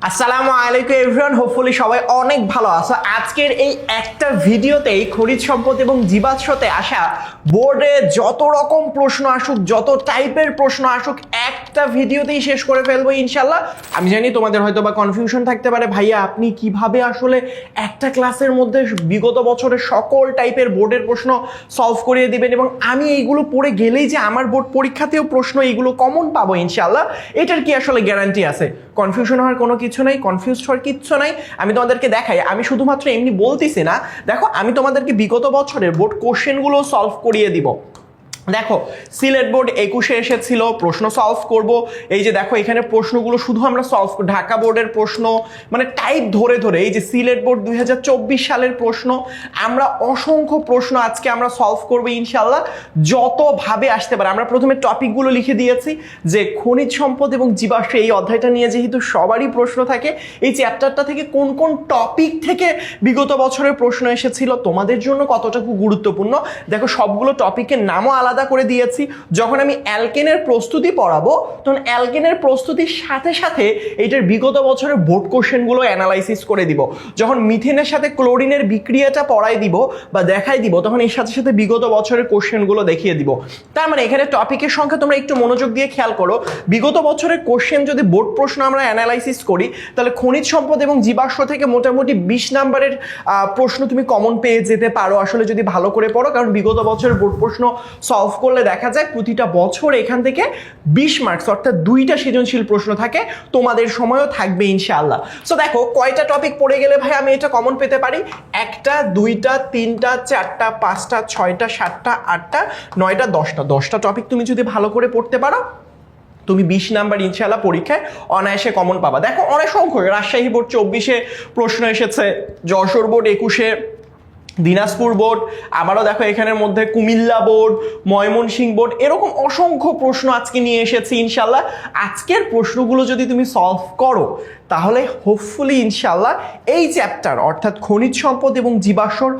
আসসালামু আলাইকুম everyone, hopefully সবাই অনেক ভালো আছো। আজকের এই একটা ভিডিওতেই খনিজ সম্পদ এবং জীবাশ্মতে আসা বোর্ডে যত রকম প্রশ্ন আসুক, যত টাইপের প্রশ্ন আসুক, একটা ভিডিওতেই শেষ করে ফেলবো ইনশাল্লাহ। আমি জানি তোমাদের হয়তো বা কনফিউশন থাকতে পারে, ভাইয়া আপনি কিভাবে আসলে একটা ক্লাসের মধ্যে বিগত বছরের সকল টাইপের বোর্ডের প্রশ্ন সলভ করিয়ে দিবেন, এবং আমি এইগুলো পড়ে গেলেই যে আমার বোর্ড পরীক্ষাতেও প্রশ্ন এইগুলো কমন পাবো ইনশাল্লাহ, এটার কি আসলে গ্যারান্টি আছে? কনফিউশন হওয়ার কোনো কিছু নাই, কনফিউজ হওয়ার কিচ্ছু নাই। আমি তোমাদেরকে দেখাই, আমি শুধুমাত্র এমনি বলতেছি না, দেখো আমি তোমাদেরকে বিগত বছরের বোর্ড কোশ্চেনগুলো সলভ করিয়ে দিব। দেখো সিলেট বোর্ড 21-এ এসেছিল, প্রশ্ন সলভ করব। এই যে দেখো এখানে প্রশ্নগুলো শুধু আমরা সলভ, ঢাকা বোর্ডের প্রশ্ন মানে টাইপ ধরে ধরে, এই যে সিলেট বোর্ড 2024 সালের প্রশ্ন, আমরা অসংখ্য প্রশ্ন আজকে আমরা সলভ করবো ইনশাল্লাহ, যতভাবে আসতে পারে। আমরা প্রথমে টপিকগুলো লিখে দিয়েছি যে খনিজ সম্পদ এবং জীবাশ্ম, এই অধ্যায়টা নিয়ে যেহেতু সবারই প্রশ্ন থাকে, এই চ্যাপ্টারটা থেকে কোন কোন টপিক থেকে বিগত বছরের প্রশ্ন এসেছিল, তোমাদের জন্য কতটুকু গুরুত্বপূর্ণ, দেখো সবগুলো টপিকের নামও আলাদা করে দিয়েছি। যখন আমি অ্যালকেনের প্রস্তুতি পড়াবো, তখন অ্যালকেনের প্রস্তুতির সাথে সাথে এইটার বিগত বছরের বোর্ড কোশ্চেনগুলো অ্যানালাইসিস করে দিব। যখন মিথেনের সাথে ক্লোরিনের বিক্রিয়াটা পড়াই দিব বা দেখাই দিব, তখন এর সাথে সাথে বিগত বছরের কোশ্চেনগুলো দেখিয়ে দিব। তার মানে এখানে টপিকের সংখ্যা তোমরা একটু মনোযোগ দিয়ে খেয়াল করো। বিগত বছরের কোশ্চেন যদি বোর্ড প্রশ্ন আমরা অ্যানালাইসিস করি, তাহলে খনিজ সম্পদ এবং জীবাশ্ম থেকে মোটামুটি 20 নাম্বারের প্রশ্ন তুমি কমন পেয়ে যেতে পারো আসলে, যদি ভালো করে পড়ো। কারণ বিগত বছরের বোর্ড প্রশ্ন সলভ করলে দেখা যায় প্রতিটা বছর এখান থেকে 20 মার্কস, অর্থাৎ 2টা সৃজনশীল প্রশ্ন থাকে, তোমাদের সময়ও থাকবে ইনশাআল্লাহ। সো দেখো কয়টা টপিক পড়ে গেলে ভাই আমি এটা কমন পেতে পারি? 1টা 2টা 3টা 4টা 5টা 6টা 7টা 8টা 9টা 10টা টপিক তুমি যদি ভালো করে পড়তে পারো, তুমি 20 নাম্বার ইনশাআল্লাহ পরীক্ষায় অনায়াসে কমন পাবা। দেখো অনেক সংখ্যক, রাজশাহী বোর্ড 24-এ প্রশ্ন এসেছে, যশোর বোর্ড 21-এ, দিনাজপুর বোর্ড, আবারও দেখো এখানের মধ্যে কুমিল্লা বোর্ড, ময়মনসিংহ বোর্ড, এরকম অসংখ্য প্রশ্ন আজকে নিয়ে এসেছি ইনশাল্লাহ। আজকের প্রশ্নগুলো যদি তুমি সলভ করো, তাহলে হোপফুলি ইনশাল্লাহ এই চ্যাপ্টার অর্থাৎ খনিজ সম্পদ এবং জীবাশ্মর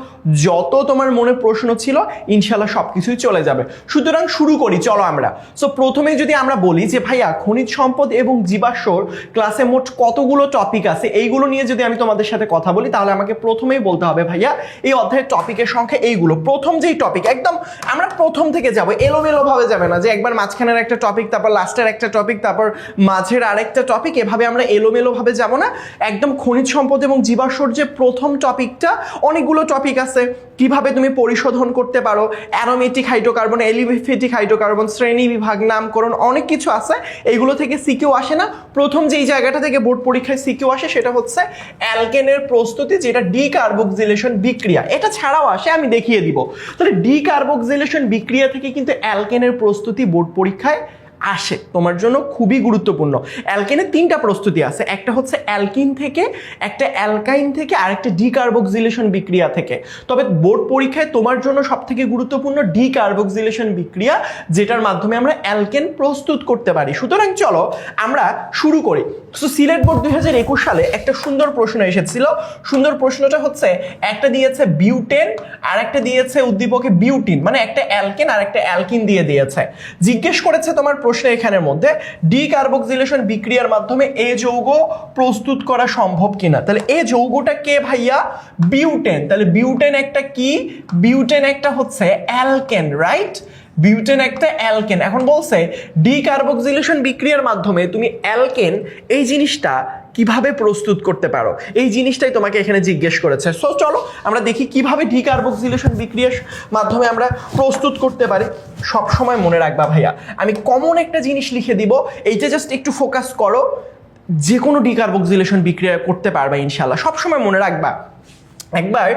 যত তোমার মনে প্রশ্ন ছিল ইনশাল্লাহ সব কিছুই চলে যাবে। সুতরাং শুরু করি, চলো আমরা। সো প্রথমেই যদি আমরা বলি যে ভাইয়া খনিজ সম্পদ এবং জীবাশ্মর ক্লাসে মোট কতগুলো টপিক আছে, এইগুলো নিয়ে যদি আমি তোমাদের সাথে কথা বলি, তাহলে আমাকে প্রথমেই বলতে হবে ভাইয়া এই অধ্যায়ের টপিকের সংখ্যা এইগুলো। প্রথম যেই টপিক, একদম আমরা প্রথম থেকে যাব, এলোমেলো ভাবে যাবে না যে একবার মাঝখানের একটা টপিক, তারপর লাস্টের একটা টপিক, তারপর মাঝের আরেকটা টপিক, এভাবে আমরা এলোমেলো ভাবে যাব না। একদম খনিজ সম্পদ এবং জীবাশ্মর যে প্রথম টপিকটা, অনেকগুলো টপিক আছে, কিভাবে তুমি পরিশোধন করতে পারো, অ্যারোমেটিক হাইড্রোকার্বন, এলিফেটিক হাইড্রোকার্বন, শ্রেণী বিভাগ, নামকরণ, অনেক কিছু আছে। এইগুলো থেকে সিকিউ আসে না। প্রথম যেই জায়গাটা থেকে বোর্ড পরীক্ষায় সিকিউ আসে সেটা হচ্ছে অ্যালকেনের প্রস্তুতি, যেটা ডিকার্বক্সিলেশন বিক্রিয়া। এটা ছাড়াও আসে, আমি দেখিয়ে দিব। তাহলে ডিকার্বক্সিলেশন বিক্রিয়া থেকে কিন্তু অ্যালকেনের প্রস্তুতি বোর্ড পরীক্ষায় আসে, তোমার জন্য খুবই গুরুত্বপূর্ণ। অ্যালকেনের 3টা প্রস্তুতি আছে, একটা হচ্ছে অ্যালকিন থেকে, একটা অ্যালকাইন থেকে, আর একটা ডিকার্বক্সিলেশন বিক্রিয়া থেকে। তবে বোর্ড পরীক্ষায় তোমার জন্য সবথেকে গুরুত্বপূর্ণ ডিকার্বক্সিলেশন বিক্রিয়া, যেটার মাধ্যমে আমরা অ্যালকেন প্রস্তুত করতে পারি। সুতরাং চলো আমরা শুরু করি। সো সিলেট বোর্ড 2021 সালে একটা সুন্দর প্রশ্ন এসেছিল। সুন্দর প্রশ্নটা হচ্ছে, একটা দিয়েছে বিউটেন আর একটা দিয়েছে উদ্দীপকে বিউটিন, মানে একটা অ্যালকেন আর একটা অ্যালকিন দিয়ে দিয়েছে। জিজ্ঞেস করেছে তোমার প্রশ্ন এখানের মধ্যে ডিকার্বক্সিলেশন বিক্রিয়ার মাধ্যমে এ যৌগ প্রস্তুত করা সম্ভব কিনা। তাহলে এ যৌগটা কে ভাইয়া? বিউটেন। তাহলে বিউটেন একটা কি? বিউটেন একটা হচ্ছে অ্যালকেন, রাইট? বিউটেন একটা অ্যালকেন। এখন বলছে ডিকার্বক্সিলেশন বিক্রিয়ার মাধ্যমে তুমি অ্যালকেন এই জিনিসটা কিভাবে প্রস্তুত করতে পারো, এই জিনিসটাই তোমাকে এখানে জিজ্ঞেস করেছে। সো চলো আমরা দেখি কিভাবে ডিকার্বক্সিলেশন বিক্রিয়ার মাধ্যমে আমরা প্রস্তুত করতে পারি। সব সময় মনে রাখবা ভাইয়া, আমি কমন একটা জিনিস লিখে দিব, এইটা জাস্ট একটু ফোকাস করো, যে কোনো ডিকার্বক্সিলেশন বিক্রিয়া করতে পারবা ইনশাল্লাহ। সবসময় মনে রাখবা। একবার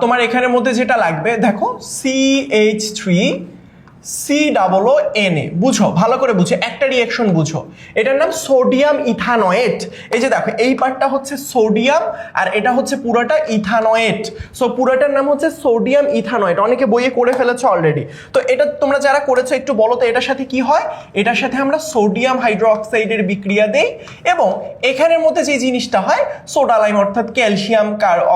তোমার এখানের মধ্যে যেটা লাগবে, দেখো CH3COONA, বুঝো ভালো করে বুঝো, একটা রিঅ্যাকশন বুঝো, এটার নাম সোডিয়াম ইথানয়েট। এই যে দেখো এই পার্টটা হচ্ছে সোডিয়াম আর এটা হচ্ছে পুরোটা ইথানয়েট। সো পুরোটার নাম হচ্ছে সোডিয়াম ইথানয়েট। অনেকে বইয়ে করে ফেলেছে অলরেডি। তো এটা তোমরা যারা করেছো একটু বলো তো এটার সাথে কি হয়। এটার সাথে আমরা সোডিয়াম হাইড্রোক্সাইডের বিক্রিয়া দেই, এবং এখানের মধ্যে যে জিনিসটা হয় সোডা লাইম অর্থাৎ ক্যালসিয়াম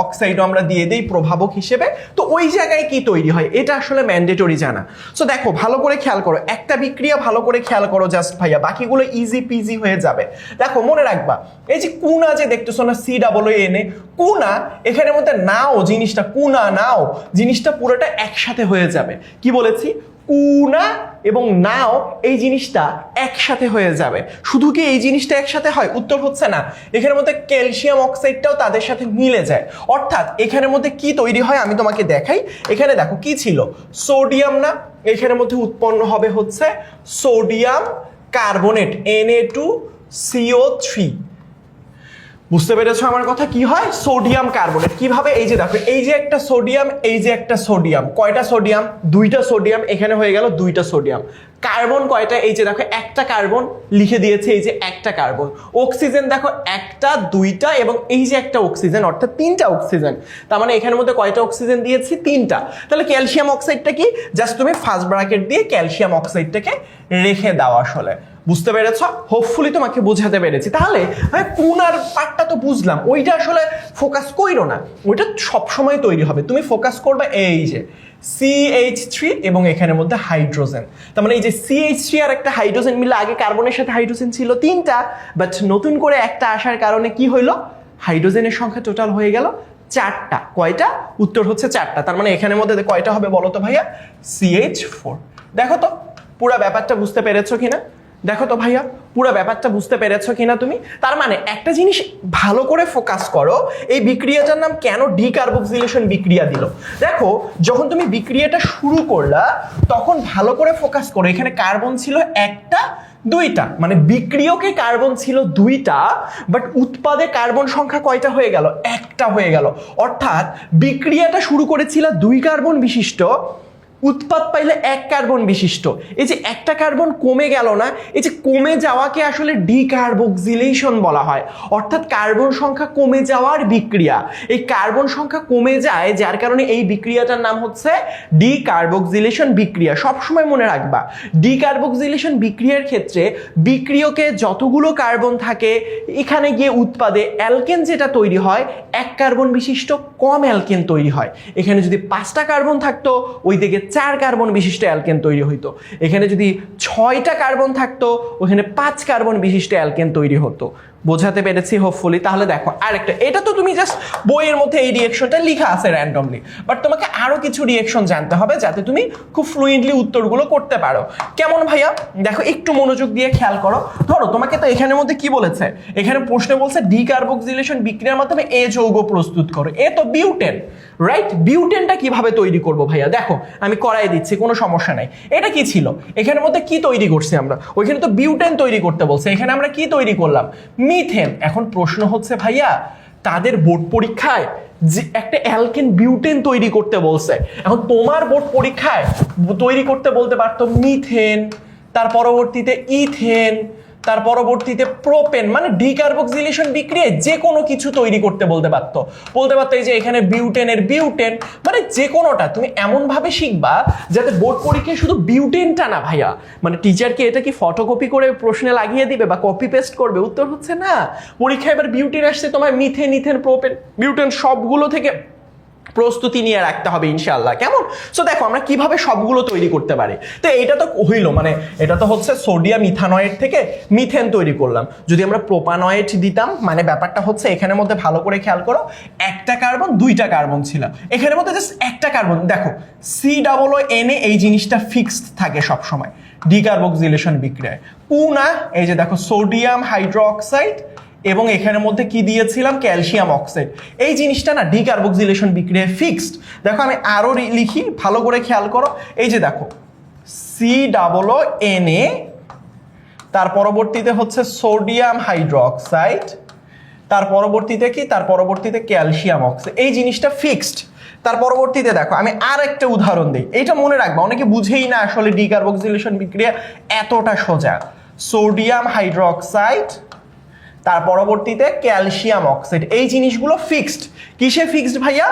অক্সাইডও আমরা দিয়ে দেই প্রভাবক হিসেবে। তো ওই জায়গায় কি তৈরি হয় এটা আসলে ম্যান্ডেটরি জানা। সো দেখো ভালো করে খেয়াল করো, একটা বিক্রিয়া ভালো করে খেয়াল করো জাস্ট ভাইয়া, বাকিগুলো ইজি পিজি হয়ে যাবে। দেখো মনে রাখবা, এই যে কুনা যে দেখতেছো না, COONA, কুনা, এখানের মধ্যে নাও জিনিসটা, কুনা নাও জিনিসটা পুরোটা একসাথে হয়ে যাবে। কি বলেছি? কুনা এবং নাও এই জিনিসটা একসাথে হয়ে যাবে। শুধু কি এই জিনিসটা একসাথে হয়? উত্তর হচ্ছে না। এখানের মধ্যে ক্যালসিয়াম অক্সাইডটাও তাদের সাথে মিলে যায়। অর্থাৎ এখানের মধ্যে কি তৈরি হয় আমি তোমাকে দেখাই। এখানে দেখো কি ছিল, সোডিয়াম না, এখানের মধ্যে উৎপন্ন হবে হচ্ছে সোডিয়াম কার্বনেট, Na2CO3। বুঝতে পেরেছো আমার কথা? কি হয়? Sodium carbonate. কিভাবে? এই যে দেখো, এই যে একটা সোডিয়াম, এই যে একটা সোডিয়াম, কয়টা সোডিয়াম? দুইটা সোডিয়াম, এখানে হয়ে গেল দুইটা সোডিয়াম। কার্বন কয়টা? এই যে দেখো একটা কার্বন লিখে দিয়েছে, এই যে একটা কার্বন। অক্সিজেন দেখো একটা, দুইটা এবং এই যে একটা অক্সিজেন, অর্থাৎ তিনটা অক্সিজেন। তার মানে এখানের মধ্যে কয়টা অক্সিজেন দিয়েছি? তিনটা। তাহলে ক্যালসিয়াম অক্সাইডটা কি? জাস্ট তুমি ফার্স্ট ব্র্যাকেট দিয়ে ক্যালসিয়াম অক্সাইডটাকে রেখে দাও আসলে। বুঝতে পেরেছ? হোপফুলি তোমাকে বোঝাতে পেরেছি। তাহলে কুনার পার্টটা তো বুঝলাম, ওইটা আসলে ফোকাস কইরো না, ওইটা সবসময় তৈরি হবে। তুমি ফোকাস করবে এই যে CH3 এবং এখানের মধ্যে হাইড্রোজেন। তার মানে এই যে CH3 আর একটা হাইড্রোজেন মিলে, আগে কার্বনের সাথে হাইড্রোজেন ছিল তিনটা, বাট নতুন করে একটা আসার কারণে কি হইলো, হাইড্রোজেনের সংখ্যা টোটাল হয়ে গেল চারটা। কয়টা? উত্তর হচ্ছে চারটা। তার মানে এখানের মধ্যে কয়টা হবে বলো তো ভাইয়া? CH4। দেখো তো পুরো ব্যাপারটা বুঝতে পেরেছো কিনা? দেখো তো ভাইয়া পুরো ব্যাপারটা বুঝতে পেরেছো কিনা তুমি? তার মানে একটা জিনিস ভালো করে ফোকাস করো, এই বিক্রিয়াটার নাম কেন ডিকার্বক্সিলেশন বিক্রিয়া দিল। দেখো যখন তুমি বিক্রিয়াটা শুরু করলা তখন ভালো করে ফোকাস করো, এখানে কার্বন ছিল একটা, দুইটা, মানে বিক্রিয়কে কার্বন ছিল দুইটা, বাট উৎপাদে কার্বন সংখ্যা কয়টা হয়ে গেল? একটা হয়ে গেল। অর্থাৎ বিক্রিয়াটা শুরু করেছিল 2 কার্বন বিশিষ্ট, উৎপাদ পাইলে 1 কার্বন বিশিষ্ট। এই যে একটা কার্বন কমে গেল না, এই যে কমে যাওয়াকে আসলে ডিকার্বক্সিলেশন বলা হয়। অর্থাৎ কার্বন সংখ্যা কমে যাওয়ার বিক্রিয়া। এই কার্বন সংখ্যা কমে যায়, যার কারণে এই বিক্রিয়াটার নাম হচ্ছে ডিকার্বক্সিলেশন বিক্রিয়া। সবসময় মনে রাখবা, ডিকার্বক্সিলেশন বিক্রিয়ার ক্ষেত্রে বিক্রিয়কে যতগুলো কার্বন থাকে, এখানে গিয়ে উৎপাদে অ্যালকেন যেটা তৈরি হয় 1 কার্বন বিশিষ্ট কম অ্যালকেন তৈরি হয়। এখানে যদি 5টা কার্বন থাকতো, ওই দিকে 4 কার্বন বিশিষ্ট অ্যালকেন তৈরি হইতো। এখানে যদি 6টা কার্বন থাকতো, ওখানে 5 কার্বন বিশিষ্ট অ্যালকেন তৈরি হতো। বোঝাতে পেরেছি হোপফুলি? তাহলে দেখো আরেকটা, এটা তো তুমি জাস্ট বইয়ের মধ্যে এই রিঅ্যাকশনটা লেখা আছে র্যান্ডমলি, বাট তোমাকে আরো কিছু রিঅ্যাকশন জানতে হবে যাতে তুমি খুব ফ্লুয়েন্টলি উত্তরগুলো করতে পারো। কেমন ভাইয়া? দেখো একটু মনোযোগ দিয়ে খেয়াল করো। ধরো তোমাকে তো এখানের মধ্যে কি বলেছে, এখানে প্রশ্নে বলছে ডিকার্বক্সিলেশন বিক্রিয়ার মাধ্যমে এ যৌগ প্রস্তুত করো। এ তো বিউটেন, রাইট? বিউটেনটা কিভাবে তৈরি করবো ভাইয়া? দেখো আমি করাই দিচ্ছি, কোনো সমস্যা নাই। এটা কি ছিল? এখানের মধ্যে কি তৈরি করছি আমরা? ওইখানে তো বিউটেন তৈরি করতে বলছে, এখানে আমরা কি তৈরি করলাম? মিথেন। এখন প্রশ্ন হচ্ছে ভাইয়া, তাদের বোর্ড পরীক্ষায় যে একটা অ্যালকেন বিউটেন তৈরি করতে বলছে, এখন তোমার বোর্ড পরীক্ষায় তৈরি করতে বলতে পারতো মিথেন, তার পরবর্তীতে ইথেন, তার পরবর্তীতে প্রোপেন, মানে ডিকার্বক্সিলেশন বিক্রিয়ায় যে কোনো কিছু তৈরি করতে বলতে পারতো এই যে এখানে বিউটেনের বিউটেন, মানে যে কোনোটা তুমি এমন ভাবে শিখবা যাতে বোর্ড পরীক্ষায় শুধু বিউটেনটা না ভাইয়া, মানে টিচারকে এটা কি ফটোকপি করে প্রশ্নে লাগিয়ে দিবে বা কপি পেস্ট করবে? উত্তর হচ্ছে না। পরীক্ষায় এবার বিউটেন আসছে, তোমার মিথেন, ইথেন, প্রোপেন, বিউটেন সবগুলো থেকে প্রস্তুতি নিয়ে রাখতে হবে ইনশাআল্লাহ। কেমন? সো দেখো আমরা কিভাবে সবগুলো তৈরি করতে পারি। তো এটা তো হইলো, মানে এটা তো হচ্ছে সোডিয়াম ইথানয়েড থেকে মিথেন তৈরি করলাম। যদি আমরা প্রোপানয়েড দিতাম, মানে ব্যাপারটা হচ্ছে এখানের মধ্যে ভালো করে খেয়াল করো, একটা কার্বন, 2টা কার্বন ছিল, এখানের মধ্যে জাস্ট একটা কার্বন। দেখো COONA এই জিনিসটা ফিক্সড থাকে সব সময় ডিকার্বক্সিলেশন বিক্রিয়ায়। কুনা, এই যে দেখো সোডিয়াম হাইড্রোক্সাইড এবং এখানের মধ্যে কি দিয়েছিলাম? Calcium oxide. এই জিনিসটা না ডিকার্বক্সিলেশন বিক্রিয়ায় ফিক্সড। দেখো আমি আরো লিখি, ভালো করে খেয়াল করো। এই যে দেখো COONA, তার পরবর্তীতে হচ্ছে সোডিয়াম হাইড্রোক্সাইড, তার পরবর্তীতে কি? তার পরবর্তীতে ক্যালসিয়াম অক্সাইড। এই জিনিসটা ফিক্সড। তার পরবর্তীতে দেখো আমি আর একটা উদাহরণ দিই, এইটা মনে রাখবা, অনেকে বুঝেই না আসলে ডিকার্বক্সিলেশন বিক্রিয়া এতটা সোজা। সোডিয়াম হাইড্রোক্সাইড, তার পরবর্তীতে ক্যালসিয়াম অক্সাইড, এই জিনিসগুলো ফিক্সড। কিসে ফিক্সড ভাইয়া?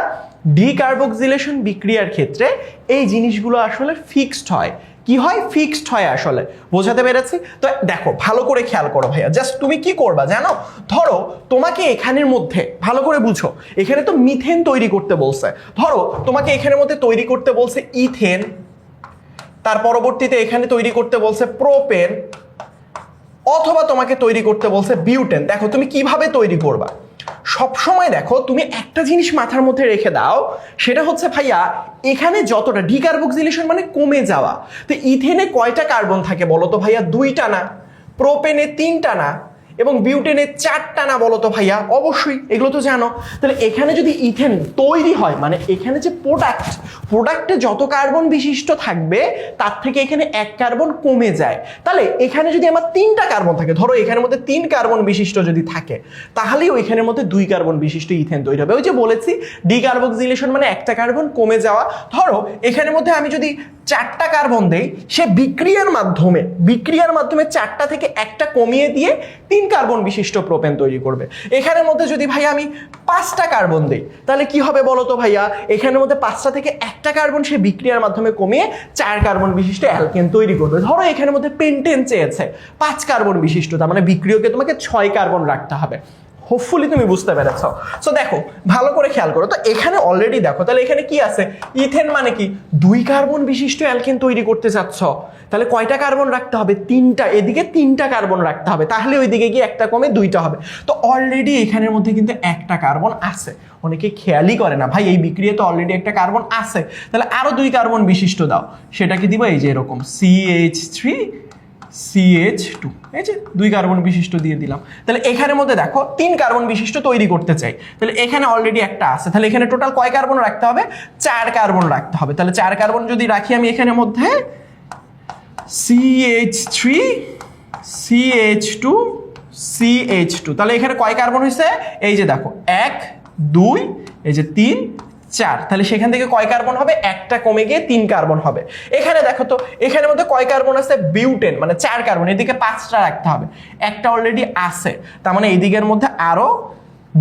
ডিকার্বক্সিলেশন বিক্রিয়ার ক্ষেত্রে এই জিনিসগুলো আসলে ফিক্সড হয়। কি হয়? ফিক্সড হয় আসলে। বোঝাতে পেরেছি? তো দেখো ভালো করে খেয়াল করো ভাইয়া, জাস্ট তুমি কি করবা জানো? ধরো তোমাকে এখানের মধ্যে ভালো করে বুঝো, এখানে তো মিথেন তৈরি করতে বলছে। ধরো তোমাকে এখানের মধ্যে তৈরি করতে বলছে ইথেন, তার পরবর্তীতে এখানে তৈরি করতে বলছে প্রোপেন, অথবা তোমাকে তৈরি করতে বলছে বিউটেন। দেখো তুমি কিভাবে তৈরি করবা, সবসময় দেখো তুমি একটা জিনিস মাথার মধ্যে রেখে দাও, সেটা হচ্ছে ভাইয়া এখানে যতটা ডিকার্বক্সিলেশন মানে কমে যাওয়া, তো ইথেনে কয়টা কার্বন থাকে বলো তো ভাইয়া? 2টা না? প্রোপেনে 3টা না? এবং বিউটেনে 4টা না বলো তো ভাইয়া? অবশ্যই, এগুলো তো জানো। তাহলে এখানে যদি ইথেন তৈরি হয় মানে এখানে যে প্রোডাক্টে যত কার্বন বিশিষ্ট থাকবে তার থেকে এখানে 1 কার্বন কমে যায়। তাহলে এখানে যদি আমার 3টা কার্বন থাকে, ধরো এখানের মধ্যে 3 কার্বন বিশিষ্ট যদি থাকে, তাহলেই ওইখানের মধ্যে 2 কার্বন বিশিষ্ট ইথেন তৈরি হবে। ওই যে বলেছি ডিকার্বক্সিলেশন মানে একটা কার্বন কমে যাওয়া। ধরো এখানের মধ্যে আমি যদি 4টা কার্বন দেই, সে বিক্রিয়ার মাধ্যমে 4টা থেকে 1টা কমিয়ে দিয়ে 3 কার্বন বিশিষ্ট প্রোপেন তৈরি করবে। এখানের মধ্যে যদি ভাইয়া আমি 5টা কার্বন দেই, তাহলে কি হবে বলো তো ভাইয়া? এখানের মধ্যে 5টা থেকে 1টা কার্বন সে বিক্রিয়ার মাধ্যমে কমিয়ে 4 কার্বন বিশিষ্ট অ্যালকেন তৈরি করবে। ধরো এখানের মধ্যে পেন্টেন চেয়েছে 5 কার্বন বিশিষ্ট, তার মানে বিক্রিয়কে তোমাকে 6 কার্বন রাখতে হবে। হোপফুলি তুমি বুঝতে পেরেছ। সো দেখো ভালো করে খেয়াল করো, তো এখানে অলরেডি দেখো, তাহলে এখানে কি আছে? ইথেন মানে কি 2 কার্বন বিশিষ্ট অ্যালকেন তৈরি করতে চাচ্ছ, তাহলে কয়টা কার্বন রাখতে হবে? 3টা। এদিকে 3টা কার্বন রাখতে হবে, তাহলে ওইদিকে গিয়ে একটা কমে 2টা হবে। তো অলরেডি এখানের মধ্যে কিন্তু 1টা কার্বন আছে। অনেকে খেয়ালই করে না ভাই, এই বিক্রিয়াতে অলরেডি একটা কার্বন আছে, তাহলে আরো 2 কার্বন বিশিষ্ট দাও। সেটাকে দিব এই যে এরকম CH3 CH2, এই যে 2 কার্বন বিশিষ্ট দিয়ে দিলাম। তাহলে এখানের মধ্যে দেখো 3 কার্বন বিশিষ্ট তৈরি করতে চাই, তাহলে এখানে অলরেডি একটা আছে, তাহলে এখানে টোটাল কয় কার্বন রাখতে হবে? 4 কার্বন রাখতে হবে। তাহলে 4 কার্বন যদি রাখি আমি এখানের মধ্যে CH3 CH2 CH2, তাহলে এখানে কয় কার্বন হয়েছে? এই যে দেখো 1 2 এই যে 3 4, তাহলে সেখান থেকে কয় কার্বন হবে? একটা কমে গিয়ে 3 কার্বন হবে। এখানে দেখো তো এখানের মধ্যে কয় কার্বন আছে? বিউটেন মানে 4 কার্বন, এদিকে 5টা রাখতে হবে, একটা অলরেডি আছে, তার মানে এই দিকের মধ্যে আরো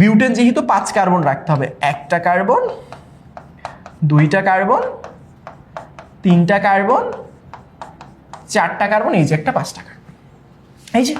বিউটেন যেহেতু 5 কার্বন রাখতে হবে, 1টা কার্বন 2টা কার্বন 3টা কার্বন 4টা কার্বন, এই যে একটা 5টা কার্বন। এই যে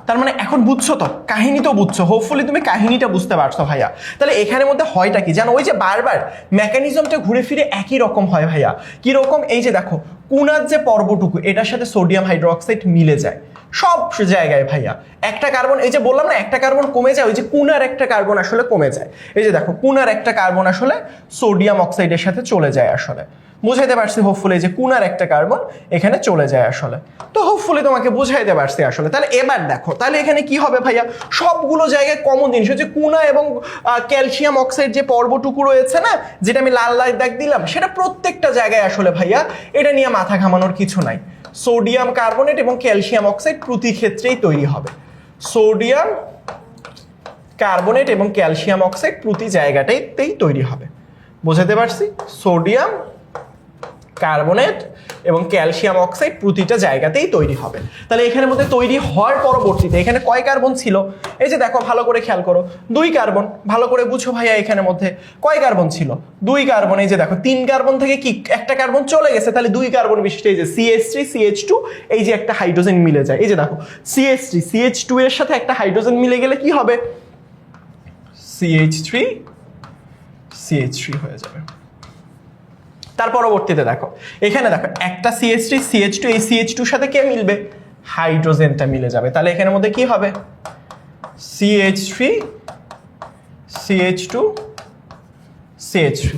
তার মানে এখন বুঝছো তো, কাহিনী তো বুঝছো, হোপফুলি তুমি কাহিনীটা বুঝতে পারছো ভাইয়া। তাহলে এখানের মধ্যে হয়টা কি জানো? ওই যে বারবার মেকানিজমটা ঘুরে ফিরে একই রকম হয় ভাইয়া। কি রকম? এই যে দেখো কোনার যে পর্বটুকু এটার সাথে সোডিয়াম হাইড্রোক্সাইড মিলে যায় সব জায়গায় ভাইয়া। একটা কার্বন, এই যে বললাম না একটা কার্বন কমে যায়, ওই যে কোনার একটা কার্বন আসলে কমে যায়। এই যে দেখো কোনার একটা কার্বন আসলে সোডিয়াম অক্সাইডের সাথে চলে যায় আসলে। বুঝাইতে পারছি হোপফুলি যে কোনার একটা কার্বন এখানে চলে যায় আসলে। তো হোপফুলি তোমাকে বুঝাইতে পারছি আসলে। তাহলে এবার দেখো, তাহলে এখানে কি হবে ভাইয়া? সবগুলো জায়গায় কমন জিনিস হচ্ছে কোনা এবং ক্যালসিয়াম অক্সাইড যে পর্বটুকু রয়েছে না, যেটা আমি লাল লাল দাগ দিলাম, সেটা প্রত্যেকটা জায়গায় আসলে ভাইয়া এটা নিয়ে মাথা ঘামানোর কিছু নাই। সোডিয়াম কার্বনেট এবং ক্যালসিয়াম অক্সাইড প্রতি ক্ষেত্রেই তৈরি হবে। সোডিয়াম কার্বনেট এবং ক্যালসিয়াম অক্সাইড প্রতি জায়গাটাতেই তৈরি হবে। বুঝাতে পারছি? সোডিয়াম কার্বনেট এবং ক্যালসিয়াম অক্সাইড প্রতিটা জায়গাতেই তৈরি হবে। তাহলে এখানের মধ্যে তৈরি হওয়ার পরবর্তীতে এখানে কয় কার্বন ছিল? এই যে দেখো ভালো করে খেয়াল করো, 2 কার্বন। ভালো করে বুঝো ভাইয়া এখানের মধ্যে কয় কার্বন ছিল? 2 কার্বন। এই যে দেখো 3 কার্বন থেকে কি একটা কার্বন চলে গেছে, তাহলে 2 কার্বন বিশিষ্ট এই যে CH3 CH2, এই যে একটা হাইড্রোজেন মিলে যায়। এই যে দেখো CH3 CH2 এর সাথে একটা হাইড্রোজেন মিলে গেলে কি হবে? CH3 CH3 হয়ে যাবে। তার পরবর্তীতে দেখো এখানে দেখো একটা CH3 CH2, এই CH2 এর সাথে কে মিলবে? হাইড্রোজেনটা মিলে যাবে। তাহলে এখানের মধ্যে কি হবে? CH3 CH2 CH3।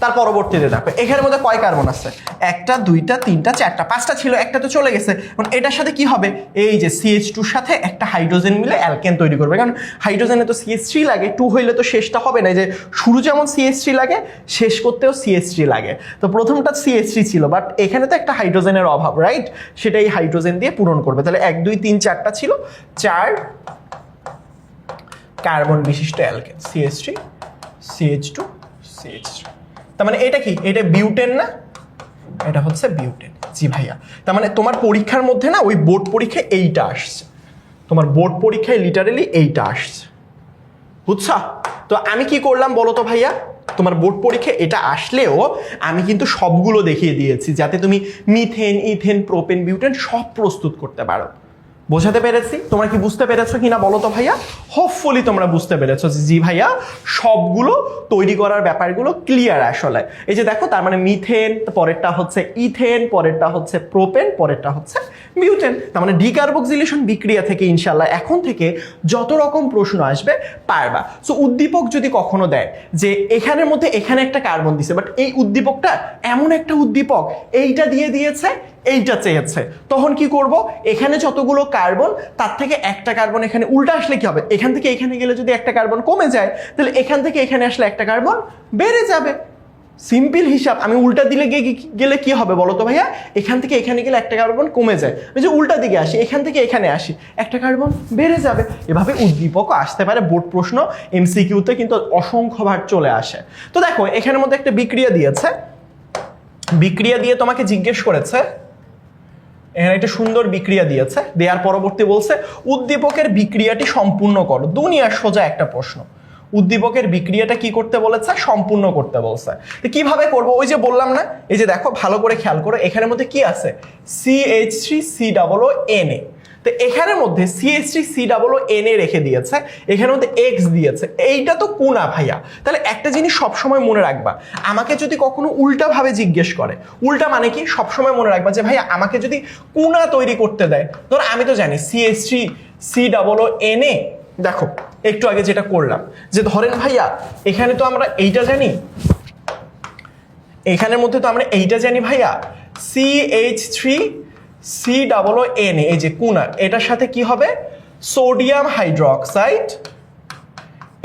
তার পরবর্তীতে দেখো এখানের মধ্যে কয় কার্বন আছে? 1টা 2টা 3টা 4টা 5টা ছিল, একটা তো চলে গেছে। এখন এটার সাথে কি হবে? এই যে CH2 এর সাথে একটা হাইড্রোজেন মিলে অ্যালকেন তৈরি করবে, কারণ হাইড্রোজেনে তো CH3 লাগে, 2 হইলে তো শেষটা হবে না। যে শুরু যেমন CH3 লাগে শেষ করতেও CH3 লাগে। তো প্রথমটা CH3 ছিল, বাট এখানে তো একটা হাইড্রোজেনের অভাব, রাইট? সেটা এই হাইড্রোজেন দিয়ে পূরণ করবে। তাহলে 1 2 3 4টা ছিল, 4 কার্বন বিশিষ্ট অ্যালকেন CH3 CH2 CH3। তার মানে এটা কি? এটা বিউটেন না? এটা হচ্ছে বিউটেন। জি ভাইয়া। তার মানে তোমার পরীক্ষার মধ্যে না ওই বোর্ড পরীক্ষায় এইটা আসছে, তোমার বোর্ড পরীক্ষায় লিটারালি এইটা আসছে, বুঝছো? তো আমি কি করলাম বলো তো ভাইয়া? তোমার বোর্ড পরীক্ষায় এটা আসলেও আমি কিন্তু সবগুলো দেখিয়ে দিয়েছি, যাতে তুমি মিথেন ইথেন প্রোপেন বিউটেন সব প্রস্তুত করতে পারো। বোঝাতে পেরেছি? তোমরা কি বুঝতে পেরেছো কিনা বলো তো ভাইয়া? হোপফুলি তোমরা বুঝতে পেরেছো যে জি ভাইয়া সবগুলো তৈরি করার ব্যাপারগুলো ক্লিয়ার আসলে। এই যে দেখো, তার মানে মিথেন, পরেরটা হচ্ছে ইথেন, পরেরটা হচ্ছে প্রোপেন, পরেরটা হচ্ছে বিউটেন। তার মানে ডিকার্বক্সিলেশন বিক্রিয়া থেকে ইনশাল্লাহ এখন থেকে যত রকম প্রশ্ন আসবে পারবা। সো উদ্দীপক যদি কখনো দেয় যে এখানের মধ্যে এখানে একটা কার্বন দিছে, বাট এই উদ্দীপকটা এমন একটা উদ্দীপক এইটা দিয়ে দিয়েছে, এইটা চেয়েছে, তখন কি করব? এখানে যতগুলো কার্বন তার থেকে একটা কার্বন এখানে উল্টা আসলে কি হবে? এখান থেকে এখানে গেলে যদি একটা কার্বন কমে যায়, তাহলে এখান থেকে এখানে আসলে একটা কার্বন বেড়ে যাবে। সিম্পল হিসাব। আমি উল্টা দিলে গেলে কি হবে বলো তো ভাইয়া? এখান থেকে এখানে গেলে একটা কার্বন কমে যায়। আমি যে উল্টা দিকে আসি, এখান থেকে এখানে আসি, একটা কার্বন বেড়ে যাবে। এভাবে উদ্দীপকও আসতে পারে। বোর্ড প্রশ্ন এমসিকিউতে কিন্তু অসংখ্যবার চলে আসে। তো দেখো এখানের মধ্যে একটা বিক্রিয়া দিয়েছে, বিক্রিয়া দিয়ে তোমাকে জিজ্ঞেস করেছে, এখানে একটা সুন্দর বিক্রিয়া দিয়েছে, দেওয়ার পরবর্তী বলছে উদ্দীপকের বিক্রিয়াটি সম্পূর্ণ করো। দুনিয়ার সোজা একটা প্রশ্ন, উদ্দীপকের বিক্রিয়াটা কি করতে বলেছে? সম্পূর্ণ করতে বলছে। তো কিভাবে করব? ওই যে বললাম না, এই যে দেখো ভালো করে খেয়াল করো, এখানের মধ্যে কি আছে? CH3COONA। তো এখানের মধ্যে CH3COONA রেখে দিয়েছে, এখানের মধ্যে X দিয়েছে। এইটা তো কোনা ভাইয়া। তাহলে একটা জিনিস সবসময় মনে রাখবা, আমাকে যদি কখনো উল্টাভাবে জিজ্ঞেস করে, উল্টা মানে কি? সবসময় মনে রাখবা যে ভাইয়া আমাকে যদি কোনা তৈরি করতে দেয়, ধর আমি তো জানি CH3COONA, দেখো একটু আগে যেটা করলাম, যে ধরেন ভাইয়া এখানে তো আমরা এইটা জানি, এখানের মধ্যে তো আমরা এইটা জানি ভাইয়া, CH3COONA, এই যে কোনা, এটার সাথে কি হবে? সোডিয়াম হাইড্রোক্সাইড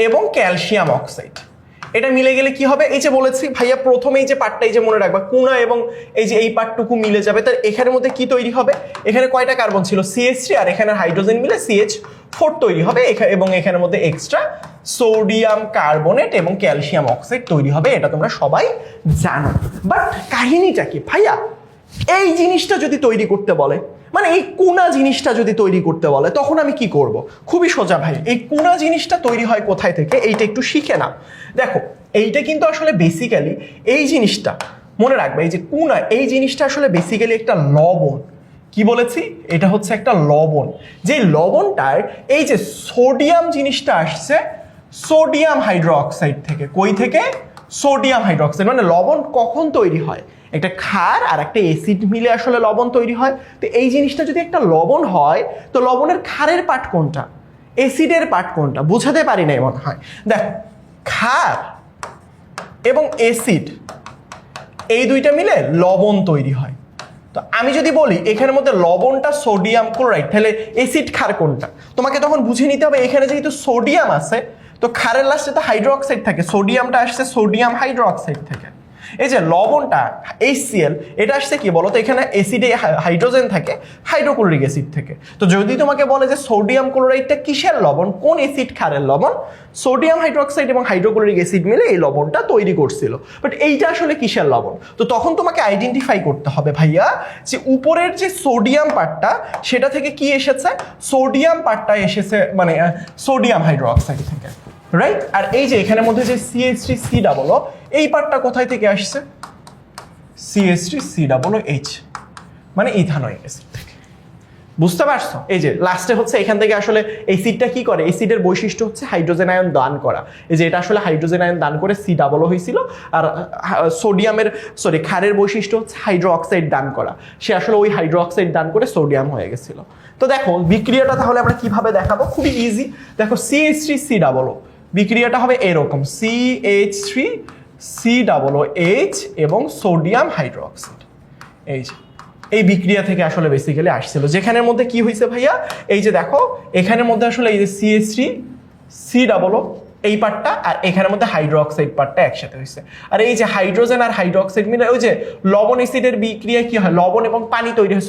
এবং ক্যালসিয়াম অক্সাইড। এটা মিলে গেলে কি হবে? এই যে বলেছি ভাইয়া প্রথমে এই যে পার্টটা, এই যে মনে রাখবা কোনা এবং এই যে এই পার্টটুকু মিলে যাবে। তার এখানের মধ্যে কি তৈরি হবে? এখানে কয়টা কার্বন ছিল? CH3, আর এখানে হাইড্রোজেন মিলে CH4 তৈরি হবে, এবং এখানের মধ্যে এক্সট্রা সোডিয়াম কার্বনেট এবং ক্যালসিয়াম অক্সাইড তৈরি হবে। এটা তোমরা সবাই জানো। বাট কাহিনীটা কি ভাইয়া? এই জিনিসটা যদি তৈরি করতে বলে, মানে এই কোনা জিনিসটা যদি তৈরি করতে বলে, তখন আমি কি করব? খুবই সোজা ভাই। এই কোনা জিনিসটা তৈরি হয় কোথায় থেকে? এইটা একটু শিখে নাও। দেখো এইটা কিন্তু আসলে বেসিক্যালি এই জিনিসটা মনে রাখবে, এই যে কোনা, এই জিনিসটা আসলে বেসিক্যালি একটা লবণ। কি বলেছি? এটা হচ্ছে একটা লবণ। যে লবণটার এই যে সোডিয়াম জিনিসটা আসছে সোডিয়াম হাইড্রোক্সাইড থেকে। কই থেকে? Sodium hydroxide. মানে লবণ কখন তৈরি হয়? একটা ক্ষার আর একটা অ্যাসিড মিলে আসলে লবণ তৈরি হয়। তো এই জিনিসটা যদি একটা লবণ হয়, তো লবণের ক্ষারের পার্ট কোনটা, অ্যাসিডের পার্ট কোনটা? বুঝাতে পারি না মনে হয়। দেখো ক্ষার এবং অ্যাসিড এই দুইটা মিলে লবণ তৈরি হয়। তো আমি যদি বলি এখানের মধ্যে লবণটা সোডিয়াম ক্লোরাইড, তাহলে অ্যাসিড ক্ষার কোনটা? তোমাকে তখন বুঝে নিতে হবে এখানে যেহেতু সোডিয়াম আছে, তো ক্ষারের লাস্টে তো হাইড্রোক্সাইড থাকে, সোডিয়ামটা আসছে সোডিয়াম হাইড্রোক্সাইড থেকে। এই যে লবণটা HCl, এটা আসছে কি বলতো? এখানে অ্যাসিডে হাইড্রোজেন থাকে, হাইড্রোক্লোরিক অ্যাসিড থেকে। তো যদি তোমাকে বলে যে সোডিয়াম ক্লোরাইডটা কিসের লবণ, কোন অ্যাসিড ক্ষারের লবণ? সোডিয়াম হাইড্রোক্সাইড এবং হাইড্রোক্লোরিক অ্যাসিড মিলে এই লবণটা তৈরি করছিল। বাট এইটা আসলে কিসের লবণ? তো তখন তোমাকে আইডেন্টিফাই করতে হবে ভাইয়া যে উপরের যে সোডিয়াম পার্টটা, সেটা থেকে কি এসেছে? সোডিয়াম পার্টটা এসেছে মানে সোডিয়াম হাইড্রোক্সাইড থেকে, রাইট? আর এই যে এখানের মধ্যে যে CH3COO, এই পার্টটা কোথায় থেকে আসছে? CH3COOH, মানে ইথানোয়িক অ্যাসিড থেকে। বুঝতে পারছো? এই যে লাস্টে হচ্ছে এখান থেকে আসলে অ্যাসিডটা কি করে? অ্যাসিডের বৈশিষ্ট্য হচ্ছে হাইড্রোজেন আয়ন দান করা। এই যে এটা আসলে হাইড্রোজেন আয়ন দান করে COO হয়েছিল, আর ক্ষারের বৈশিষ্ট্য হচ্ছে হাইড্রো অক্সাইড দান করা। সে আসলে ওই হাইড্রো অক্সাইড দান করে সোডিয়াম হয়ে গেছিল। তো দেখো বিক্রিয়াটা তাহলে আমরা কিভাবে দেখাবো? খুবই ইজি। দেখো CH3COO বিক্রিয়াটা হবে এরকম, CH3COOH এবং সোডিয়াম হাইড্রোক্সাইড। এই বিক্রিয়া থেকে আসলে বেসিক্যালি আসছিল, যেখানের মধ্যে কি হয়েছে ভাইয়া? এই যে দেখো এখানের মধ্যে আসলে এই যে CH3COO এই পার্টটা আর এখানের মধ্যে হাইড্রোক্সাইড পার্টটা একসাথে হয়েছে। আর এই যে হাইড্রোজেন আর হাইড্রোক্সাইড মিলে ওই যে লবণ অ্যাসিডের বিক্রিয়া কি হয়? লবণ এবং পানি তৈরি হয়,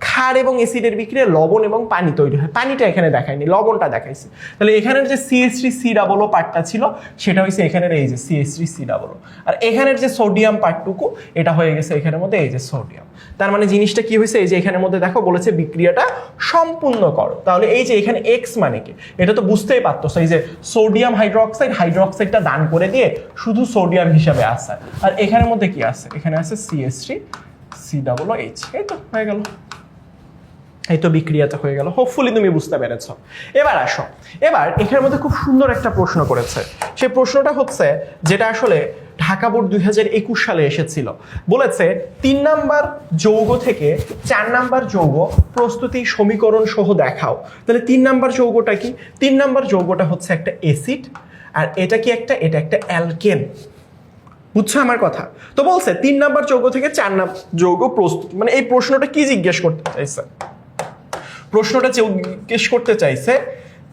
ক্ষার এবং অ্যাসিডের বিক্রিয়া লবণ এবং পানি তৈরি হয়। পানিটা এখানে দেখায়নি, লবণটা দেখাইছে। তাহলে এখানের যে CH3COO পার্টটা ছিল সেটা হয়েছে এখানের এই যে CH3COO, আর এখানের যে সোডিয়াম পার্টটুকু এটা হয়ে গেছে এখানের মধ্যে এই যে সোডিয়াম। তার মানে জিনিসটা কি হয়েছে? এই যে এখানের মধ্যে দেখো বলেছে বিক্রিয়াটা সম্পূর্ণ করো। তাহলে এই যে এখানে X মানে কি? এটা তো বুঝতেই পারতো, এই যে সোডিয়াম হাইড্রোক্সাইডটা দান করে দিয়ে শুধু সোডিয়াম হিসাবে আসে। আর এখানের মধ্যে কি আছে? এখানে আছে CH3COOH। এই তো হয়ে গেল। এই তো বিক্রিয়াটা হয়ে গেল, হোপফুলি তুমি বুঝতে পেরেছ। এবার আসো, এবার এখানের মধ্যে খুব সুন্দর একটা প্রশ্ন করেছে। সেই প্রশ্নটা হচ্ছে যেটা আসলে ঢাকা বোর্ড 2021 সালে এসেছিল। বলেছে 3 নাম্বার যৌগ থেকে 4 নাম্বার যৌগ প্রস্তুতি সমীকরণ সহ দেখাও। তাহলে 3 নাম্বার যৌগটা কি? 3 নাম্বার যৌগটা হচ্ছে একটা অ্যাসিড, আর এটা কি এটা একটা অ্যালকেন। বুঝছো আমার কথা? তো বলছে 3 নাম্বার যৌগ থেকে 4 নাম্বার যৌগ প্রস্তুতি, মানে এই প্রশ্নটা কি জিজ্ঞেস করতে চাইছে? প্রশ্নটা জিজ্ঞেস করতে চাইছে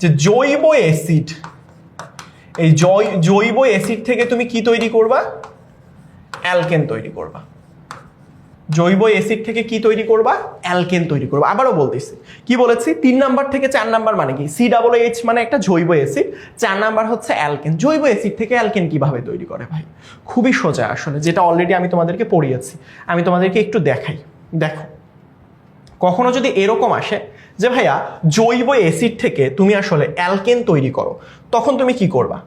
যে জৈব অ্যাসিড, এই জৈব অ্যাসিড থেকে তুমি কি তৈরি করবা? অ্যালকেন তৈরি করবা। জৈব অ্যাসিড থেকে কি তৈরি করবা? অ্যালকেন তৈরি করবা। আবারও বলতেছি, কি বলেছি? 3 নাম্বার থেকে 4 নাম্বার মানে কি? COOH মানে একটা জৈব অ্যাসিড, 4 নাম্বার হচ্ছে অ্যালকেন। জৈব অ্যাসিড থেকে অ্যালকেন কিভাবে তৈরি করে ভাই? খুবই সোজা আসলে, যেটা অলরেডি আমি তোমাদেরকে পড়িয়েছি। আমি তোমাদেরকে একটু দেখাই। দেখো, কখনো যদি এরকম আসে যে ভাইয়া জৈব অ্যাসিড থেকে তুমি আসলে অ্যালকেন তৈরি করো, তখন তুমি কি করবা?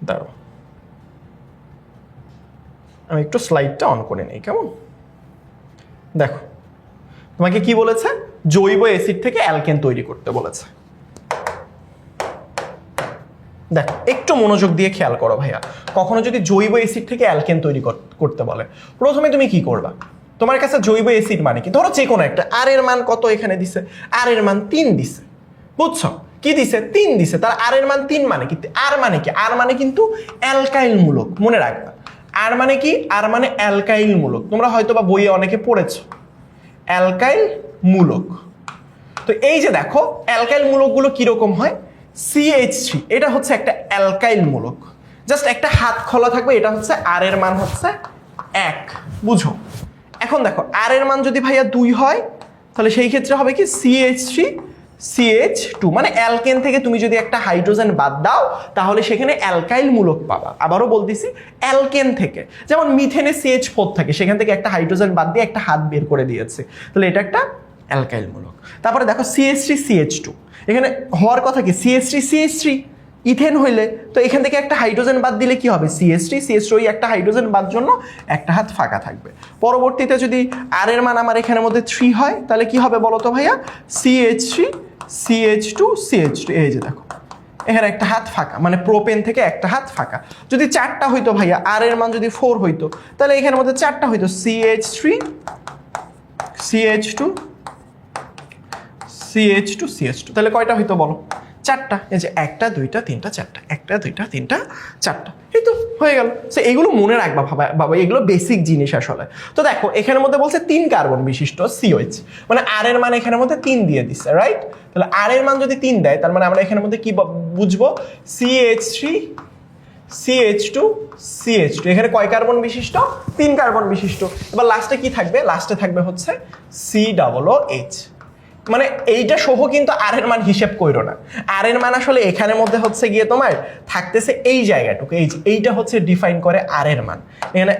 দাঁড়াও, আমি একটু স্লাইডটা অন করে নিই, কেমন? দেখো, তোমাকে কি বলেছে? জৈব অ্যাসিড থেকে অ্যালকেন তৈরি করতে বলেছে। দেখো, একটু মনোযোগ দিয়ে খেয়াল করো ভাইয়া, কখনো যদি জৈব অ্যাসিড থেকে অ্যালকেন তৈরি করতে বলে, প্রথমে তুমি কি করবা? তোমার কাছে জৈব অ্যাসিড মানে কি? ধরো যে কোনো একটা, আর এর মান কত এখানে দিছে? আর এর মান 3 দিছে। বুঝছো? কি দিছে? 3 দিছে। তার আর এর মান 3 মানে কি? আর মানে কি? আর মানে কিন্তু অ্যালকাইল মূলক, মনে রাখবা। আর মানে কি? আর মানে অ্যালকাইল মূলক। তোমরা হয়তো বা বইয়ে অনেকে পড়েছো অ্যালকাইল মূলক। তো এই যে দেখো, অ্যালকাইল মূলকগুলো কিরকম হয়? CH3, এটা হচ্ছে একটা অ্যালকাইল মূলক। জাস্ট একটা হাত খোলা থাকবে, এটা হচ্ছে আর এর মান হচ্ছে 1। বুঝো? এখন দেখো, আর এর মান যদি ভাইয়া 2 হয়, তাহলে সেই ক্ষেত্রে হবে কি? CH3 CH2, মানে অ্যালকেন থেকে তুমি যদি একটা হাইড্রোজেন বাদ দাও, তাহলে সেখানে অ্যালকাইল মূলক পাবা। আবারও বলতেছি, অ্যালকেন থেকে, যেমন মিথেনে CH4 থাকে, সেখান থেকে একটা হাইড্রোজেন বাদ দিয়ে একটা হাত বের করে দিয়েছে, তাহলে এটা একটা অ্যালকাইল মূলক। তারপরে দেখো CH3 CH2, এখানে হওয়ার কথা কি? CH3 CH3, ইথেন হইলে তো এখান থেকে একটা হাইড্রোজেন বাদ দিলে কি হবে? CH3 CH2, ওই একটা হাইড্রোজেন বাদ জন্য একটা হাত ফাঁকা থাকবে। পরবর্তীতে যদি আর এর মান আমার এখানের মধ্যে 3 হয়, তাহলে কি হবে বলো তো ভাইয়া? CH3 CH2 CH2, এই যে দেখো এখানে একটা হাত ফাঁকা, মানে প্রোপেন থেকে একটা হাত ফাঁকা। যদি 4টা হইতো ভাইয়া, আর এর মান যদি 4 হইতো, তাহলে এখানের মধ্যে 4টা হইতো CH3 CH2 CH2 CH2, তাহলে কয়টা হইতো বলো? 4টা। এই যে 1টা 2টা 3টা 4টা, 1টা 2টা 3টা 4টা, এই তো হয়ে গেল। সো এগুলো মনে রাখবা বাবা, এগুলো বেসিক জিনিস আসলে। তো দেখো, এখানের মধ্যে বলছে 3 কার্বন বিশিষ্ট COH, মানে আর এর মান এখানের মধ্যে 3 দিয়ে দিচ্ছে, রাইট? তাহলে আর এর মান যদি 3 দেয়, তার মানে আমরা এখানের মধ্যে কি বুঝবো? CH3 CH2 CH2, এখানে কয় কার্বন বিশিষ্ট? 3 কার্বন বিশিষ্ট। এবার লাস্টে কি থাকবে? লাস্টে থাকবে হচ্ছে COOH। মানে এইটা সহ কিন্তু আর এর মান হিসেব কইরো না। আর এর মান আসলে এখানের মধ্যে হচ্ছে গিয়ে তোমার থাকতেছে এই জায়গাটুকু, এই যে এইটা হচ্ছে ডিফাইন করে আর এর মান। এখানে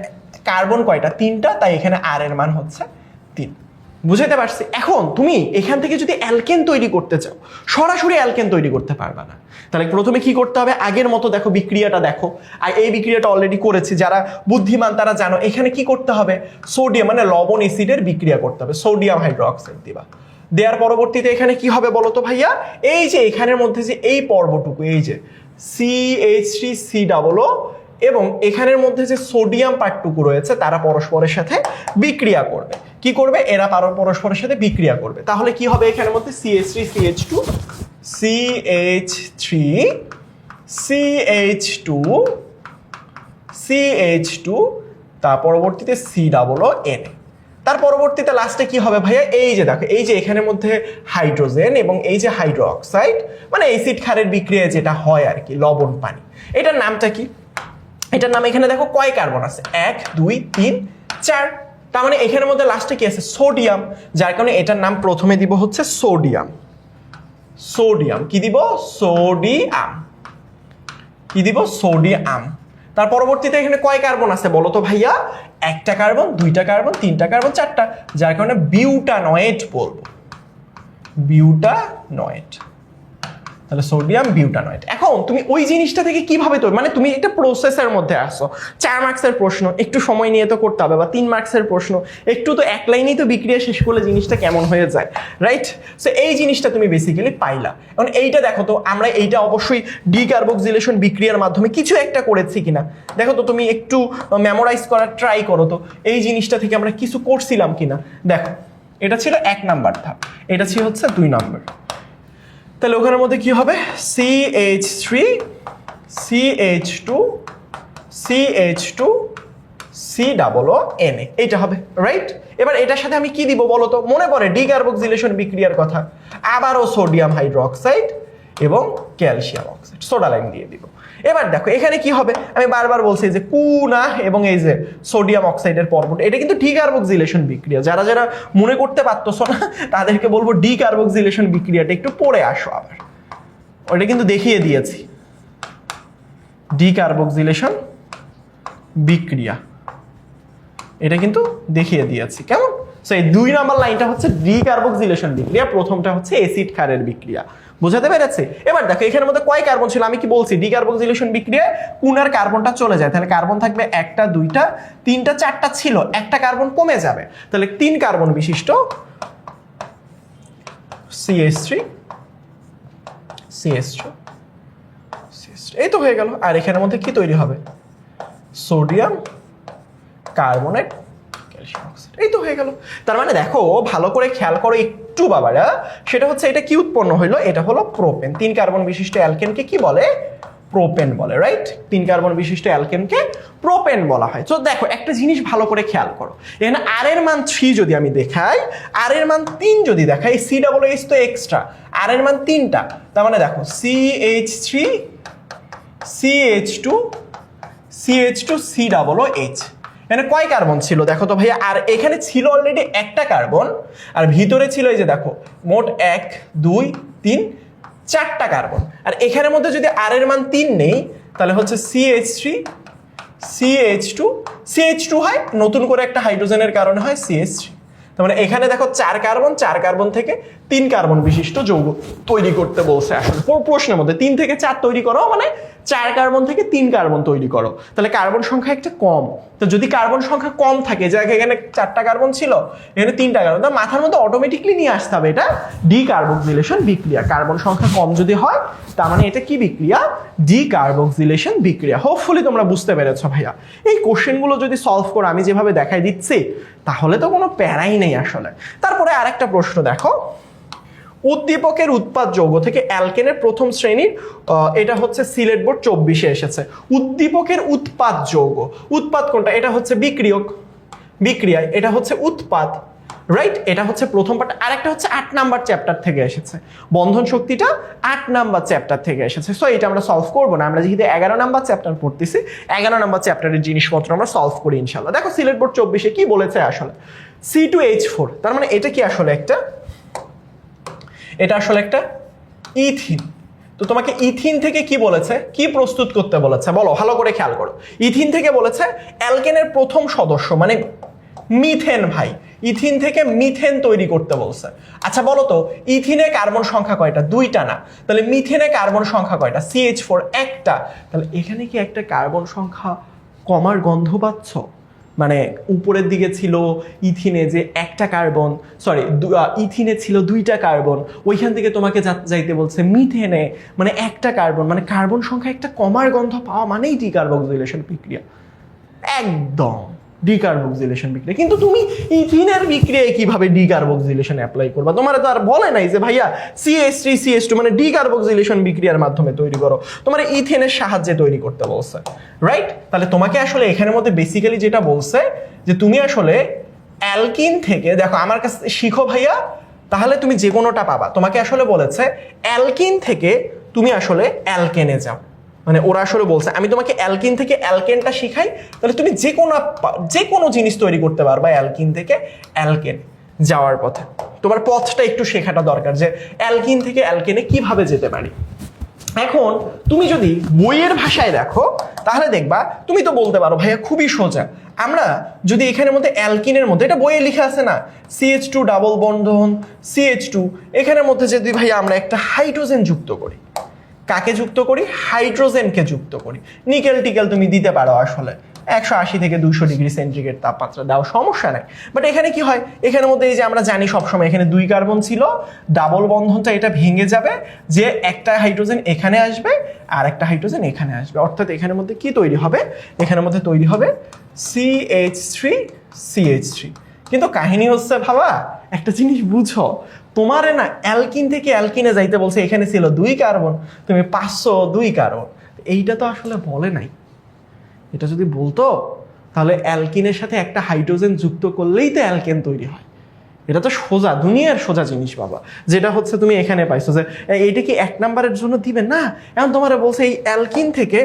কার্বন কয়টা? 3টা, তাই এখানে আর এর মান হচ্ছে 3। বুঝাইতে পারছি? এখন তুমি এখান থেকে যদি অ্যালকেন তৈরি করতে চাও, সরাসরি অ্যালকেন তৈরি করতে পারবা না। তাহলে প্রথমে কি করতে হবে? আগের মতো দেখো, বিক্রিয়াটা দেখো। আর এই বিক্রিয়াটা অলরেডি করেছি, যারা বুদ্ধিমান তারা জানো। এখানে কি করতে হবে? সোডিয়াম, মানে লবণ অ্যাসিডের বিক্রিয়া করতে হবে, সোডিয়াম হাইড্রোক্সাইড দিবা। দেওয়ার পরবর্তীতে এখানে কি হবে বলো তো ভাইয়া? এই যে এখানের মধ্যে যে এই পর্বটুকু, এই যে CH3 COO, এবং এখানের মধ্যে যে সোডিয়াম পার্টটুকু রয়েছে, তারা পরস্পরের সাথে বিক্রিয়া করবে। কি করবে? এরা পরস্পরের সাথে বিক্রিয়া করবে। তাহলে কি হবে এখানের মধ্যে? CH3 CH2 CH3 CH2 CH2, তার পরবর্তীতে COON। তার পরবর্তীতে লাস্টে কি হবে ভাইয়া? এই যে দেখো, এই যে এখানের মধ্যে হাইড্রোজেন এবং এই যে হাইড্রোক্সাইড, মানে অ্যাসিড ক্ষারের বিক্রিয়া যেটা হয় আর কি, লবণ পানি। এটার নামটা কি? এটার নাম এখানে দেখো কয় কার্বন আছে? 1 2 3 4। তার মানে এখানের মধ্যে লাস্টে কি আছে? সোডিয়াম। যার কারণে এটার নাম প্রথমে দিব হচ্ছে সোডিয়াম। সোডিয়াম কি দিব? সোডিয়াম। কি দিব? সোডিয়াম। তার পরবর্তীতে এখানে কয় কার্বন আছে বলো তো ভাইয়া? 1টা কার্বন 2টা কার্বন 3টা কার্বন 4টা, যার কারণে বিউটানয়েট বলবো। বিউটানয়েট। তাহলে সোডিয়াম বিউটানয়েড। এখন তুমি ওই জিনিসটা থেকে কিভাবে তৈরি, মানে তুমি একটা প্রসেসের মধ্যে আসো, 4 মার্কসের প্রশ্ন, একটু সময় নিয়ে তো করতে হবে, বা 3 মার্কসের প্রশ্ন, একটু তো এক লাইনেই তো বিক্রিয়া শেষ করলে জিনিসটা কেমন হয়ে যায়, রাইট? সো এই জিনিসটা তুমি বেসিক্যালি পাইলা। এখন এইটা দেখো তো, আমরা এইটা অবশ্যই ডিকার্বক্সিলেশন বিক্রিয়ার মাধ্যমে কিছু একটা করেছি কিনা দেখো তো, তুমি একটু মেমোরাইজ করার ট্রাই করো তো এই জিনিসটা থেকে আমরা কিছু করছিলাম কিনা। দেখো এটা ছিল 1 নাম্বার ধাপ, এটা ছিল হচ্ছে 2 নাম্বার। তাহলে ওখানের মধ্যে কি হবে, CH3 CH2 CH2 COONA, এইটা হবে, রাইট? এবার এটার সাথে আমি কি দিব বলো তো, মনে পড়ে ডিকার্বক্সিলেশন বিক্রিয়ার কথা, আবারও সোডিয়াম হাইড্রোক্সাইড এবং ক্যালসিয়াম অক্সাইড, সোডা লাইম দিয়ে দিব। এবার দেখো এখানে কি হবে, আমি বারবার বলছি যে কুনা এবং এই যে সোডিয়াম অক্সাইডের পর্বটা, এটা কিন্তু ডিকার্বক্সিলেশন বিক্রিয়া। যারা যারা মনে করতে পারতেছো না তাদেরকে বলবো ডিকার্বক্সিলেশন বিক্রিয়াটা একটু পড়ে আসো আবার, ওটা কিন্তু দেখিয়ে দিয়েছি। ডিকার্বক্সিলেশন বিক্রিয়া এটা কিন্তু দেখিয়ে দিয়েছি, কেমন? সো এই 2 নাম্বার লাইনটা হচ্ছে ডিকার্বক্সিলেশন বিক্রিয়া, প্রথমটা হচ্ছে অ্যাসিড ক্ষারের বিক্রিয়া। বুঝাতে পেরেছে? এবার দেখো এখানের মধ্যে কয় কার্বন ছিল, আমি কি বলছি ডিকার্বক্সিলেশন বিক্রিয়ায় কোনার কার্বনটা চলে যায়, তাহলে কার্বন থাকবে 1টা 2টা 3টা 4টা ছিল, একটা কার্বন কমে যাবে, তাহলে 3 কার্বন বিশিষ্ট CH3 CH2 এই তো হয়ে গেল। আর এখানের মধ্যে কি তৈরি হবে, সোডিয়াম কার্বনেট ক্যালসিয়াম অক্সাইড, এই তো হয়ে গেল। তার মানে দেখো ভালো করে খেয়াল করো একটু বাবারা, সেটা হচ্ছে এটা কি উৎপন্ন হইলো, এটা হলো প্রোপেন। 3 কার্বন বিশিষ্ট অ্যালকেনকে কি বলে, প্রোপেন বলে, রাইট? 3 কার্বন বিশিষ্ট অ্যালকেনকে প্রোপেন বলা হয়। তো দেখো একটা জিনিস ভালো করে খেয়াল করো, এখানে আর এর মান 3 যদি আমি দেখাই, আর এর মান 3 যদি দেখাই, COOH তো এক্সট্রা, আর এর মান 3টা, তার মানে দেখো CH3 CH2 CH2 COOH, এখানে কয় কার্বন ছিল দেখো তো ভাইয়া, আর এখানে ছিল অলরেডি একটা কার্বন, আর ভিতরে ছিল এই যে দেখো মোট 1 2 3 4টা কার্বন। আর এখানের মধ্যে যদি আর এর মান 3 নেই, তাহলে হচ্ছে CH3 CH2 হয়, নতুন করে একটা হাইড্রোজেনের কারণে হয় CH3। তার মানে এখানে দেখো 4 কার্বন থেকে 3 কার্বন বিশিষ্ট যৌগ তৈরি করতে বলছে। আসলে প্রশ্নের মধ্যে 3 থেকে 4 তৈরি করো, মানে 4 কার্বন থেকে 3 কার্বন তৈরি করো, তাহলে কার্বন সংখ্যা একটা কম। তো যদি কার্বন সংখ্যা কম থাকে, যে এখানে 4টা কার্বন ছিল, এখানে 3টা কার্বন, তার মাথার মধ্যে অটোমেটিকলি নিয়ে আসতে হবে এটা ডিকার্বক্সিলেশন বিক্রিয়া। কার্বন সংখ্যা কম যদি হয়, তার মানে এটা কি বিক্রিয়া, ডিকার্বক্সিলেশন বিক্রিয়া। হোপফুলি তোমরা বুঝতে পেরেছো ভাইয়া। এই কোশ্চেনগুলো যদি সলভ করো আমি যেভাবে দেখাই দিচ্ছি, তাহলে তো কোনো প্যারাই নেই আসলে। তারপরে আরেকটা প্রশ্ন দেখো, উদ্দীপকের উৎপাদ যৌগ থেকে অ্যালকেনের প্রথম শ্রেণীর, এটা হচ্ছে সিলেট বোর্ড 24-এ এসেছে। উদ্দীপকের উৎপাদ যৌগ, উৎপাদ কোনটা, এটা হচ্ছে বিক্রিয়ক, বিক্রিয়ায় এটা হচ্ছে উৎপাদ, রাইট? এটা হচ্ছে প্রথম পার্ট। আরেকটা হচ্ছে 8 নাম্বার চ্যাপ্টার থেকে এসেছে, বন্ধন শক্তিটা 8 নাম্বার চ্যাপ্টার থেকে এসেছে। সো এটা আমরা সলভ করবো না, আমরা যেহেতু 11 নাম্বার চ্যাপ্টার পড়তেছি, 11 নাম্বার চ্যাপ্টারের জিনিসপত্র আমরা সলভ করি ইনশাল্লাহ। দেখো সিলেট বোর্ড 24-এ কি বলেছে আসলে, C2H4, তার মানে এটা কি আসলে একটা, এটা আসলে একটা ইথিন। তো তোমাকে ইথিন থেকে কি বলেছে, কি প্রস্তুত করতে বলেছে বলো, ভালো করে খেয়াল করো। ইথিন থেকে বলেছে অ্যালকেনের প্রথম সদস্য মানে মিথেন, ভাই ইথিন থেকে মিথেন তৈরি করতে বলছে। আচ্ছা বলো তো ইথিনে কার্বন সংখ্যা কয়টা, 2টা না, তাহলে মিথেনে কার্বন সংখ্যা কয়টা, CH4 একটা, তাহলে এখানে কি একটা কার্বন সংখ্যা কমার গন্ধ পাচ্ছ? মানে উপরের দিকে ছিল ইথিনে যে একটা কার্বন, সরি ইথিনে ছিল 2টা কার্বন, ওইখান থেকে তোমাকে যাইতে বলছে মিথেনে মানে একটা কার্বন, মানে কার্বন সংখ্যা একটা কমার গন্ধ পাওয়া মানেই ডিকার্বক্সিলেশন বিক্রিয়া, একদম ডিকার্বক্সিলেশন বিক্রিয়া। কিন্তু তুমি ইথিনের বিক্রিয়ায় কিভাবে ডিকার্বক্সিলেশন অ্যাপ্লাই করবা? তোমার তো আর বলে নাই যে ভাইয়া CH3 CH2 মানে ডিকার্বক্সিলেশন বিক্রিয়ার মাধ্যমে তৈরি করো, তোমার ইথেনের সাহায্যে তৈরি করতে বলছে, রাইট? তাহলে তোমাকে আসলে এখানের মধ্যে বেসিক্যালি যেটা বলছে যে তুমি আসলে অ্যালকিন থেকে, দেখো আমার কাছে শিখো ভাইয়া, তাহলে তুমি যে কোনোটা পাবা। তোমাকে আসলে বলেছে অ্যালকিন থেকে তুমি আসলে অ্যালকেনে যাও, মানে ওরা আসলে বলছে আমি তোমাকে অ্যালকিন থেকে অ্যালকেনটা শিখাই, তাহলে তুমি যে কোনো জিনিস তৈরি করতে পারবা অ্যালকিন থেকে অ্যালকেন যাওয়ার পথে। তোমার পথটা একটু শেখাটা দরকার যে অ্যালকিন থেকে অ্যালকেনে কিভাবে যেতে পারি। এখন তুমি যদি বইয়ের ভাষায় দেখো তাহলে দেখবা, তুমি তো বলতে পারো ভাইয়া খুবই সোজা, আমরা যদি এখানের মধ্যে অ্যালকিনের মধ্যে, এটা বইয়ে লেখা আছে না, CH2 ডাবল বন্ধন CH2, এখানের মধ্যে যদি ভাইয়া আমরা একটা হাইড্রোজেন যুক্ত করি, কাকে যুক্ত করি? হাইড্রোজেনকে যুক্ত করি। নিকেল টিকেল তুমি দিতে পারো, আসলে 180 থেকে 200 ডিগ্রি সেন্টিগ্রেড তাপমাত্রা দাও, সমস্যা নাই। বাট এখানে কি হয়, এখানের মধ্যে এই যে আমরা জানি সবসময় এখানে 2 কার্বন ছিল, ডাবল বন্ধনটা এটা ভেঙে যাবে, যে একটা হাইড্রোজেন এখানে আসবে আর একটা হাইড্রোজেন এখানে আসবে, অর্থাৎ এখানের মধ্যে কি তৈরি হবে? এখানের মধ্যে তৈরি হবে CH3CH3। কিন্তু কাহিনী হচ্ছে ভাবা, একটা জিনিস বুঝো, তোমারে না অ্যালকিন থেকে অ্যালকিনে যাইতে বলছে, এখানে ছিল 2 কার্বন, তুমি 502 কার্বন। এইটা তো আসলে বলে নাই। এটা যদি বলতো তাহলে অ্যালকিনের সাথে একটা হাইড্রোজেন যুক্ত করলেই তো অ্যালকেন তৈরি হয়। এটা তো সোজা, দুনিয়ার সোজা জিনিস বাবা, যেটা হচ্ছে তুমি এখানে পাইছো যে এইটা কি 1 নাম্বারের জন্য দিবে না। এখন তোমার বলছে এই অ্যালকিন থেকে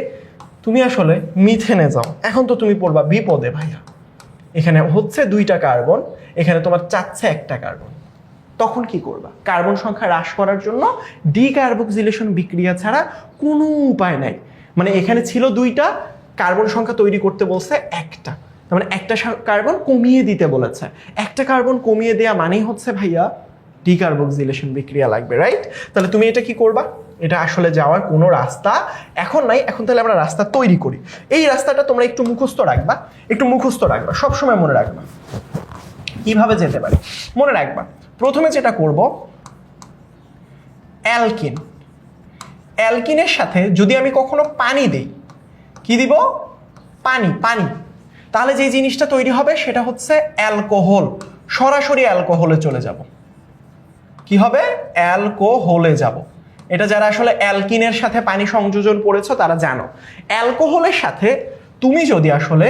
তুমি আসলে মিথেনে যাও, এখন তো তুমি পড়বা বিপদে ভাইয়া। এখানে হচ্ছে 2টা কার্বন, এখানে তোমার চাচ্ছে 1টা কার্বন, তখন কি করবা? কার্বন সংখ্যা হ্রাস করার জন্য ডিকার্বক্সিলেশন বিক্রিয়া ছাড়া কোনো উপায় নাই। মানে এখানে ছিল 2টা, কার্বন সংখ্যা তৈরি করতে বলছে 1টা, তার মানে 1টা কার্বন কমিয়ে দিতে বলেছে। 1টা কার্বন কমিয়ে দেয়া মানেই হচ্ছে ভাইয়া ডিকার্বক্সিলেশন বিক্রিয়া লাগবে, রাইট? তাহলে তুমি এটা কি করবা? এটা আসলে যাওয়ার কোনো রাস্তা এখন নাই। এখন তাহলে আমরা রাস্তা তৈরি করি। এই রাস্তাটা তোমরা একটু মুখস্থ রাখবা, সবসময় মনে রাখবা কিভাবে যেতে পারে, মনে রাখবা। প্রথমে যেটা করব, অ্যালকিন, অ্যালকিনের সাথে যদি আমি কখনো পানি দেই, কি দিব? পানি, তাহলে যে জিনিসটা তৈরি হবে সেটা হচ্ছে অ্যালকোহল। সরাসরি অ্যালকোহলে চলে যাব। কি হবে? অ্যালকোহলে যাব। এটা যারা আসলে অ্যালকিনের সাথে পানি সংযোজন করেছো তারা জানো। অ্যালকোহলের সাথে তুমি যদি আসলে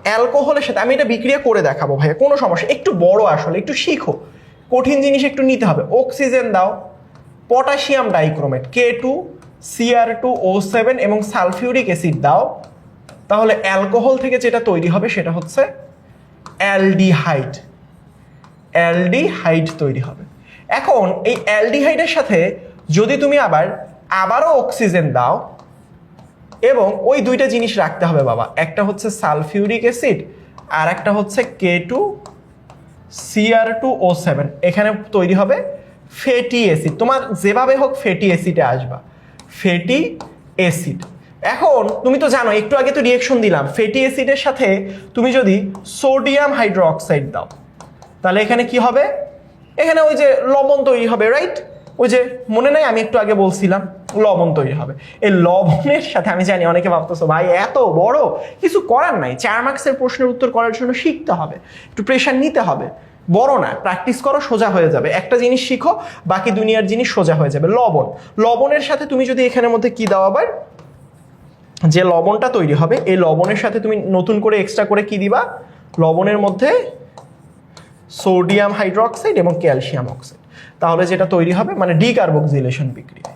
অ্যালকোহলের সাথে, আমি এটা বিক্রিয়া করে দেখাবো ভাইয়া, কোনো সমস্যা, একটু বড় আসলে, একটু শিখো, কঠিন জিনিস একটু নিতে হবে। অক্সিজেন দাও, পটাশিয়াম ডাইক্রোমেট K2Cr2O7 এবং সালফিউরিক অ্যাসিড দাও, তাহলে অ্যালকোহল থেকে যেটা তৈরি হবে সেটা হচ্ছে অ্যালডিহাইড। অ্যালডিহাইড তৈরি হবে। এখন এই অ্যালডিহাইডের সাথে যদি তুমি আবারও অক্সিজেন দাও, এবং ওই 2টা জিনিস রাখতে হবে বাবা, একটা হচ্ছে সালফিউরিক অ্যাসিড আর একটা হচ্ছে K2Cr2O7, এখানে তৈরি হবে ফ্যাটি অ্যাসিড। তোমার যেভাবে হোক ফ্যাটি অ্যাসিডে আসবা, ফ্যাটি অ্যাসিড। এখন তুমি তো জানো, একটু আগে তো রিয়েকশন দিলাম, ফ্যাটি অ্যাসিডের সাথে তুমি যদি সোডিয়াম হাইড্রোক্সাইড দাও, তাহলে এখানে কি হবে? এখানে ওই যে লবণ তৈরি হবে, রাইট? ওই যে মনে নাই আমি একটু আগে বলছিলাম, লবণ তৈরি হবে। এই লবণের সাথে, আমি জানি অনেকে ভাবতেছো ভাই এত বড়, কিছু করার নাই, 4 মার্কসের প্রশ্নের উত্তর করার জন্য শিখতে হবে, একটু প্রেশার নিতে হবে। বড় না, প্র্যাকটিস করো, সোজা হয়ে যাবে। একটা জিনিস শিখো, বাকি দুনিয়ার জিনিস সোজা হয়ে যাবে। লবণের সাথে তুমি যদি এখানের মধ্যে কি দাও, আবার যে লবণটা তৈরি হবে, এই লবণের সাথে তুমি নতুন করে এক্সট্রা করে কি দিবা? লবণের মধ্যে সোডিয়াম হাইড্রোক্সাইড এবং ক্যালসিয়াম অক্সাইড, তাহলে যেটা তৈরি হবে মানে ডিকার্বক্সিলেশন বিক্রিয়া,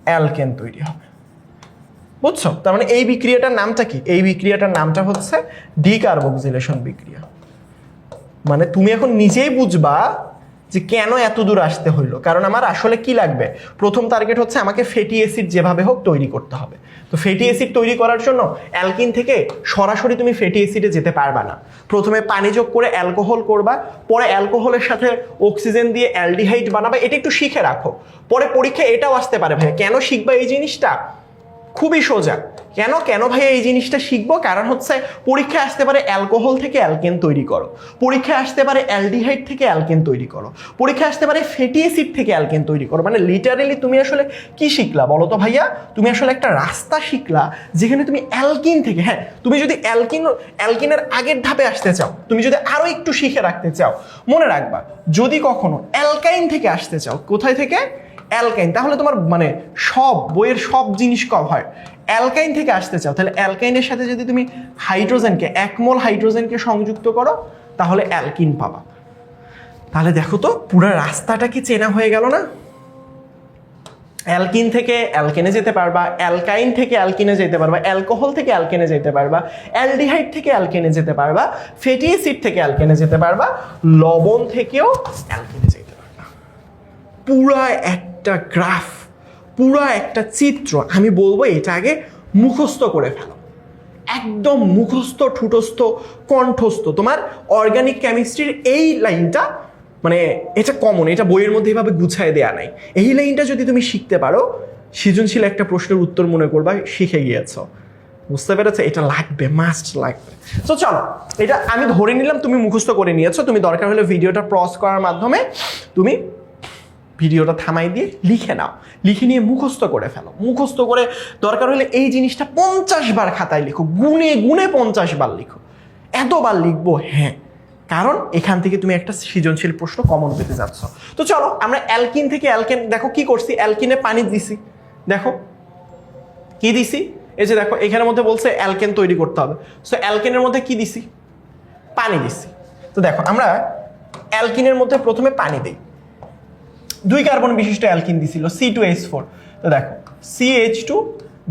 অ্যালকেন তৈরি হবে। বুঝছো? তার মানে এই বিক্রিয়াটার নামটা কি? এই বিক্রিয়াটার নামটা হচ্ছে ডিকার্বক্সিলেশন বিক্রিয়া। মানে তুমি এখন নিজেই বুঝবা যে কেন এত দূর আসতে হইলো, কারণ আমার আসলে কি লাগবে? প্রথম টার্গেট হচ্ছে আমাকে ফ্যাটি অ্যাসিড যেভাবে হোক তৈরি করতে হবে। তো ফ্যাটি অ্যাসিড তৈরি করার জন্য অ্যালকিন থেকে সরাসরি তুমি ফ্যাটি অ্যাসিডে যেতে পারবা না। প্রথমে পানি যোগ করে অ্যালকোহল করবা, পরে অ্যালকোহলের সাথে অক্সিজেন দিয়ে অ্যালডিহাইড বানাবা। এটা একটু শিখে রাখো, পরে পরীক্ষায় এটাও আসতে পারে। ভাই কেন শিখবা এই জিনিসটা? খুবই সোজা। কেন ভাইয়া এই জিনিসটা শিখবো? কারণ হচ্ছে পরীক্ষায় আসতে পারে অ্যালকোহল থেকে অ্যালকেন তৈরি করো, পরীক্ষায় আসতে পারে অ্যালডিহাইড থেকে অ্যালকেন তৈরি করো, পরীক্ষায় আসতে পারে ফ্যাটি অ্যাসিড থেকে অ্যালকেন তৈরি করো। মানে লিটারেলি তুমি আসলে কি শিখলা বলো তো ভাইয়া? তুমি আসলে একটা রাস্তা শিখলা যেখানে তুমি অ্যালকিন থেকে, হ্যাঁ, তুমি যদি অ্যালকিনের আগের ধাপে আসতে চাও, তুমি যদি আরো একটু শিখে রাখতে চাও, মনে রাখবা যদি কখনো অ্যালকাইন থেকে আসতে চাও, কোথায় থেকে? অ্যালকাইন, তাহলে তোমার মানে সব বইয়ের সব জিনিস কম হয়। অ্যালকাইন থেকে আসতে চাও, তাহলে অ্যালকাইনের সাথে যদি তুমি হাইড্রোজেনকে, 1 মোল হাইড্রোজেনকে সংযুক্ত করো, তাহলে অ্যালকিন পাবা। তাহলে দেখো তো পুরো রাস্তাটা কি চেনা হয়ে গেল না? অ্যালকিন থেকে অ্যালকেনে যেতে পারবা, অ্যালকাইন থেকে অ্যালকিনে যেতে পারবা, অ্যালকোহল থেকে অ্যালকেনে যেতে পারবা, অ্যালডিহাইড থেকে অ্যালকেনে যেতে পারবা, ফ্যাটি অ্যাসিড থেকে অ্যালকেনে যেতে পারবা, লবণ থেকেও অ্যালকেনে যেতে পারবা। পুরা একটা গ্রাফ, পুরা একটা চিত্র। আমি বলবো এটা আগে মুখস্থ করে ফেলো, একদম মুখস্থ, ঠুটস্থ, কণ্ঠস্থ। তোমার অর্গানিক কেমিস্ট্রির এই লাইনটা মানে এটা কমন, এটা বইয়ের মধ্যে এভাবে গুছায় দেয়া নাই। এই লাইনটা যদি তুমি শিখতে পারো, সৃজনশীল একটা প্রশ্নের উত্তর মনে করবা, শিখে গিয়েছো। বুঝতে পেরেছো? এটা লাগবে, মাস্ট লাগবে। তো চলো, এটা আমি ধরে নিলাম তুমি মুখস্থ করে নিয়েছো। তুমি দরকার হলে ভিডিওটা পজ করার মাধ্যমে তুমি ভিডিওটা থামাই দিয়ে লিখে নাও, লিখে নিয়ে মুখস্থ করে ফেলো। মুখস্থ করে দরকার হলে এই জিনিসটা 50 বার খাতায় লিখো, গুনে গুনে 50 বার লিখো। এতবার লিখবো? হ্যাঁ, কারণ এখান থেকে তুমি একটা সৃজনশীল প্রশ্ন কমন পেতে যাচ্ছ। তো চলো আমরা অ্যালকিন থেকে অ্যালকেন, দেখো কি করছি, অ্যালকিনে পানি দিছি, দেখো কি দিছি, এই যে দেখো এখানের মধ্যে বলছে অ্যালকেন তৈরি করতে হবে। সো অ্যালকেনের মধ্যে কি দিছি? পানি দিছি। তো দেখো আমরা অ্যালকিনের মধ্যে প্রথমে পানি দিই। 2 কার্বন বিশিষ্ট অ্যালকিন দিছিল C2H4। তো দেখো CH2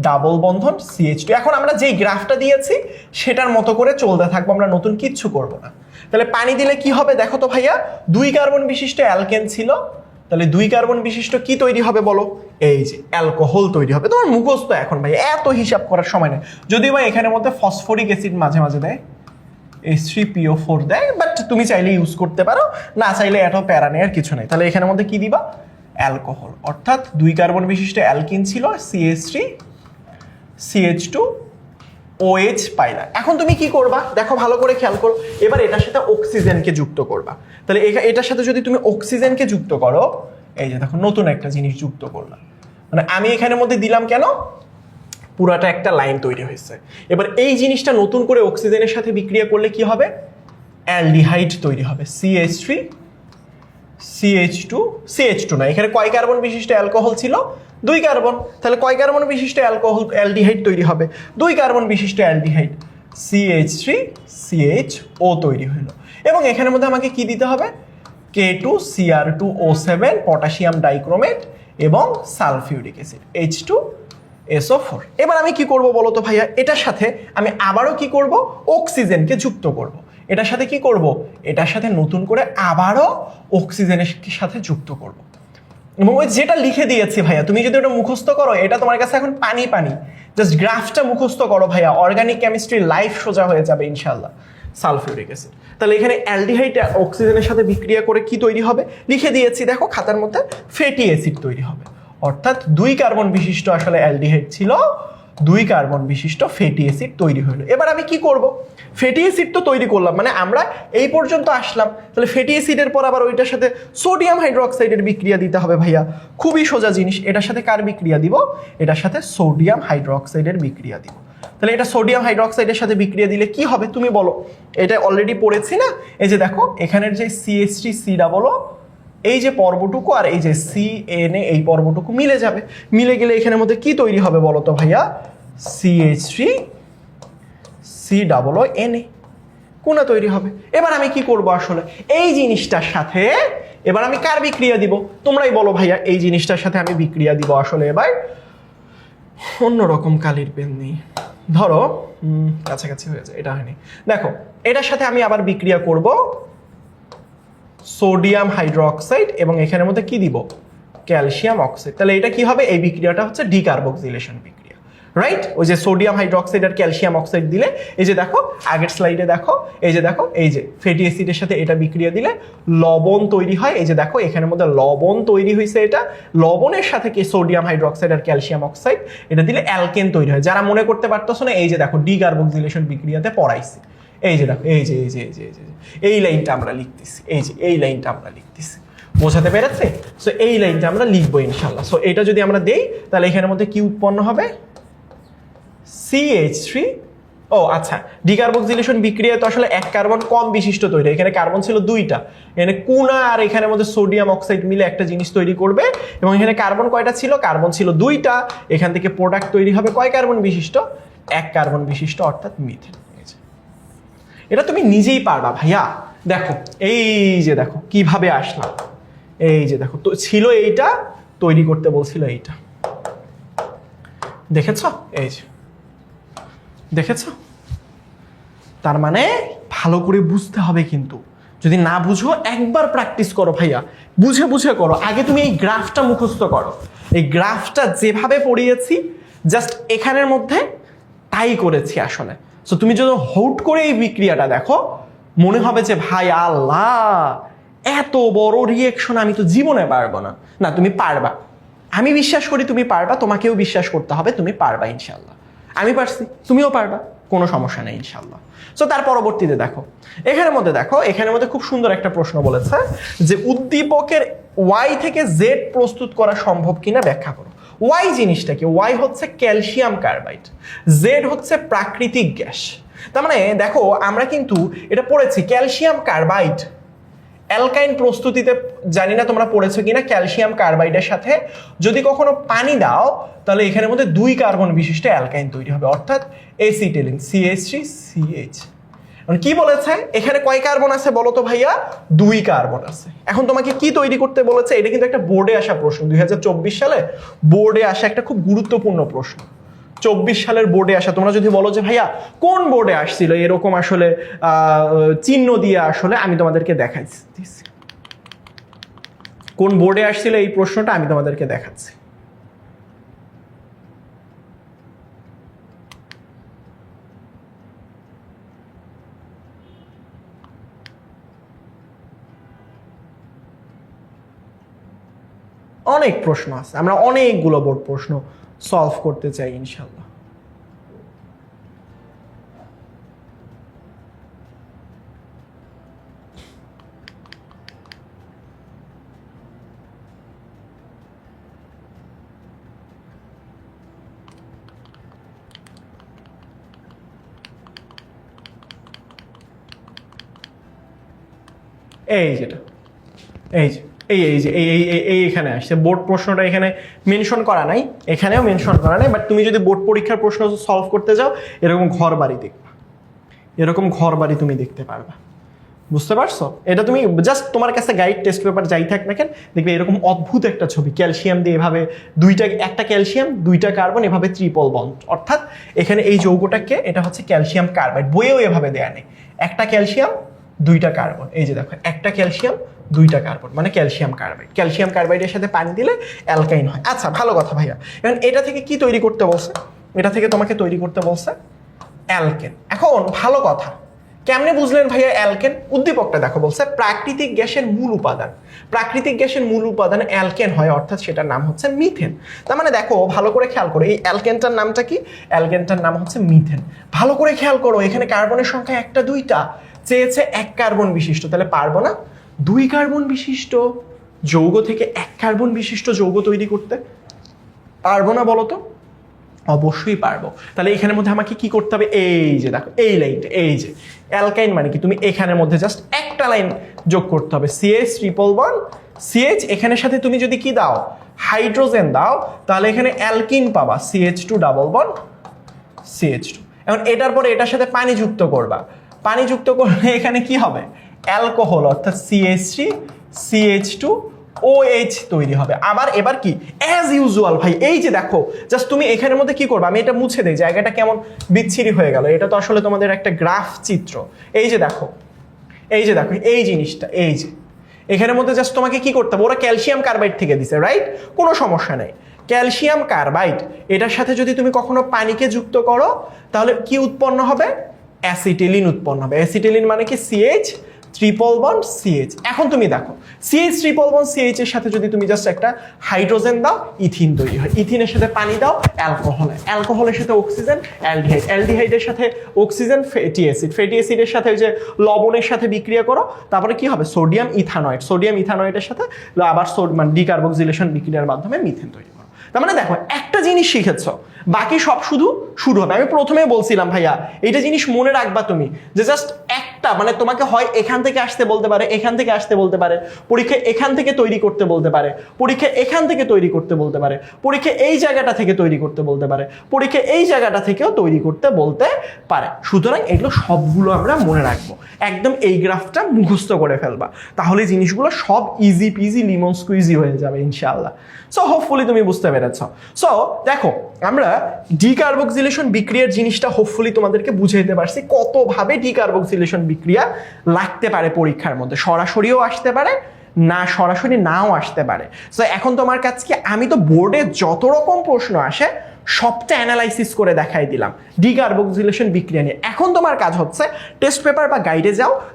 ডাবল বন্ধন CH2। এখন আমরা যেই গ্রাফটা দিয়েছি সেটার মতো করে চলতে থাকবো, আমরা নতুন কিচ্ছু করব না। তাহলে পানি দিলে কি হবে দেখো তো ভাইয়া, 2 কার্বন বিশিষ্ট অ্যালকেন ছিল, তাহলে 2 কার্বন বিশিষ্ট কি তৈরি হবে বলো? এই যে অ্যালকোহল তৈরি হবে। তোমার মুখস্থ এখন ভাই, এত হিসাব করার সময় নেই। যদিও ভাই এখানের মধ্যে ফসফরিক অ্যাসিড মাঝে মাঝে দেয়, H3PO4 দেয়, বাট তুমি চাইলে ইউজ করতে পারো, না চাইলে এত প্যারা নেই, আর কিছু নেই। তাহলে এখানের মধ্যে কি দিবা? অ্যালকোহল। অর্থাৎ 2 কার্বন বিশিষ্ট অ্যালকিন ছিল, CH3 CH2 OH পাইলা। এখন তুমি কি করবা দেখো, ভালো করে খেয়াল করো। এবার এটার সাথে অক্সিজেনকে যুক্ত করবা। তাহলে এটার সাথে যদি তুমি অক্সিজেনকে যুক্ত করো, এই যে দেখো নতুন একটা জিনিস যুক্ত করলাম, মানে আমি এখানের মধ্যে দিলাম কেন, পুরাটা একটা লাইন তৈরি হয়েছে। এবার এই জিনিসটা নতুন করে অক্সিজেনের সাথে বিক্রিয়া করলে কি হবে? অ্যালডিহাইড তৈরি হবে, CH3 CH2 না, এখানে কয় কার্বন বিশিষ্ট অ্যালকোহল ছিল? 2 কার্বন। তাহলে কয় কার্বন বিশিষ্ট অ্যালকোহল অ্যালডিহাইড তৈরি হবে? 2 কার্বন বিশিষ্ট অ্যালডিহাইড, CH3CHO তৈরি হলো। এবং এখানের মধ্যে আমাকে কি দিতে হবে? K2Cr2O7 পটাশিয়াম ডাইক্রোমেট এবং সালফিউরিক অ্যাসিড H2SO4। এবার আমি কি করব বলো তো ভাইয়া, এটার সাথে আমি আবারও কি করব? অক্সিজেনকে যুক্ত করব। এটার সাথে কি করব? এটার সাথে নতুন করে আবারও অক্সিজেনের সাথে যুক্ত করব। এবং ওই যেটা লিখে দিয়েছি ভাইয়া, তুমি যদি ওটা মুখস্থ করো, এটা তোমার কাছে এখন পানি পানি, জাস্ট গ্রাফটা মুখস্থ করো ভাইয়া, অর্গানিক কেমিস্ট্রি লাইফ সোজা হয়ে যাবে ইনশাল্লাহ। Sulphuric acid. তাহলে এখানে অ্যালডিহাইড অক্সিজেনের সাথে বিক্রিয়া করে কি তৈরি হবে? লিখে দিয়েছি দেখো খাতার মধ্যে, ফ্যাটি অ্যাসিড তৈরি হবে। অর্থাৎ 2 কার্বন বিশিষ্ট আসলে অ্যালডিহাইড ছিল, 2 কার্বন বিশিষ্ট ফ্যাটি অ্যাসিড তৈরি হলো। এবার আমি কি করব? ফ্যাটি অ্যাসিড তো তৈরি করলাম, মানে আমরা এই পর্যন্ত আসলাম। তাহলে ফ্যাটি অ্যাসিডের পর আবার ওইটার সাথে সোডিয়াম হাইড্রোক্সাইডের বিক্রিয়া দিতে হবে ভাইয়া। খুবই সোজা জিনিস। এটার সাথে কার বিক্রিয়া দিব? এটার সাথে সোডিয়াম হাইড্রোক্সাইডের বিক্রিয়া দিব। তাহলে এটা সোডিয়াম হাইড্রোক্সাইডের সাথে বিক্রিয়া দিলে কি হবে তুমি বলো? এটা অলরেডি পড়েছি না, এই যে দেখো এখানের যে CH3C ডাবল, এই যে পর্বটুকু আর এই যে CNA, এই পর্বটুকু মিলে যাবে। মিলে গেলে এখানের মধ্যে কি তৈরি হবে বলো তো ভাইয়া? CH3COO কোনা তৈরি হবে। এবার আমি কি করব আসলে এই জিনিসটার সাথে, এবার আমি কার বিক্রিয়া দিব? তোমরাই বলো ভাইয়া। এই জিনিসটার সাথে আমি বিক্রিয়া দিব আসলে এবার অন্যরকম কালির পেন নেই, ধরো কাছাকাছি হয়ে যায়, এটা হয়নি। দেখো এটার সাথে আমি আবার বিক্রিয়া করব সোডিয়াম হাইড্রোক্সাইড এবং এখানের মধ্যে কি দিব? Calcium oxide. তাহলে এটা কি হবে? এই বিক্রিয়াটা হচ্ছে ডিকার্বক্সিলেশন বিক্রিয়া, রাইট? ওই যে সোডিয়াম হাইড্রোক্সাইড আর ক্যালসিয়াম অক্সাইড দিলে, এই যে দেখো আগের স্লাইডে দেখো, এই যে দেখো এই যে ফ্যাটি অ্যাসিডের সাথে এটা বিক্রিয়া দিলে লবণ তৈরি হয়। এই যে দেখো এখানের মধ্যে লবণ তৈরি হয়েছে। এটা লবণের সাথে কি সোডিয়াম হাইড্রোক্সাইড আর ক্যালসিয়াম অক্সাইড এটা দিলে অ্যালকেন তৈরি হয়। যারা মনে করতে পারতেছো না, এই যে দেখো ডিকার্বক্সিলেশন বিক্রিয়াতে পড়াইছি। এই যে দেখো এই যে এই যে এই যে এই লাইনটা আমরা লিখতেছি, এই যে এই লাইনটা আমরা লিখতেছি, বোঝাতে পেরেছে? সো এই লাইনটা আমরা লিখবো ইনশাল্লাহ। সো এটা যদি আমরা দেই তাহলে এখানের মধ্যে কি উৎপন্ন হবে? CH3, ও আচ্ছা, ডিকার্বক্সিলেশন বিক্রিয়া তো আসলে 1 কার্বন কম বিশিষ্ট তৈরি। এখানে কার্বন ছিল 2টা, এখানে কুনা আর এখানের মধ্যে সোডিয়াম অক্সাইড মিলে একটা জিনিস তৈরি করবে। এবং এখানে কার্বন কয়টা ছিল? কার্বন ছিল 2টা। এখান থেকে প্রোডাক্ট তৈরি হবে কয় কার্বন বিশিষ্ট? 1 কার্বন বিশিষ্ট, অর্থাৎ মিথেন। এটা তুমি নিজেই পারবা ভাইয়া। দেখো এই যে দেখো কিভাবে আসলাম, এই যে দেখো তো ছিল এইটা, তৈরি করতে বলছিল এইটা, দেখেছো? এই যে দেখেছো? তার মানে ভালো করে বুঝতে হবে, কিন্তু যদি না বুঝো একবার প্র্যাকটিস করো ভাইয়া, বুঝে বুঝে করো। আগে তুমি এই গ্রাফটা মুখস্থ করো। এই গ্রাফটা যেভাবে পড়িয়েছি জাস্ট এখানের মধ্যে তাই করেছি আসলে। সো তুমি যদি হুট করে এই বিক্রিয়াটা দেখো, মনে হবে যে ভাই আল্লাহ, এত বড় রিয়েকশন আমি তো জীবনে পারবো না। না, তুমি পারবা। আমি বিশ্বাস করি তুমি পারবা, তোমাকেও বিশ্বাস করতে হবে তুমি পারবা ইনশাল্লাহ। আমি পারছি, তুমিও পারবা, কোনো সমস্যা নেই ইনশাল্লাহ। সো তার পরবর্তীতে দেখো, এখানের মধ্যে খুব সুন্দর একটা প্রশ্ন বলেছে যে উদ্দীপকের ওয়াই থেকে জেড প্রস্তুত করা সম্ভব কিনা ব্যাখ্যা করো। ওয়াই জিনিসটা কি? ওয়াই হচ্ছে ক্যালসিয়াম কার্বাইড, জেড হচ্ছে প্রাকৃতিক গ্যাস। তার মানে দেখো আমরা কিন্তু এটা পড়েছি ক্যালসিয়াম কার্বাইড অ্যালকাইন প্রস্তুতিতে, জানি না তোমরা পড়েছো কিনা। ক্যালসিয়াম কার্বাইডের সাথে যদি কখনো পানি দাও তাহলে এখানের মধ্যে 2 কার্বন বিশিষ্ট অ্যালকাইন তৈরি হবে, অর্থাৎ এসিটিলিন CH3CH। কি বলেছে এখানে কয় কার্বন আছে বলো তো ভাইয়া? 2 কার্বন আছে। এখন তোমাকে কি তৈরি করতে বলেছে? এটা কিন্তু একটা বোর্ডে আসা প্রশ্ন, 2024 সালে বোর্ডে আসা একটা খুব গুরুত্বপূর্ণ প্রশ্ন। 24 সালের বোর্ডে আসা। তোমরা যদি বলো যে ভাইয়া কোন বোর্ডে আসছিল এরকম আসলে চিহ্ন দিয়ে, আসলে আমি তোমাদেরকে দেখাইছি কোন বোর্ডে আসছিল এই প্রশ্নটা, আমি তোমাদেরকে দেখাচ্ছি। অনেক প্রশ্ন আছে, আমরা অনেকগুলো বোর্ড প্রশ্ন সলভ করতে চাই ইনশাল্লাহ। এই যেটা এই যে এইখানে আসছে বোর্ড প্রশ্নটা, এখানে মেনশন করা নাই, এখানেও মেনশন করা নাই, বাট তুমি যদি বোর্ড পরীক্ষার প্রশ্ন সলভ করতে যাও এরকম ঘর বাড়ি দেখবা, এরকম ঘর বাড়ি তুমি দেখতে পারবা। বুঝতে পারছো? এটা তুমি জাস্ট তোমার কাছে গাইড টেস্ট পেপার যাই থাক না কেন, দেখবে এরকম অদ্ভুত একটা ছবি, ক্যালসিয়াম দিয়ে এভাবে একটা ক্যালসিয়াম 2টা কার্বন এভাবে ট্রিপল বন্ড, অর্থাৎ এখানে এই যৌগটাকে এটা হচ্ছে ক্যালসিয়াম কার্বাইড, বইয়েও এভাবে দেয়া নেই। একটা ক্যালসিয়াম 2টা কার্বন, এই যে দেখো একটা ক্যালসিয়াম 2টা কার্বন মানে ক্যালসিয়াম কার্বাইড। ক্যালসিয়াম কার্বাইডের সাথে পানি দিলে অ্যালকাইন হয়। আচ্ছা ভালো কথা ভাইয়া, এখন এটা থেকে কি তৈরি করতে বলছে? এটা থেকে তোমাকে তৈরি করতে বলছে অ্যালকেন। এখন ভালো কথা, কেমনে বুঝলেন ভাইয়া অ্যালকেন? উদ্দীপকটা দেখো, বলছে প্রাকৃতিক গ্যাসের মূল উপাদান, প্রাকৃতিক গ্যাসের মূল উপাদান অ্যালকেন হয়, অর্থাৎ সেটার নাম হচ্ছে মিথেন। তার মানে দেখো ভালো করে খেয়াল করো, এই অ্যালকেনটার নামটা কি? অ্যালকেনটার নাম হচ্ছে মিথেন। ভালো করে খেয়াল করো, এখানে কার্বনের সংখ্যা 1টা 2টা, চেয়েছে 1 কার্বন বিশিষ্ট, তাহলে পারবো না 2 কার্বন বিশিষ্ট যৌগ থেকে 1 কার্বন বিশিষ্ট যৌগ তৈরি করতে? পারবো না বলো তো? অবশ্যই পারবো। তাহলে এখানের মধ্যে আমাকে কি করতে হবে? এই যে দেখো এই লাইনটা, এই যে অ্যালকাইন মানে কি, তুমি এখানের মধ্যে জাস্ট একটা লাইন যোগ করতে হবে, CH ট্রিপল বন্ড CH, এখানের সাথে তুমি যদি কি দাও, হাইড্রোজেন দাও, তাহলে এখানে অ্যালকিন পাবা, CH2 ডাবল বন্ড CH2। এখন এটার পরে এটার সাথে পানি যুক্ত করবা, পানি যুক্ত করলে এখানে কি হবে? অ্যালকোহল, অর্থাৎ CH3 CH2 OH তৈরি হবে। আবার এবার কি অ্যাজ ইউজুয়াল ভাই, এই যে দেখো জাস্ট তুমি এখানের মধ্যে কি করবে, আমি এটা মুছে দেই, জায়গাটা কেমন বিচ্ছিরি হয়ে গেল। এটা তো আসলে তোমাদের একটা গ্রাফ চিত্র। এই যে দেখো এই জিনিসটা, এই যে এখানের মধ্যে জাস্ট তোমাকে কি করতে হবে, ওরা ক্যালসিয়াম কার্বাইড থেকে দিছে, রাইট? কোনো সমস্যা নেই। ক্যালসিয়াম কার্বাইড এটার সাথে যদি তুমি কখনো পানিকে যুক্ত করো তাহলে কি উৎপন্ন হবে? অ্যাসিটিলিন উৎপন্ন হবে। অ্যাসিটিলিন মানে কি? CH triple bond CH। এখন তুমি দেখো CH ট্রিপল বন্ড CH এর সাথে যদি তুমি জাস্ট একটা হাইড্রোজেন দাও, ইথিন তৈরি হয়। ইথিনের সাথে পানি দাও, অ্যালকোহল হয়। অ্যালকোহলের সাথে অক্সিজেন, অ্যালডিহাইড। অ্যালডিহাইডের সাথে অক্সিজেন, ফ্যাটি অ্যাসিড। ফ্যাটি অ্যাসিডের সাথে যে লবণের সাথে বিক্রিয়া করো, তারপরে কি হবে? সোডিয়াম ইথানয়েড। সোডিয়াম ইথানয়েডের সাথে আবার মানে ডিকার্বক্সিলেশন বিক্রিয়ার মাধ্যমে মিথেন তৈরি করো। তার মানে দেখো একটা জিনিস শিখেছ, বাকি সব শুরু হবে। আমি প্রথমে বলছিলাম ভাইয়া এইটা জিনিস মনে রাখবা তুমি, যে জাস্ট একটা মানে তোমাকে হয় এখান থেকে আসতে বলতে পারে, এখান থেকে আসতে বলতে পারে, পরীক্ষা এখান থেকে তৈরি করতে বলতে পারে, পরীক্ষা এখান থেকে তৈরি করতে বলতে পারে, পরীক্ষা এই জায়গাটা থেকে তৈরি করতে বলতে পারে, পরীক্ষা এই জায়গাটা থেকেও তৈরি করতে বলতে পারে। সুতরাং এগুলো সবগুলো আমরা মনে রাখবো, একদম এই গ্রাফটা মুখস্থ করে ফেলবা, তাহলে জিনিসগুলো সব ইজি পিজি লিমন স্কুইজি হয়ে যাবে ইনশাআল্লাহ। সো হোপফুলি তুমি বুঝতে পেরেছ। সো দেখো আমরা ডিকার্বক্সিলেশন বিক্রিয়ার জিনিসটা হোপফুলি তোমাদেরকে বুঝাইতে পারছি, কতভাবে ডিকার্বক্সিলেশন বিক্রিয়া লাগতে পারে পরীক্ষার মধ্যে, সরাসরিও আসতে পারে, না সরাসরি নাও আসতে পারে। সো এখন তোমার কাছে কি, আমি তো বোর্ডে যত রকম প্রশ্ন আসে সবটা অ্যানালাইসিস করে দেখাই দিলাম ডিকার্বক্সিলেশন বিক্রিয়া নিয়ে। এখন তোমার কাজ হচ্ছে টেস্ট পেপার বা গাইডে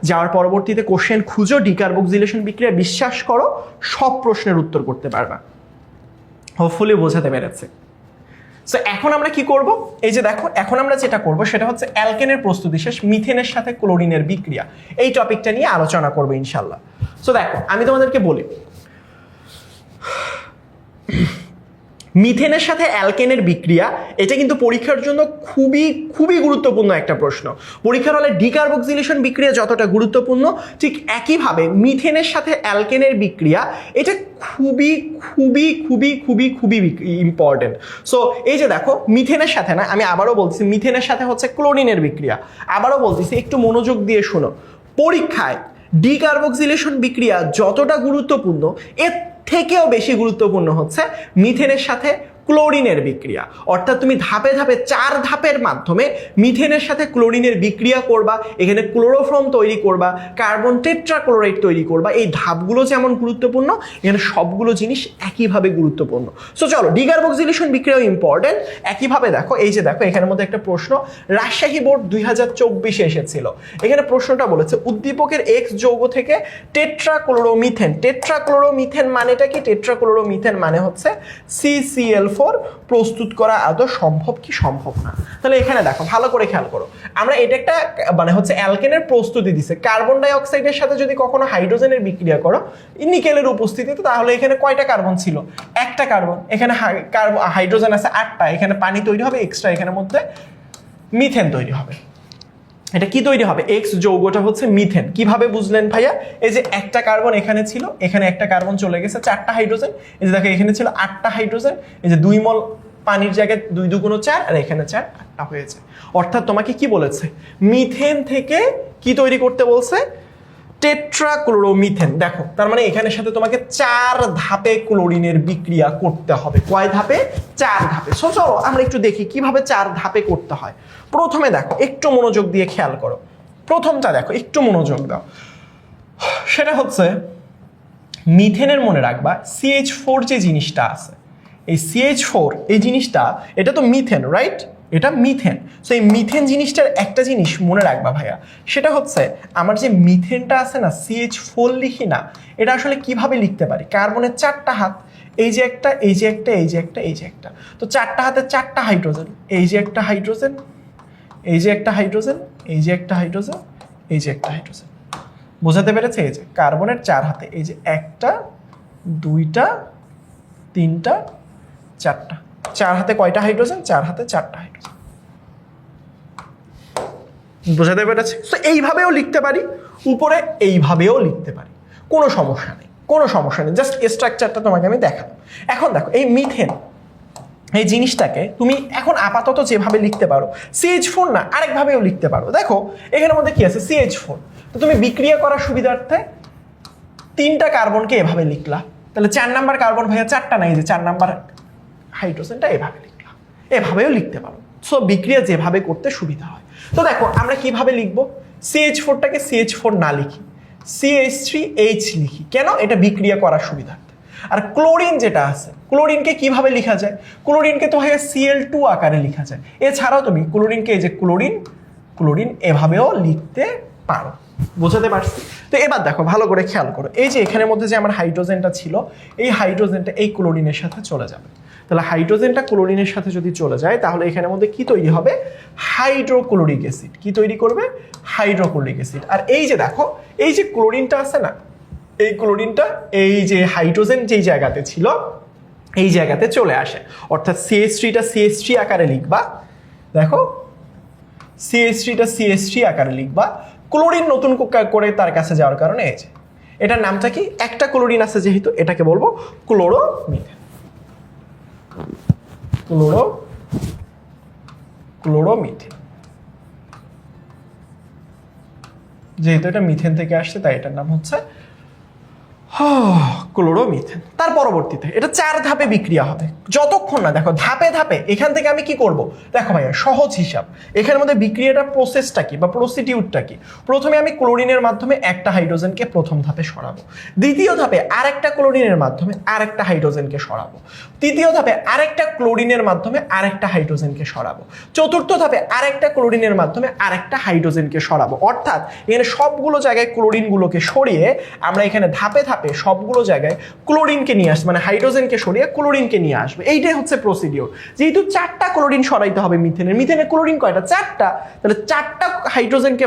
যাওয়ার পরবর্তীতে কোশ্চেন খুঁজো, ডিকার্বক্সিলেশন বিক্রিয়া, বিশ্বাস করো সব প্রশ্নের উত্তর করতে পারবা। হোপফুলি বোঝাতে পেরেছি। সো এখন আমরা কি করব, এই যে দেখো এখন আমরা যেটা করব সেটা হচ্ছে অ্যালকেনের প্রস্তুতি শেষ, মিথেনের সাথে ক্লোরিনের বিক্রিয়া, এই টপিকটা নিয়ে আলোচনা করবো ইনশাল্লাহ। সো দেখো আমি তোমাদেরকে বলি, মিথেনের সাথে অ্যালকেনের বিক্রিয়া এটা কিন্তু পরীক্ষার জন্য খুবই খুবই গুরুত্বপূর্ণ একটা প্রশ্ন। পরীক্ষার হলে ডিকার্বক্সিলেশন বিক্রিয়া যতটা গুরুত্বপূর্ণ, ঠিক একইভাবে মিথেনের সাথে অ্যালকেনের বিক্রিয়া এটা খুবই খুবই খুবই খুবই খুবই ইম্পর্টেন্ট। সো এই যে দেখো মিথেনের সাথে না, আমি আবারও বলছি মিথেনের সাথে হচ্ছে ক্লোরিনের বিক্রিয়া, আবারও বলতেছি একটু মনোযোগ দিয়ে শোনো। পরীক্ষায় ডিকার্বক্সিলেশন বিক্রিয়া যতটা গুরুত্বপূর্ণ, এর থেকেও বেশি গুরুত্বপূর্ণ হচ্ছে মিথেনের সাথে ক্লোরিনের বিক্রিয়া। অর্থাৎ তুমি ধাপে ধাপে 4 ধাপের মাধ্যমে মিথেনের সাথে ক্লোরিনের বিক্রিয়া করবা, এখানে ক্লোরোফর্ম তৈরি করবা, কার্বন টেট্রাক্লোরাইড তৈরি করবা। এই ধাপগুলো যেমন গুরুত্বপূর্ণ, এখানে সবগুলো জিনিস একইভাবে গুরুত্বপূর্ণ। সো চলো, ডিকার্বক্সিলেশন বিক্রিয়াও ইম্পর্টেন্ট। একইভাবে দেখো, এই যে দেখো এখানের মধ্যে একটা প্রশ্ন রাজশাহী বোর্ড 2024-এ এসেছিল। এখানে প্রশ্নটা বলেছে উদ্দীপকের এক্স যৌগ থেকে টেট্রাক্লোরোমিথেন। টেট্রাক্লোরোমিথেন মানেটা কি? টেট্রাক্লোরোমিথেন মানে হচ্ছে CCl4 প্রস্তুত করা আদৌ সম্ভব কি সম্ভব না। তাহলে এখানে দেখো ভালো করে খেয়াল করো, আমরা এটা একটা মানে হচ্ছে অ্যালকেনের প্রস্তুতি দিছে। কার্বন ডাই অক্সাইডের সাথে যদি কখনো হাইড্রোজেনের বিক্রিয়া করো নিকেলের উপস্থিতিতে, তাহলে এখানে কয়টা কার্বন ছিল? একটা কার্বন। এখানে হাইড্রোজেন আছে 8টা, এখানে পানি তৈরি হবে এক্সট্রা, এখানে মধ্যে মিথেন তৈরি হবে। এটা কি তৈরি হবে? এক্স যৌগটা হচ্ছে মিথেন। কিভাবে বুঝলেন ভাইয়া? এই যে একটা কার্বন এখানে ছিল, এখানে একটা কার্বন চলে গেছে, 4টা হাইড্রোজেন। এই যে দেখো এখানে ছিল 8টা হাইড্রোজেন, এই যে 2 মল পানির জায়গায় 2 দুগুণ 4, আর এখানে 4, 8টা হয়েছে। অর্থাৎ তোমাকে কি বলেছে? মিথেন থেকে কি তৈরি করতে বলছে? টেট্রাক্লোরোমিথেন। দেখো তার মানে এখানের সাথে তোমাকে 4 ধাপে ক্লোরিনের বিক্রিয়া করতে হবে। কয় ধাপে? 4 ধাপে। সো চলো আমরা একটু দেখি কিভাবে 4 ধাপে করতে হয়। প্রথমে দেখো একটু মনোযোগ দিয়ে খেয়াল করো, প্রথমটা দেখো একটু মনোযোগ দাও। সেটা হচ্ছে মিথেনের মনে রাখবা CH4 যে জিনিসটা আছে, এই CH4 এই জিনিসটা, এটা তো মিথেন, রাইট? এটা মিথেন। সো এই মিথেন জিনিসটার একটা জিনিস মনে রাখবা ভাইয়া, সেটা হচ্ছে আমার যে মিথেনটা আছে না, CH4 লিখি না, এটা আসলে কিভাবে লিখতে পারি? কার্বনের 4টা হাত, এই যে একটা, এই যে একটা, এই যে একটা, এই যে একটা। তো 4টা হাতে 4টা হাইড্রোজেন, এই যে একটা হাইড্রোজেন, এই যে একটা হাইড্রোজেন, এই যে একটা হাইড্রোজেন, এই যে একটা হাইড্রোজেন। বোঝাতে পেরেছে? এই যে কার্বনের 4 হাতে, এই যে একটা, দুইটা, তিনটা, 4টা। 4 হাতে কয়টা হাইড্রোজেন? 4 হাতে 4টা হাইড্রোজেন। বোঝাতে পেরেছে? তো এইভাবেও লিখতে পারি, উপরে এইভাবেও লিখতে পারি, কোনো সমস্যা নেই, কোনো সমস্যা নেই। জাস্ট স্ট্রাকচারটা তোমাকে আমি দেখাবো। এখন দেখো এই মিথেন এই জিনিসটাকে তুমি এখন আপাতত যেভাবে লিখতে পারো, CH4 না আরেকভাবেও লিখতে পারো। দেখো এখানের মধ্যে কি আছে? CH4। তো তুমি বিক্রিয়া করার সুবিধার্থে 3টা কার্বনকে এভাবে লিখলা, তাহলে 4 নাম্বার কার্বন ভাইয়া 4টা নাই, যে 4 নাম্বার হাইড্রোজেনটা এভাবে লিখলাম। এভাবেও লিখতে পারো। সো বিক্রিয়া যেভাবে করতে সুবিধা হয়। তো দেখো আমরা কিভাবে লিখবো? CH4টাকে CH4 না লিখি, CH3H লিখি। কেন? এটা বিক্রিয়া করার সুবিধার্থে। আর ক্লোরিন যেটা আছে, ক্লোরিনকে কিভাবে লেখা যায়? ক্লোরিনকে তো হয় Cl2 আকারে লেখা যায়। এছাড়াও তুমি ক্লোরিনকে এই যে ক্লোরিন এভাবেও লিখতে পারো। বোঝাতে পারছি? তো এবার দেখো ভালো করে খেয়াল করো, এই যে এখানের মধ্যে যে আমার হাইড্রোজেনটা ছিল, এই হাইড্রোজেনটা এই ক্লোরিনের সাথে চলে যাবে। তাহলে হাইড্রোজেনটা ক্লোরিনের সাথে যদি চলে যায়, তাহলে এখানের মধ্যে কি তৈরি হবে? Hydrochloric acid. কি তৈরি করবে? Hydrochloric acid. আর এই যে দেখো এই যে ক্লোরিনটা আছে না, এই ক্লোরিনটা এই যে হাইড্রোজেন যেই জায়গাতে ছিল এই জায়গাতে চলে আসে। অর্থাৎ CH3টা CH3 আকারে লিখবা। দেখো CH3টা CH3 আকারে লিখবা। ক্লোরিন নতুন করে তার কাছে যাওয়ার কারণে এই যে এটার নামটা কি? একটা ক্লোরিন আছে যেহেতু, এটাকে বলবো ক্লোরোমিথেন। ক্লোরোমিথেন যেহেতু এটা মিথেন থেকে আসছে, তাই এটার নাম হচ্ছে ক্লোরোমিথেন। তার পরবর্তীতে এটা 4 ধাপে বিক্রিয়া হবে। যতক্ষণ না দেখো ধাপে ধাপে, এখান থেকে আমি কি করব? দেখো ভাইয়া সহজ হিসাব, এখানের মধ্যে বিক্রিয়াটার প্রসেসটা কি বা প্রসিডিউরটা কি? প্রথমে আমি ক্লোরিনের মাধ্যমে একটা হাইড্রোজেনকে প্রথম ধাপে সরাবো, দ্বিতীয় ধাপে আরেকটা ক্লোরিনের মাধ্যমে আরেকটা হাইড্রোজেনকে সরাবো, তৃতীয় ধাপে আরেকটা ক্লোরিনের মাধ্যমে আরেকটা হাইড্রোজেনকে সরাবো, চতুর্থ ধাপে আরেকটা ক্লোরিনের মাধ্যমে আরেকটা হাইড্রোজেনকে সরাবো। অর্থাৎ এখানে সবগুলো জায়গায় ক্লোরিনগুলোকে সরিয়ে আমরা এখানে ধাপে ধাপে সবগুলো জায়গায় জায়গায় ক্লোরিনকে নিয়ে আসবে, মানে হাইড্রোজেনকে সরিয়ে ক্লোরিনকে নিয়ে আসবে। এইটাই হচ্ছে প্রসিডিওর। যেহেতু 4টা ক্লোরিন সরাইতে হবে মিথেনে ক্লোরিন কয়টা? 4টা। তাহলে 4টা হাইড্রোজেনকে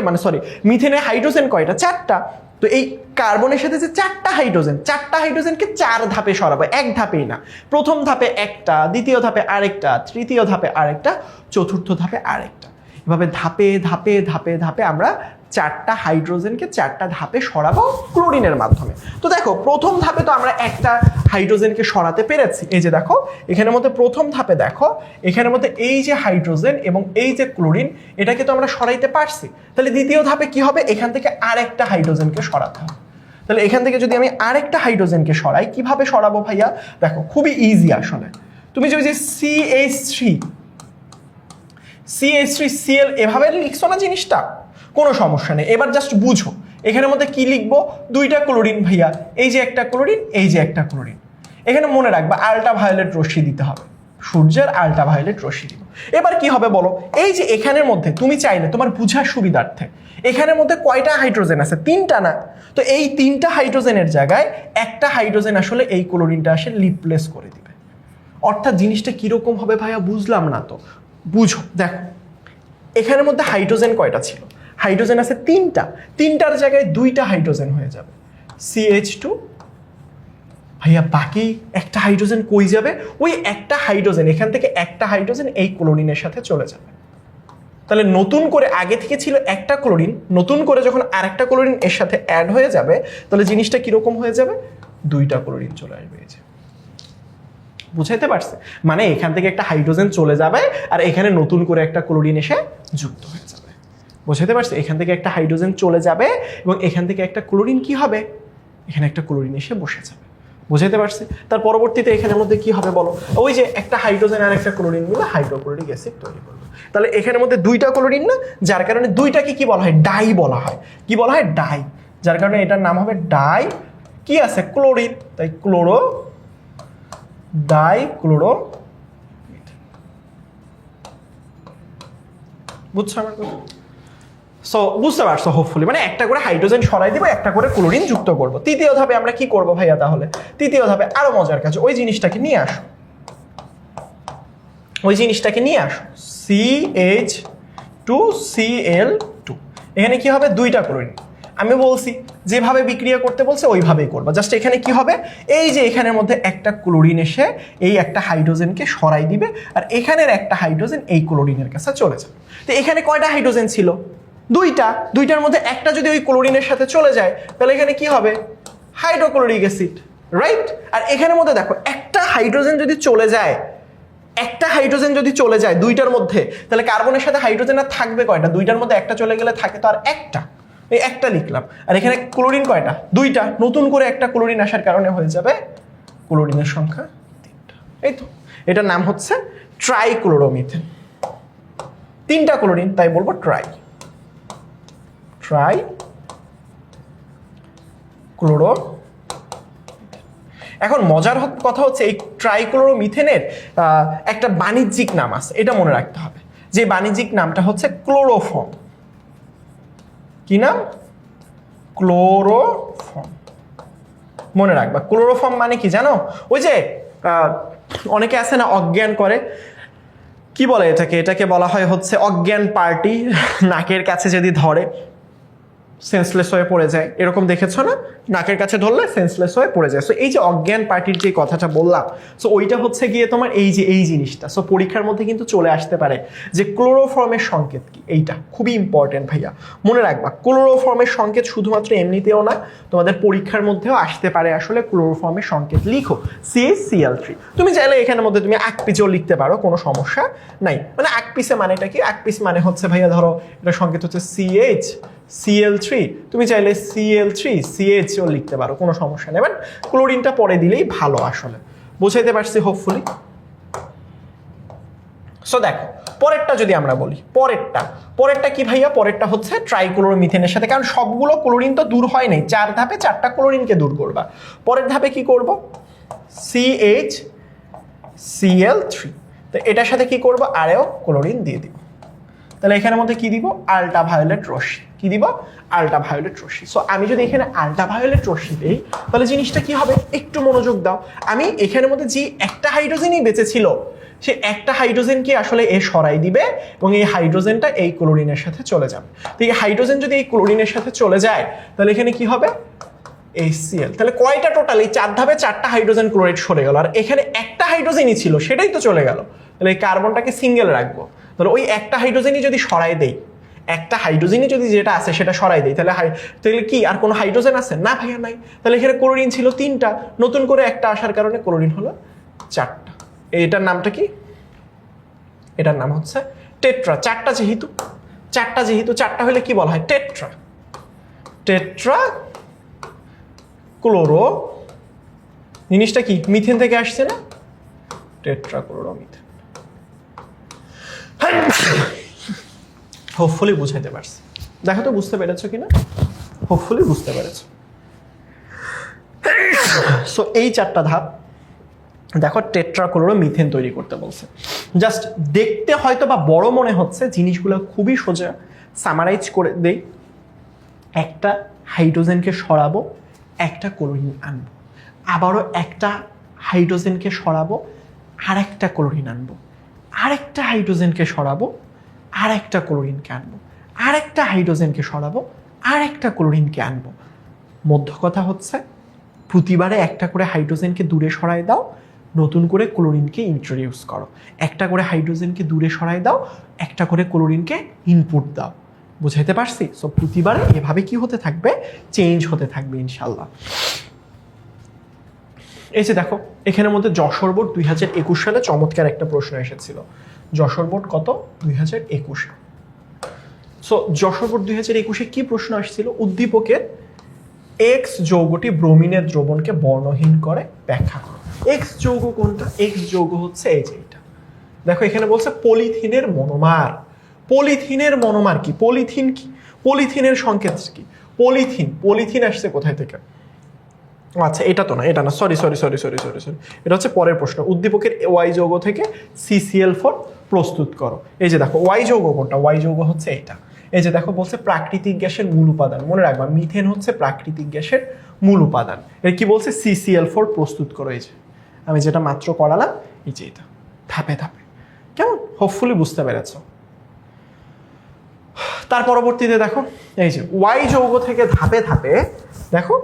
মিথেনে হাইড্রোজেন কয়টা? 4টা। তো এই কার্বনের সাথে যে 4টা হাইড্রোজেনকে 4 ধাপে সরাবো, এক ধাপেই না। প্রথম ধাপে একটা, দ্বিতীয় ধাপে আরেকটা, তৃতীয় ধাপে আরেকটা, চতুর্থ ধাপে আরেকটা। এভাবে ধাপে ধাপে ধাপে ধাপে আমরা 4টা হাইড্রোজেনকে 4টা ধাপে সরাবো ক্লোরিনের মাধ্যমে। তো দেখো প্রথম ধাপে তো আমরা একটা হাইড্রোজেনকে সরাতে পেরেছি। এই যে দেখো এখানের মধ্যে প্রথম ধাপে দেখো এখানের মধ্যে এই যে হাইড্রোজেন এবং এই যে ক্লোরিন, এটাকে তো আমরা সরাইতে পারছি। তাহলে দ্বিতীয় ধাপে কি হবে? এখান থেকে আরেকটা হাইড্রোজেনকে সরাতে হবে। তাহলে এখান থেকে যদি আমি আরেকটা হাইড্রোজেনকে সরাই, কিভাবে সরাবো ভাইয়া? দেখো খুবই ইজি আসলে। তুমি যে CH3Cl এভাবে লিখছো না জিনিসটা, কোনো সমস্যা নেই। এবার জাস্ট বুঝো এখানের মধ্যে কি লিখবো? 2টা ক্লোরিন ভাইয়া, এই যে একটা ক্লোরিন, এই যে একটা ক্লোরিন। এখানে মনে রাখবা আল্ট্রাভায়োলেট রশ্মি দিতে হবে, সূর্যের আল্ট্রাভায়োলেট রশ্মি দিব। এবার কি হবে বলো? এই যে এখানের মধ্যে তুমি চাইলে তোমার বুঝার সুবিধার্থে এখানের মধ্যে কয়টা হাইড্রোজেন আছে? 3টা না? তো এই 3টা হাইড্রোজেনের জায়গায় একটা হাইড্রোজেন আসলে এই ক্লোরিনটা আসে রিপ্লেস করে দিবে। অর্থাৎ জিনিসটা কিরকম হবে ভাইয়া বুঝলাম না তো। বুঝো, দেখো এখানের মধ্যে হাইড্রোজেন কয়টা ছিল? হাইড্রোজেন আছে 3টা, 3টার জায়গায় 2টা হাইড্রোজেন হয়ে যাবে CH2। ভাইয়া বাকি একটা হাইড্রোজেন কই যাবে? ওই একটা হাইড্রোজেন, এখান থেকে একটা হাইড্রোজেন এই ক্লোরিনের সাথে চলে যাবে। তাহলে নতুন করে, আগে থেকে ছিল একটা ক্লোরিন, নতুন করে যখন আরেকটা ক্লোরিন এর সাথে অ্যাড হয়ে যাবে তাহলে জিনিসটা কিরকম হয়ে যাবে? 2টা ক্লোরিন চলে আসবে। এই যে বুঝাইতে পারছে? মানে এখান থেকে একটা হাইড্রোজেন চলে যাবে আর এখানে নতুন করে একটা ক্লোরিন এসে যুক্ত হয়ে যাবে। বুঝাইতে পারছে? এখান থেকে একটা হাইড্রোজেন চলে যাবে এবং এখান থেকে একটা ক্লোরিন কি হবে? এখানে একটা ক্লোরিন এসে বসে যাবে। বুঝাইতে পারছি? তার পরবর্তীতে এখানের মধ্যে কি হবে বলো? ওই যে একটা হাইড্রোজেন আর একটা ক্লোরিন মিলে হাইড্রোক্লোরিক অ্যাসিড তৈরি করবে। তাহলে এখানের মধ্যে 2টা ক্লোরিন না, যার কারণে 2টাকে কি বলা হয়? ডাই বলা হয়। কি বলা হয়? ডাই। যার কারণে এটার নাম হবে ডাই কি আছে? ক্লোরিন। তাই ডাইক্লোরো। বুঝছো আমার কথা? সো বুঝতে পারছো হোপফুলি। মানে একটা করে হাইড্রোজেন সরাই দিব, একটা করে ক্লোরিন যুক্ত করব। তৃতীয় ধাপে আমরা কি করব ভাইয়া? তাহলে তৃতীয় ধাপে আরো মজার কাজ, ওই জিনিসটাকে নিয়ে আসো, CH2Cl2। এখানে কি হবে? 2টা ক্লোরিন। আমি বলছি যেভাবে বিক্রিয়া করতে বলছে ওইভাবেই করবা। জাস্ট এখানে কি হবে? এই যে এখানের মধ্যে একটা ক্লোরিন এসে এই একটা হাইড্রোজেনকে সরাই দিবে আর এখানের একটা হাইড্রোজেন এই ক্লোরিনের কাছে চলে যাবে। তো এখানে কয়টা হাইড্রোজেন ছিল? 2টা। 2টার মধ্যে একটা যদি ওই ক্লোরিনের সাথে চলে যায় তাহলে এখানে কি হবে? Hydrochloric acid, right? আর এখানের মধ্যে দেখো একটা হাইড্রোজেন যদি চলে যায়, 2টার মধ্যে, তাহলে কার্বনের সাথে হাইড্রোজেন আর থাকবে কয়টা? 2টার মধ্যে একটা চলে গেলে থাকে তো আর একটা। এই একটা লিখলাম। আর এখানে ক্লোরিন কয়টা? 2টা। নতুন করে একটা ক্লোরিন আসার কারণে হয়ে যাবে ক্লোরিনের সংখ্যা 3টা। এই তো, এটার নাম হচ্ছে ট্রাইক্লোরোমিথেন। 3টা ক্লোরিন, তাই বলবো ট্রাইক্লোরো। এখন মজার কথা হচ্ছে এই ট্রাইক্লোরোমিথেনের একটা বাণিজ্যিক নাম আছে, এটা মনে রাখতে হবে। যে বাণিজ্যিক নামটা হচ্ছে ক্লোরোফর্ম। কি নাম? ক্লোরোফর্ম। মনে রাখবা ক্লোরোফর্ম মানে কি জানো? ওই যে অনেকে আছে না অজ্ঞান করে, কি বলে এটাকে বলা হয় হচ্ছে অজ্ঞান পার্টি। নাকের কাছে যদি ধরে সেন্সলেস হয়ে পড়ে যায়, এরকম দেখেছো না? নাকের কাছে ধরলে সেন্সলেস হয়ে পড়ে যায়। সো এই যে অজ্ঞান পার্টির যে কথাটা বললাম, সো ওইটা হচ্ছে গিয়ে তোমার এই জিনিসটা। সো পরীক্ষার মধ্যে কিন্তু চলে আসতে পারে যে ক্লোরোফর্মের সংকেত কি। এইটা খুবই ইম্পর্টেন্ট ভাইয়া, মনে রাখবা। ক্লোরোফর্মের সংকেত শুধুমাত্র এমনিতেও না, তোমাদের পরীক্ষার মধ্যেও আসতে পারে। আসলে ক্লোরোফর্মের সংকেত লিখো CH-Cl3। তুমি চাইলে এখানের মধ্যে তুমি আকপিসও লিখতে পারো, কোনো সমস্যা নাই। মানে আকপিসে মানেটা কি? আকপিস মানে হচ্ছে ভাইয়া ধরো এটা সংকেত হচ্ছে CH-Cl3, তুমি চাইলে Cl3CH ও লিখতে পারো, কোনো সমস্যা নেই। বাট ক্লোরিনটা পরে দিলেই ভালো। আসলে বুঝাইতে পারছি হোপফুলি? সো দেখো পরেরটা যদি আমরা বলি, পরেরটা কি ভাইয়া? পরেরটা হচ্ছে ট্রাইক্লোরোমিথেনের সাথে, কারণ সবগুলো ক্লোরিন তো দূর হয় নাই, 4 ধাপে 4টা ক্লোরিনকে দূর করবা। পরের ধাপে কি করব? CH-Cl3। তো এটার সাথে কি করব? আরেও ক্লোরিন দিয়ে দিব। তাহলে এখানের মধ্যে কি দিব, আল্ট্রাভায়োলেট রশ্মি। কি দিব, আল্ট্রাভায়োলেট রশ্মি। সো আমি যদি এখানে আল্ট্রাভায়োলেট রশ্মি দিই তাহলে জিনিসটা কি হবে, একটু মনোযোগ দাও। আমি এখানের মধ্যে যে একটা হাইড্রোজেনই বেঁচে ছিল সে একটা হাইড্রোজেনকে আসলে এ সরাই দিবে এবং এই হাইড্রোজেনটা এই ক্লোরিনের সাথে চলে যাবে। তো এই হাইড্রোজেন যদি এই ক্লোরিনের সাথে চলে যায় তাহলে এখানে কি হবে, HCl। তাহলে কয়টা টোটাল, এই 4 ধাপে 4টা হাইড্রোজেন ক্লোরাইড সরে গেল, আর এখানে একটা হাইড্রোজেনই ছিল সেটাই তো চলে গেল। তাহলে এই কার্বনটাকে সিঙ্গেল রাখবো, তাহলে ওই একটা হাইড্রোজেনই যদি সরাই দেই, একটা হাইড্রোজেনই যদি যেটা আছে সেটা সরাই দেই, তাহলে তাহলে কি আর কোনো হাইড্রোজেন আছে না? ভাইয়া নাই। তাহলে এখানে ক্লোরিন ছিল 3টা, নতুন করে একটা আসার কারণে ক্লোরিন হলো 4টা। এটার নামটা কি, এটার নাম হচ্ছে টেট্রা। 4টা যেহেতু 4টা হলে কি বলা হয়, টেট্রা। টেট্রা ক্লোরো, জিনিসটা কি মিথেন থেকে আসছে না, টেট্রাক্লোরোমিথেন। হোপফুলি বুঝাইতে পারছি, দেখো তো বুঝতে পেরেছো কিনা, হোপফুলি বুঝতে পেরেছো। সো এই 4টা ধাপ দেখো টেট্রাক্লোরোমিথেন তৈরি করতে বলছে। জাস্ট দেখতে হয়তো বা বড় মনে হচ্ছে, জিনিসগুলো খুবই সোজা। সামারাইজ করে দেই, একটা হাইড্রোজেনকে সরাবো, একটা ক্লোরিন আনবো, আবারও একটা হাইড্রোজেনকে সরাবো, আরেকটা ক্লোরিন আনবো, আরেকটা হাইড্রোজেনকে সরাবো, আরেকটা ক্লোরিনকে আনবো, আরেকটা হাইড্রোজেনকে সরাবো, আরেকটা ক্লোরিনকে আনবো। মধ্য কথা হচ্ছে প্রতিবারে একটা করে হাইড্রোজেনকে দূরে সরাই দাও, নতুন করে ক্লোরিনকে ইন্ট্রোডিউস করো, একটা করে হাইড্রোজেনকে দূরে সরাই দাও, একটা করে ক্লোরিনকে ইনপুট দাও। বুঝাইতে পারছি? সো প্রতিবারে এভাবে কি হতে থাকবে, চেঞ্জ হতে থাকবে ইনশাল্লাহ। এই যে দেখো এখানের মধ্যে যশোর বোর্ড 2021 সালে চমৎকার একটা প্রশ্ন এসেছিল। যশোর বোর্ড কত, 2021। সো যশোর বোর্ড 2021-এ কি প্রশ্ন আসছিল, উদ্দীপকের এক্স যৌগটি ব্রোমিনের দ্রবণকে বর্ণহীন করে ব্যাখ্যা করো। এক্স যৌগ কোনটা, এক্স যৌগ হচ্ছে এই যে এটা। দেখো এখানে বলছে পলিথিনের মনোমার। পলিথিনের মনোমার কি, পলিথিন কি, পলিথিনের সংকেত কি, পলিথিন। পলিথিন আসছে কোথায় থেকে, আচ্ছা এটা তো না, এটা না, সরি, এটা হচ্ছে পরের প্রশ্ন। উদ্দীপকের ওয়াই যৌগ থেকে CCl4 প্রস্তুত করো। এই যে দেখো ওয়াই যৌগ কোনটা, ওয়াই যৌগ হচ্ছে এটা। এই যে দেখো বলছে প্রাকৃতিক গ্যাসের মূল উপাদান, মনে রাখবা মিথেন হচ্ছে প্রাকৃতিক গ্যাসের মূল উপাদান। এর কি বলছে, CCl4 প্রস্তুত করো। এই যে আমি যেটা মাত্র করালাম, এই যে এটা ধাপে ধাপে, কেমন, হোপফুলি বুঝতে পেরেছো। তার পরবর্তীতে দেখো এই যে ওয়াই যৌগ থেকে ধাপে ধাপে, দেখো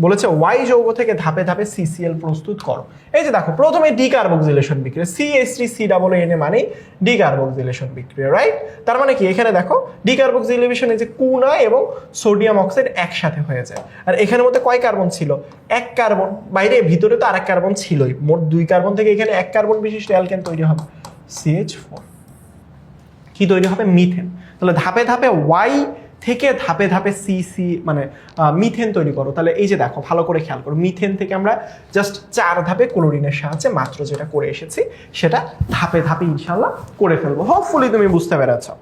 বলেছে ওয়াই যৌগ থেকে ধাপে ধাপে CCl প্রস্তুত করো। এই যে দেখো প্রথমে ডিকার্বক্সিলেশন বিক্রিয়া, CH3CAA মানে ডিকার্বক্সিলেশন বিক্রিয়া, রাইট? তার মানে কি, এখানে দেখো ডিকার্বক্সিলেশন এই যে কুনা এবং সোডিয়াম অক্সাইড একসাথে হয়ে যায়। আর এখানের মধ্যে কয় কার্বন ছিল, 1 কার্বন, বাইরে ভিতরে তো আরেক কার্বন ছিলই, মোট 2 কার্বন থেকে এখানে 1 কার্বন বিশিষ্ট অ্যালকেন তৈরি হবে, CH4। কি তৈরি হবে, মিথেন। তাহলে ধাপে ধাপে ওয়াই থেকে ধাপে ধাপে মানে মিথেন তৈরি করো। তাহলে এই যে দেখো ভালো করে খেয়াল করো, মিথেন থেকে আমরা জাস্ট 4 ধাপে ক্লোরিনের সাহায্যে মাত্র যেটা করে এসেছি সেটা ধাপে ধাপে ইনশাল্লাহ করে ফেলবো। হোপফুলি তুমি বুঝতে পেরেছো।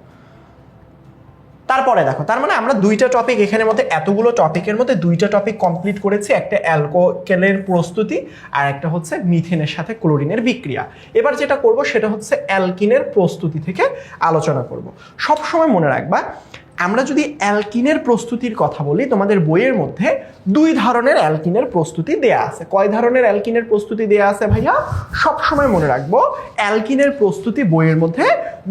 তারপরে দেখো, তার মানে আমরা 2টা টপিক এখানের মধ্যে, এতগুলো টপিকের মধ্যে 2টা টপিক কমপ্লিট করেছি, একটা অ্যালকোহলের প্রস্তুতি আর একটা হচ্ছে মিথেনের সাথে ক্লোরিনের বিক্রিয়া। এবার যেটা করব সেটা হচ্ছে অ্যালকিনের প্রস্তুতি থেকে আলোচনা করব। সব সময় মনে রাখবা, আমরা যদি অ্যালকিনের প্রস্তুতির কথা বলি, তোমাদের বইয়ের মধ্যে 2 ধরনের অ্যালকিনের প্রস্তুতি দেয়া আছে। কয় ধরনের অ্যালকিনের প্রস্তুতি দেয়া আছে ভাইয়া? সব সময় মনে রাখবো অ্যালকিনের প্রস্তুতি বইয়ের মধ্যে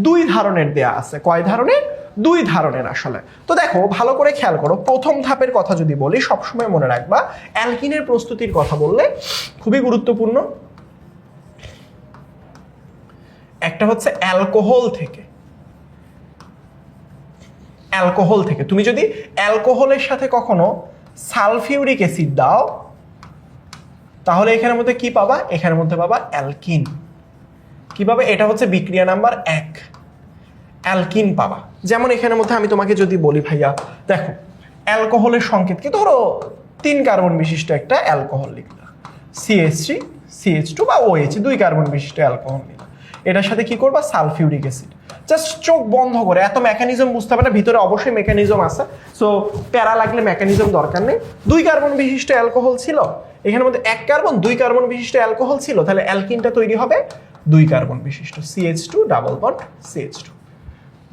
2 ধরনের দেয়া আছে। কয় ধরনের? 2 ধরনের আসলে। তো দেখো ভালো করে খেয়াল করো, প্রথম ধাপের কথা যদি বলি, সবসময় মনে রাখবা অ্যালকিনের প্রস্তুতির কথা বললে খুবই গুরুত্বপূর্ণ, একটা হচ্ছে অ্যালকোহল থেকে। অ্যালকোহল থেকে তুমি যদি অ্যালকোহলের সাথে কখনো সালফিউরিক অ্যাসিড দাও তাহলে এখানের মধ্যে কি পাবা, এখানের মধ্যে পাবা অ্যালকিন। কি পাবে, এটা হচ্ছে বিক্রিয়া নাম্বার 1, অ্যালকিন পাবা। যেমন এখানের মধ্যে আমি তোমাকে যদি বলি ভাইয়া দেখো অ্যালকোহলের সংকেত কি, ধরো 3 কার্বন বিশিষ্ট একটা অ্যালকোহল লিখলাম, CH3 CH2 বা OH 2 কার্বন বিশিষ্ট অ্যালকোহল নিলাম, এটার সাথে কি করবা, সালফিউরিক অ্যাসিড। জাস্ট চোখ বন্ধ করে, এত মেকানিজম বুঝতে হবে না, ভিতরে অবশ্যই মেকানিজম আছে, সো প্যারা লাগলে মেকানিজম দরকার নেই। 2 কার্বন বিশিষ্ট অ্যালকোহল ছিল, এখানের মধ্যে 1 কার্বন 2 কার্বন বিশিষ্ট অ্যালকোহল ছিল, তাহলে অ্যালকিনটা তৈরি হবে 2 কার্বন বিশিষ্ট, CH2 ডাবল বন্ড CH2।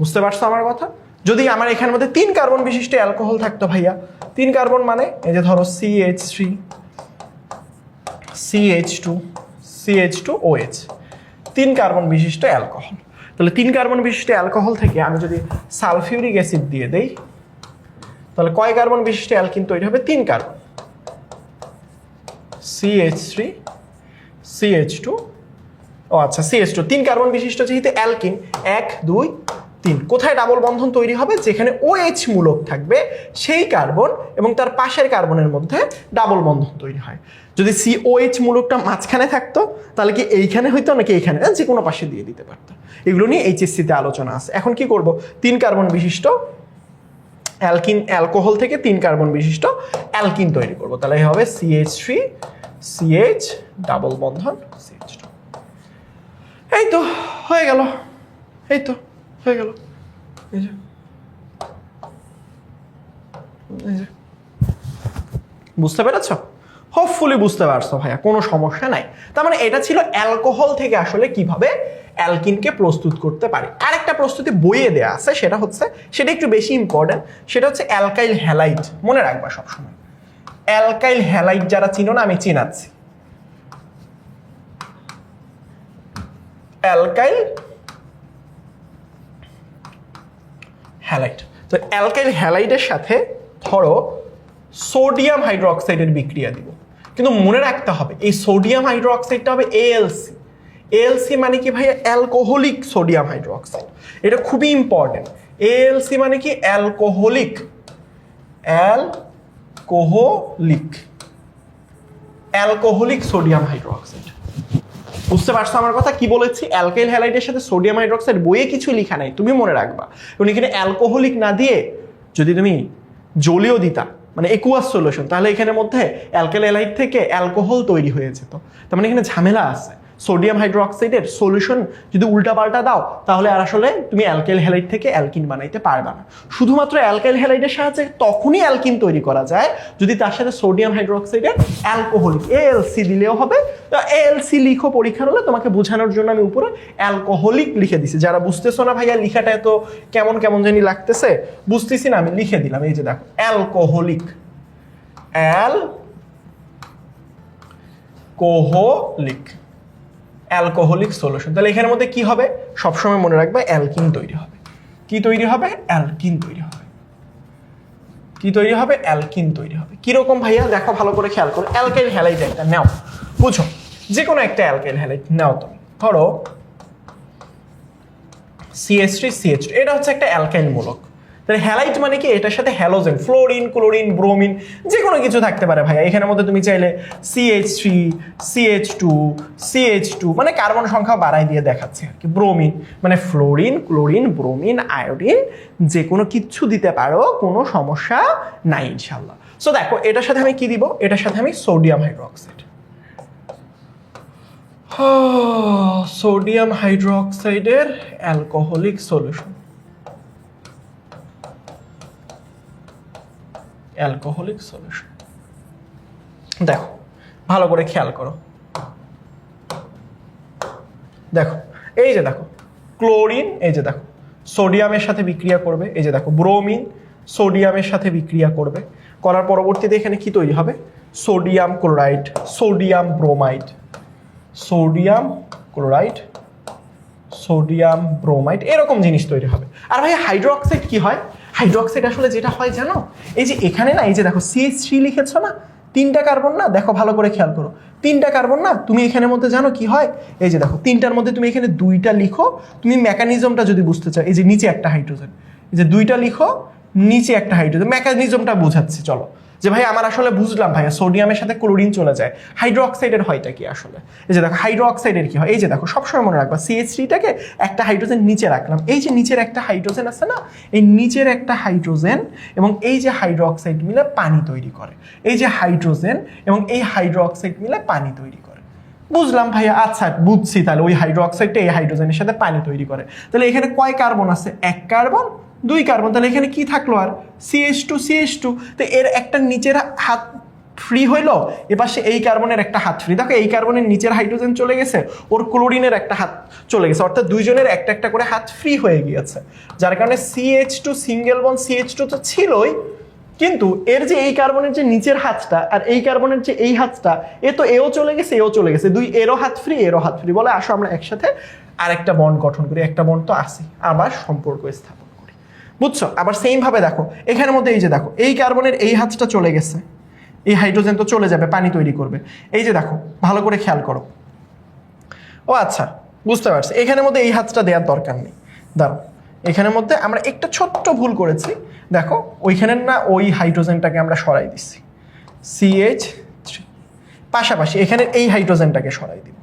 বুঝতে পারছো আমার কথা? যদি আমার এখানের মধ্যে 3 কার্বন বিশিষ্ট অ্যালকোহল থাকতো ভাইয়া, 3 কার্বন মানে এই যে ধরো CH3 CH2 CH2OH, 3 কার্বন বিশিষ্ট অ্যালকোহল। তাহলে 3 কার্বন বিশিষ্ট অ্যালকোহল থেকে আমি যদি সালফিউরিক অ্যাসিড দিয়ে দেই, তাহলে কয় কার্বন বিশিষ্ট অ্যালকিন তৈরি হবে? 3 কার্বন, CH3 CH2, ও আচ্ছা CH2, 3 কার্বন বিশিষ্ট যেহেতু অ্যালকিন, 1 2 3, কোথায় ডাবল বন্ধন তৈরি হবে? যেখানে OH মূলক থাকবে সেই কার্বন এবং তার পাশের কার্বনের মধ্যে ডাবল বন্ধন তৈরি হয়। যদি COH মূলকটা মাঝখানে থাকতো তাহলে কি এইখানে হইতো নাকি এইখানে, যে কোনো পাশে দিয়ে দিতে পারতো। এগুলো নিয়ে HSC-তে আলোচনা আছে। এখন কি করব? 3 কার্বন বিশিষ্ট অ্যালকিন অ্যালকোহল থেকে 3 কার্বন বিশিষ্ট অ্যালকিন তৈরি করব। তাহলে হবে CH3 CH ডাবল বন্ধন CH2। এই তো হয়ে গেল, এই তো হয়ে গেল। এই যে বুঝতে পেরেছো? হোপফুলি বুঝতে পারছো ভাইয়া, কোনো সমস্যা নাই। তার মানে এটা ছিল অ্যালকোহল থেকে আসলে কিভাবে অ্যালকিনকে প্রস্তুত করতে পারি। আরেকটা প্রস্তুতি বইয়ে দেয়া আছে, সেটা একটু বেশি ইম্পর্টেন্ট, সেটা হচ্ছে অ্যালকাইল হ্যালাইড। মনে রাখবা সবসময়, অ্যালকাইল হ্যালাইড যারা চিনো না, আমি চিনাচ্ছি। অ্যালকাইল হ্যালাইড, তো অ্যালকাইল হ্যালাইডের সাথে ধরো সোডিয়াম হাইড্রোক্সাইডের বিক্রিয়া দিব, কিন্তু মনে রাখতে হবে এই সোডিয়াম হাইড্রোক্সাইডটা হবে ALC। ALC মানে কি ভাইয়া? Alcoholic sodium hydroxide. এটা খুবই ইম্পর্টেন্ট। ALC মানে কি? Alcoholic, alcoholic sodium hydroxide. বুঝতে পারছো আমার কথা? কি বলেছি? অ্যালকাইল হ্যালাইডের সাথে সোডিয়াম হাইড্রোক্সাইড বইয়ে কিছু লেখা নাই, তুমি মনে রাখবা। এবং এখানে অ্যালকোহলিক না দিয়ে যদি তুমি জলীয় দিতা, মানে একুয়াস সলিউশন, তাহলে এখানের মধ্যে অ্যালকাইল হ্যালাইড থেকে অ্যালকোহল তৈরি হয়ে যেত। তার মানে এখানে ঝামেলা আছে। সোডিয়াম হাইড্রোক্সাইডের সলিউশন যদি উল্টাপাল্টা দাও তাহলে আর আসলে তুমি অ্যালকাইল হ্যালাইড থেকে অ্যালকিন বানাইতে পারবে না। শুধুমাত্র অ্যালকাইল হ্যালাইডের সাহায্যে তখনই অ্যালকিন তৈরি করা যায় যদি তার সাথে সোডিয়াম হাইড্রোক্সাইডের অ্যালকোহলিক ALC দিলেও হবে। ALC লিখো পরীক্ষার হলে, তোমাকে বোঝানোর জন্য আমি উপরে অ্যালকোহলিক লিখে দিছি। যারা বুঝতেছো না ভাইয়া লিখাটা এত কেমন কেমন জানি লাগতেছে, বুঝতেছি না, আমি লিখে দিলাম। এই যে দেখো, অ্যালকোহলিক, অ্যালকোহলিক সলিউশন। তাহলে এখানের মধ্যে কি হবে? সবসময় মনে রাখবে অ্যালকিন তৈরি হবে। কি তৈরি হবে? অ্যালকিন তৈরি হবে। কি তৈরি হবে? অ্যালকিন তৈরি হবে। কিরকম ভাইয়া? দেখো ভালো করে খেয়াল করো। অ্যালকাইল হ্যালাইড একটা নাও, বুঝো, যে কোনো একটা অ্যালকাইল হ্যালাইড নাও তুমি। ধরো CH3 CH2, এটা হচ্ছে একটা অ্যালকাইল মূলক। তাহলে হ্যালাইড মানে কি? এটার সাথে হ্যালোজেন, ফ্লোরিন, ক্লোরিন, ব্রোমিন, যে কোনো কিছু থাকতে পারে ভাইয়া। এখানের মধ্যে তুমি চাইলে CH3 CH2 CH2, মানে কার্বন সংখ্যা বাড়াই দিয়ে দেখাচ্ছে আর কি। ব্রোমিন মানে ফ্লোরিন, ক্লোরিন, ব্রোমিন, আয়োডিন, যে কোনো কিছু দিতে পারো, কোনো সমস্যা নাই ইনশাল্লাহ। সো দেখো, এটার সাথে আমি কি দিব? এটার সাথে আমি সোডিয়াম হাইড্রোক্সাইড, সোডিয়াম হাইড্রোক্সাইডের অ্যালকোহলিক সলিউশন, অ্যালকোহলিক সলিউশন। দেখো ভালো করে খেয়াল করো, দেখো এই যে দেখো ক্লোরিন, এই যে দেখো সোডিয়ামের সাথে বিক্রিয়া করবে, এই যে দেখো ব্রোমিন সোডিয়ামের সাথে বিক্রিয়া করবে, করার পরবর্তীতে এখানে কি তৈরি হবে? Sodium chloride, sodium bromide, sodium chloride, sodium bromide, এরকম জিনিস তৈরি হবে। আর ভাই হাইড্রোক্সাইড কি হয়? হাইড্রোক্সাইড আসলে যেটা হয় জানো, এই যে এখানে না, এই যে দেখো CH3 লিখেছো না, 3টা কার্বন না, দেখো ভালো করে খেয়াল করো, 3টা কার্বন না, তুমি এখানের মধ্যে জানো কি হয়? এই যে দেখো 3টার মধ্যে তুমি এখানে 2টা লিখো, তুমি মেকানিজমটা যদি বুঝতে চাও, এই যে নিচে একটা হাইড্রোজেন, এই যে 2টা লিখো, নিচে একটা হাইড্রোজেন, মেকানিজমটা বোঝাচ্ছি চলো। যে ভাই আমার আসলে বুঝলাম ভাইয়া, সোডিয়ামের সাথে ক্লোরিন চলে যায়, হাইড্রোক্সাইডের হয়টা কি আসলে? এই যে দেখো হাইড্রোক্সাইডের কি হয়? এই যে দেখো সবসময় মনে রাখবা, CH3টাকে একটা হাইড্রোজেন নিচে রাখলাম, এই যে নিচের একটা হাইড্রোজেন আছে না, এই নিচের একটা হাইড্রোজেন এবং এই যে হাইড্রোক্সাইড মিলে পানি তৈরি করে, এই যে হাইড্রোজেন এবং এই হাইড্রোক্সাইড মিলে পানি তৈরি করে। বুঝলাম ভাইয়া, আচ্ছা বুঝছি। তাহলে ওই হাইড্রোক্সাইডটা এই হাইড্রোজেনের সাথে পানি তৈরি করে। তাহলে এখানে কয় কার্বন আছে? 1 কার্বন 2 কার্বন। তাহলে এখানে কি থাকলো আর? CH2 CH2। তো এর একটা নিচের হাত ফ্রি হইলো, এপাশে এই কার্বনের একটা হাত ফ্রি। দেখো এই কার্বনের নিচের হাইড্রোজেন চলে গেছে, ওর ক্লোরিনের একটা হাত চলে গেছে, অর্থাৎ দুইজনের একটা একটা করে হাত ফ্রি হয়ে গিয়েছে, যার কারণে CH2 সিঙ্গেল বন্ড CH2 তো ছিলই, কিন্তু এর যে এই কার্বনের যে নিচের হাতটা আর এই কার্বনের যে এই হাতটা, এও চলে গেছে, এও চলে গেছে, দুই এরও হাত ফ্রি, এরও হাত ফ্রি, বলে আসো আমরা একসাথে আরেকটা বন্ড গঠন করি, একটা বন্ড তো আছে, আবার সম্পর্ক স্থাপন করি। বুঝছো? আবার সেম ভাবে দেখো এখানের মধ্যে এই যে দেখো এই কার্বনের এই হাতটা চলে গেছে, এই হাইড্রোজেন তো চলে যাবে, পানি তৈরি করবে। এই যে দেখো ভালো করে খেয়াল করো, ও আচ্ছা বুঝতে পারছি, এখানের মধ্যে এই হাতটা দেওয়ার দরকার নেই। দাঁড়ো, এখানের মধ্যে আমরা একটা ছোট্ট ভুল করেছি, দেখো ওইখানের না ওই হাইড্রোজেনটাকে আমরা সরাই দিচ্ছি, CH3, পাশাপাশি এখানে এই হাইড্রোজেনটাকে সরাই দিব,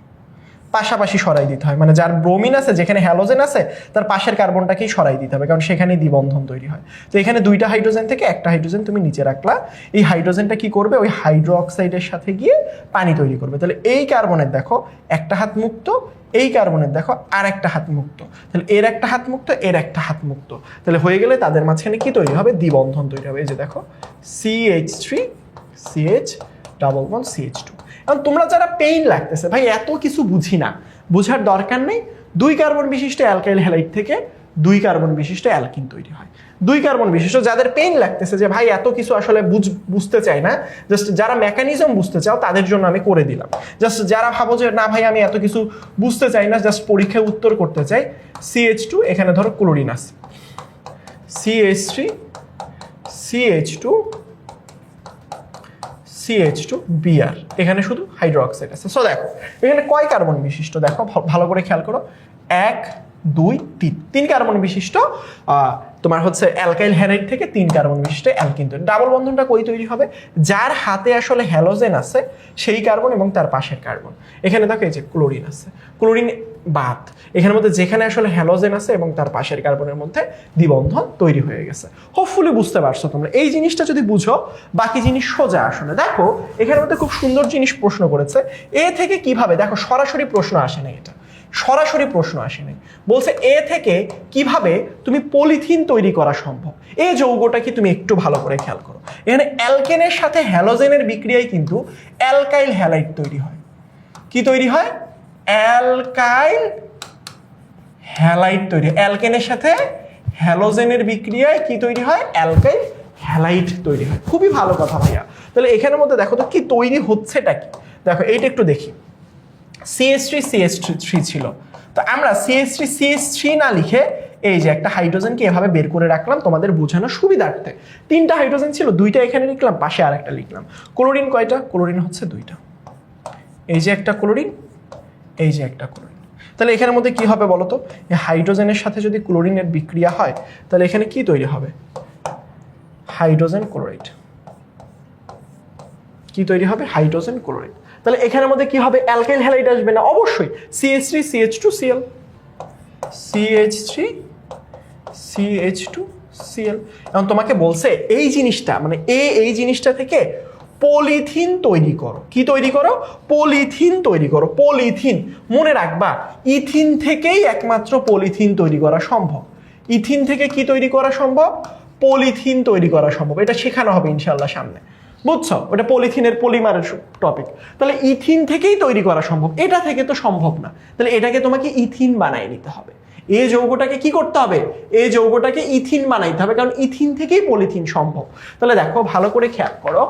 পাশাপাশি সরাই দিতে হয়, মানে যার ব্রোমিন আছে, যেখানে হ্যালোজেন আছে, তার পাশের কার্বনটাকেই সরাই দিতে হবে, কারণ সেখানেই দ্বিবন্ধন তৈরি হয়। তো এখানে দুইটা হাইড্রোজেন থেকে একটা হাইড্রোজেন তুমি নিচে রাখলা, এই হাইড্রোজেনটা কি করবে, ওই হাইড্রো অক্সাইডের সাথে গিয়ে পানি তৈরি করবে। তাহলে এই কার্বনের দেখো একটা হাত মুক্ত, এই কার্বনের দেখো আর একটা হাত মুক্ত, তাহলে এর একটা হাত মুক্ত, এর একটা হাত মুক্ত, তাহলে হয়ে গেলে তাদের মাঝখানে কি তৈরি হবে, দ্বিবন্ধন তৈরি হবে। এই যে দেখো CH3 CH double bond CH2। এখন তোমরা যারা পেইন লাগতেছে ভাই এত কিছু বুঝি না, বুঝার দরকার নেই, 2 কার্বন বিশিষ্ট অ্যালকাইল হ্যালাইড থেকে 2 কার্বন বিশিষ্ট অ্যালকিন তৈরি হয়। 2 কার্বন বিশিষ্ট, যাদের পেইন লাগতেছে যে ভাই এত কিছু আসলে বুঝতে চাই না, জাস্ট যারা মেকানিজম বুঝতে চাও তাদের জন্য আমি করে দিলাম। জাস্ট যারা ভাবো যে না ভাই আমি এত কিছু বুঝতে চাই না, জাস্ট পরীক্ষায় উত্তর করতে চাই, CH2 এখানে ধরো ক্লোরিন আছে, CH3 CH2 CH2 Br, এখানে শুধু হাইড্রো অক্সাইড আছে। সো দেখো এখানে কয় কার্বন বিশিষ্ট, দেখো ভালো করে খেয়াল করো, 1 2 3 কার্বন বিশিষ্ট তোমার হচ্ছে অ্যালকাইল হ্যালাইড থেকে 3 কার্বন বিশিষ্ট অ্যালকিন তৈরি। ডাবল বন্ধনটা কই তৈরি হবে, যার হাতে আসলে হ্যালোজেন আছে সেই কার্বন এবং তার পাশের কার্বন। এখানে দেখো এই যে ক্লোরিন আছে, ক্লোরিন বাদ, এখানের মধ্যে যেখানে আসলে হ্যালোজেন আছে এবং তার পাশের কার্বনের মধ্যে দ্বিবন্ধন তৈরি হয়ে গেছে। হোপফুলি বুঝতে পারছো তোমরা। এই জিনিসটা যদি বুঝো বাকি জিনিস সোজা। আসলে দেখো এখানের মধ্যে খুব সুন্দর জিনিস প্রশ্ন করেছে, এ থেকে কিভাবে, দেখো সরাসরি প্রশ্ন আসে না, এটা সরাসরি প্রশ্ন আসে নাই, বলছে এ থেকে কিভাবে তুমি পলিথিন তৈরি করা সম্ভব। এই যৌগটা কি তুমি একটু ভালো করে খেয়াল করো, এখানে অ্যালকেনের সাথে হ্যালোজেনের বিক্রিয়ায় কিন্তু অ্যালকাইল হ্যালাইড তৈরি হয়। কি তৈরি হয়, অ্যালকাইল হ্যালাইড তৈরি, অ্যালকেনের সাথে হ্যালোজেনের বিক্রিয়ায় কি তৈরি হয়, অ্যালকাইল হ্যালাইড তৈরি হয়। খুবই ভালো কথা ভাইয়া। তাহলে এখানের মধ্যে দেখো তো কি তৈরি হচ্ছেটা কি, দেখো এইটা একটু দেখি। CH3 CH3 ছিল, তো আমরা CH3 CH3 না লিখে এই যে একটা হাইড্রোজেনকে এভাবে বের করে রাখলাম তোমাদের বোঝানোর সুবিধার্থে। 3টা হাইড্রোজেন ছিল, 2টা এখানে লিখলাম, পাশে আর একটা লিখলাম। ক্লোরিন কয়টা, ক্লোরিন হচ্ছে 2টা, এই যে একটা ক্লোরিন, এই যে একটা ক্লোরিন। তাহলে এখানের মধ্যে কি হবে বলতো, এই হাইড্রোজেনের সাথে যদি ক্লোরিনের বিক্রিয়া হয় তাহলে এখানে কি তৈরি হবে, হাইড্রোজেন ক্লোরাইড। কি তৈরি হবে, হাইড্রোজেন ক্লোরাইড। তাহলে এখানের মধ্যে কি হবে, অ্যালকাইল হ্যালাইড আসবে না, অবশ্যই CH3 CH2Cl, CH3 CH2Cl। এখন তোমাকে বলছে এই জিনিসটা মানে এই জিনিসটা থেকে পলিথিন তৈরি করো। কি তৈরি করো, পলিথিন তৈরি করো। পলিথিন মনে রাখবা, ইথিন থেকেই একমাত্র পলিথিন তৈরি করা সম্ভব। ইথিন থেকে কি তৈরি করা সম্ভব, পলিথিন তৈরি করা সম্ভব। এটা শেখানো হবে ইনশাআল্লাহ সামনে, বুঝছো? ওটা পলিথিনের পলিমারের টপিক। তাহলে ইথিন থেকেই তৈরি করা সম্ভব, এটা থেকে তো সম্ভব না। তাহলে এটাকে তোমাকে ইথিন বানাই নিতে হবে। এই যৌগটাকে কি করতে হবে, এই যৌগটাকে ইথিন বানাইতে হবে, কারণ ইথিন থেকেই পলিথিন সম্ভব। তাহলে দেখো ভালো করে খেয়াল করো,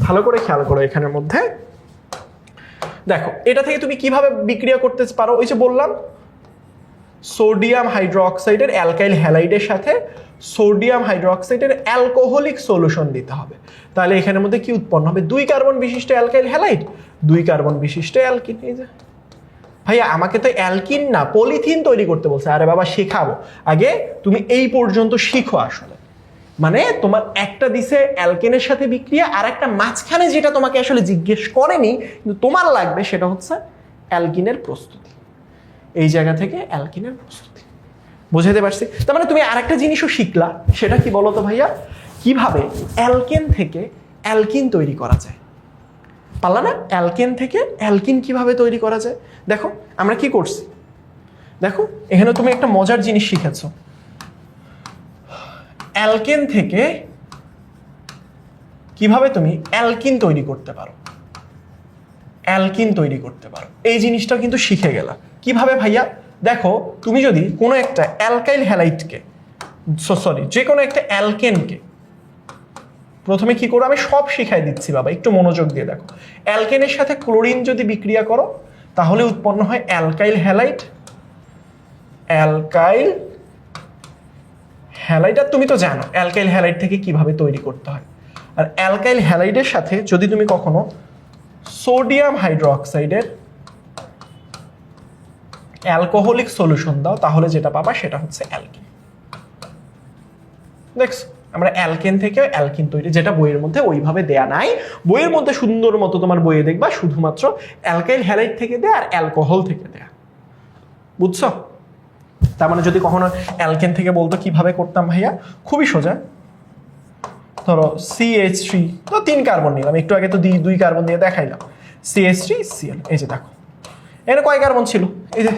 ভালো করে খেয়াল করো, এখানের মধ্যে দেখো এটা থেকে তুমি কিভাবে বিক্রিয়া করতে পারো। ওই যে বললাম সোডিয়াম হাইড্রোক্সাইডের অ্যালকাইল হ্যালাইডের সাথে সোডিয়াম হাইড্রোক্সাইডের অ্যালকোহলিক সলিউশন দিতে হবে। তাহলে এখানের মধ্যে কি উৎপন্ন হবে, 2 কার্বন বিশিষ্ট অ্যালকাইল হ্যালাইড, 2 কার্বন বিশিষ্ট অ্যালকিন। এই যে ভাইয়া আমাকে তো অ্যালকিন না পলিথিন তৈরি করতে বলছে। আরে বাবা শেখাবো, আগে তুমি এই পর্যন্ত শিখো। আসলে মানে তোমার একটা দিছে অ্যালকেনের সাথে বিক্রিয়া, আর একটা মাঝখানে যেটা তোমাকে আসলে জিজ্ঞেস করেনি কিন্তু তোমার লাগবে, সেটা হচ্ছে অ্যালকিনের প্রস্তুতি। এই জায়গা থেকে অ্যালকিনের প্রস্তুতি, বুঝাতে পারছি? তার মানে তুমি আরেকটা জিনিসও শিখলা, সেটা কি বলো তো ভাইয়া, কিভাবে অ্যালকেন থেকে অ্যালকিন তৈরি করা যায়। পারলা না? অ্যালকেন থেকে অ্যালকিন কিভাবে তৈরি করা যায়। দেখো আমরা কি করছি, দেখো এখানে তুমি একটা মজার জিনিস শিখেছো। অ্যালকেন থেকে কিভাবে তুমি অ্যালকিন তৈরি করতে পারো, অ্যালকিন তৈরি করতে পারো। এই জিনিসটা কিন্তু শিখে গেলা। কিভাবে ভাইয়া? দেখো তুমি যদি কোনো একটা অ্যালকাইল হ্যালাইডকে সরি যে কোনো একটা অ্যালকেনকে প্রথমে কি করো, আমি সব শিখাই দিচ্ছি বাবা, একটু মনোযোগ দিয়ে দেখো। অ্যালকেনের সাথে ক্লোরিন যদি বিক্রিয়া করো তাহলে উৎপন্ন হয় অ্যালকাইল হ্যালাইড। অ্যালকাইল হ্যালাইড আর তুমি তো জানো অ্যালকাইল হ্যালাইড থেকে কিভাবে তৈরি করতে হয়। আর অ্যালকাইল হ্যালাইডের সাথে যদি তুমি কখনো সোডিয়াম হাইড্রোক্সাইডের অ্যালকোহলিক সলিউশন দাও তাহলে যেটা পাবা সেটা হচ্ছে অ্যালকিন। দেখছো আমরা অ্যালকেন থেকে অ্যালকিন তৈরি, যেটা বইয়ের মধ্যে ওইভাবে দেয়া নাই। বইয়ের মধ্যে সুন্দর মতো তোমার বইয়ে দেখবা শুধুমাত্র অ্যালকাইল হ্যালাইড থেকে দেয়া আর অ্যালকোহল থেকে দেয়া, বুঝছো? তার মানে যদি কখনো অ্যালকেন থেকে বলতো কিভাবে করতাম ভাইয়া, খুবই সোজা। ধরো CH3, তো 3 কার্বন নিলাম, একটু আগে তো 2 কার্বন দিয়ে দেখাইলাম। CH3Cl, এই যে দেখো এখানে কয় কার্বন ছিল, এই যে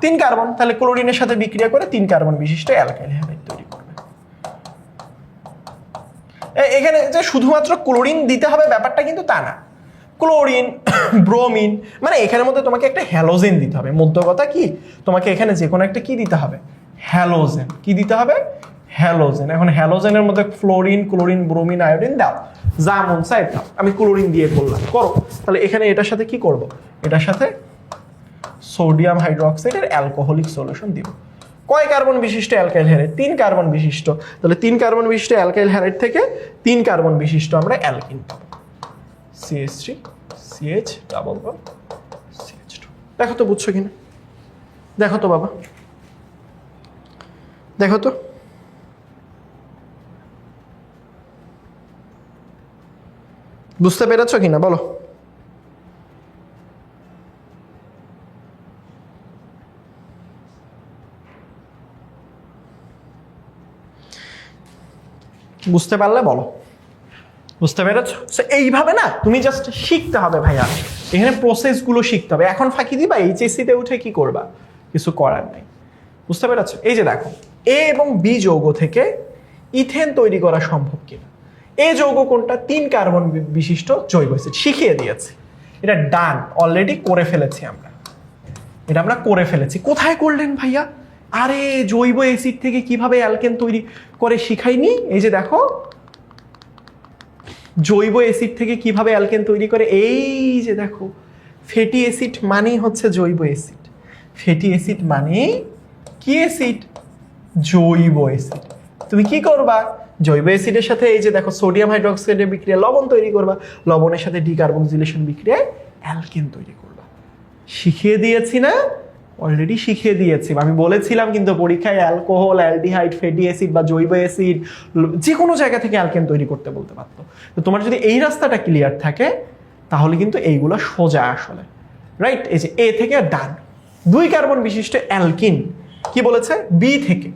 3 কার্বন। তাহলে ক্লোরিনের সাথে বিক্রিয়া করে 3 কার্বন বিশিষ্ট অ্যালকাইল হ্যালাইড তৈরি করবে। এখানে যে শুধুমাত্র ক্লোরিন দিতে হবে ব্যাপারটা কিন্তু তা না। ক্লোরিন, ব্রোমিন, মানে এখানের মধ্যে তোমাকে একটা হ্যালোজেন দিতে হবে। মধ্য কথা কি, তোমাকে এখানে যে কোনো একটা কি দিতে হবে, হ্যালোজেন। কি দিতে হবে? হ্যালোজেন। এখন হ্যালোজেনের মধ্যে ফ্লোরিন, ক্লোরিন, ব্রোমিন, আয়োডিন দাও, যা মন চাই দাও। আমি ক্লোরিন দিয়ে করলাম, করো। তাহলে এখানে এটার সাথে কি করব, এটার সাথে সোডিয়াম হাইড্রোক্সাইডের অ্যালকোহলিক সলিউশন দিব। কয় কার্বন বিশিষ্ট অ্যালকাইল হ্যালাইড? 3 কার্বন বিশিষ্ট। তাহলে 3 কার্বন বিশিষ্ট অ্যালকাইল হ্যালাইড থেকে 3 কার্বন বিশিষ্ট আমরা অ্যালকিন পাবো, CH3 CH double bond CH2। দেখো তো বুঝছো কিনা, দেখো তো বাবা, দেখো তো। বুঝতে পেরেছো কিনা বলো? বুঝতে পারলে বলো, বুঝতে পেরেছো? এইভাবে না তুমি জাস্ট শিখতে হবে ভাইয়া, এখানে প্রসেসগুলো শিখতে হবে। এখন ফাঁকি দিবা, HSC-তে উঠে কি করবা, কিছু করার নেই। বুঝতে পেরেছো? এই যে দেখো A এবং B যৌগ থেকে ইথেন তৈরি করা সম্ভব কিনা। এ যৌগ কোনটা? 3 কার্বন বিশিষ্ট জৈব অ্যাসিড। শিখিয়ে দিয়েছি, এটা ডান, অলরেডি করে ফেলেছি আমরা, এটা আমরা করে ফেলেছি। কোথায় করলেন ভাইয়া? আরে জৈব অ্যাসিড থেকে কিভাবে অ্যালকেন তৈরি করে শিখাইনি? এই যে দেখো জৈব অ্যাসিড থেকে কিভাবে অ্যালকেন তৈরি করে, এই যে দেখো ফ্যাটি অ্যাসিড মানেই হচ্ছে জৈব অ্যাসিড। ফ্যাটি অ্যাসিড মানে কি অ্যাসিড? জৈব অ্যাসিড। তুমি কি করবা? জৈব অ্যাসিডের সাথে এই যে দেখো সোডিয়াম হাইড্রোক্সাইডের বিক্রিয়া লবণ তৈরি করবা, লবণের সাথে ডিকার্বক্সিলেশন বিক্রিয়ায় অ্যালকেন তৈরি করবা। শিখিয়ে দিয়েছি না? অলরেডি শিখিয়ে দিয়েছি। আমি বলেছিলাম কিন্তু পরীক্ষায় অ্যালকোহল, অ্যালডিহাইড, ফ্যাটি অ্যাসিড বা জৈব অ্যাসিড যে কোনো জায়গা থেকে অ্যালকেন তৈরি করতে বলতে পারতো। তো তোমার যদি এই রাস্তাটা ক্লিয়ার থাকে তাহলে কিন্তু এইগুলো সোজা আসলে, রাইট? এই যে এ থেকে ডান, 2 কার্বন বিশিষ্ট অ্যালকিন। কি বলেছে? বি থেকে,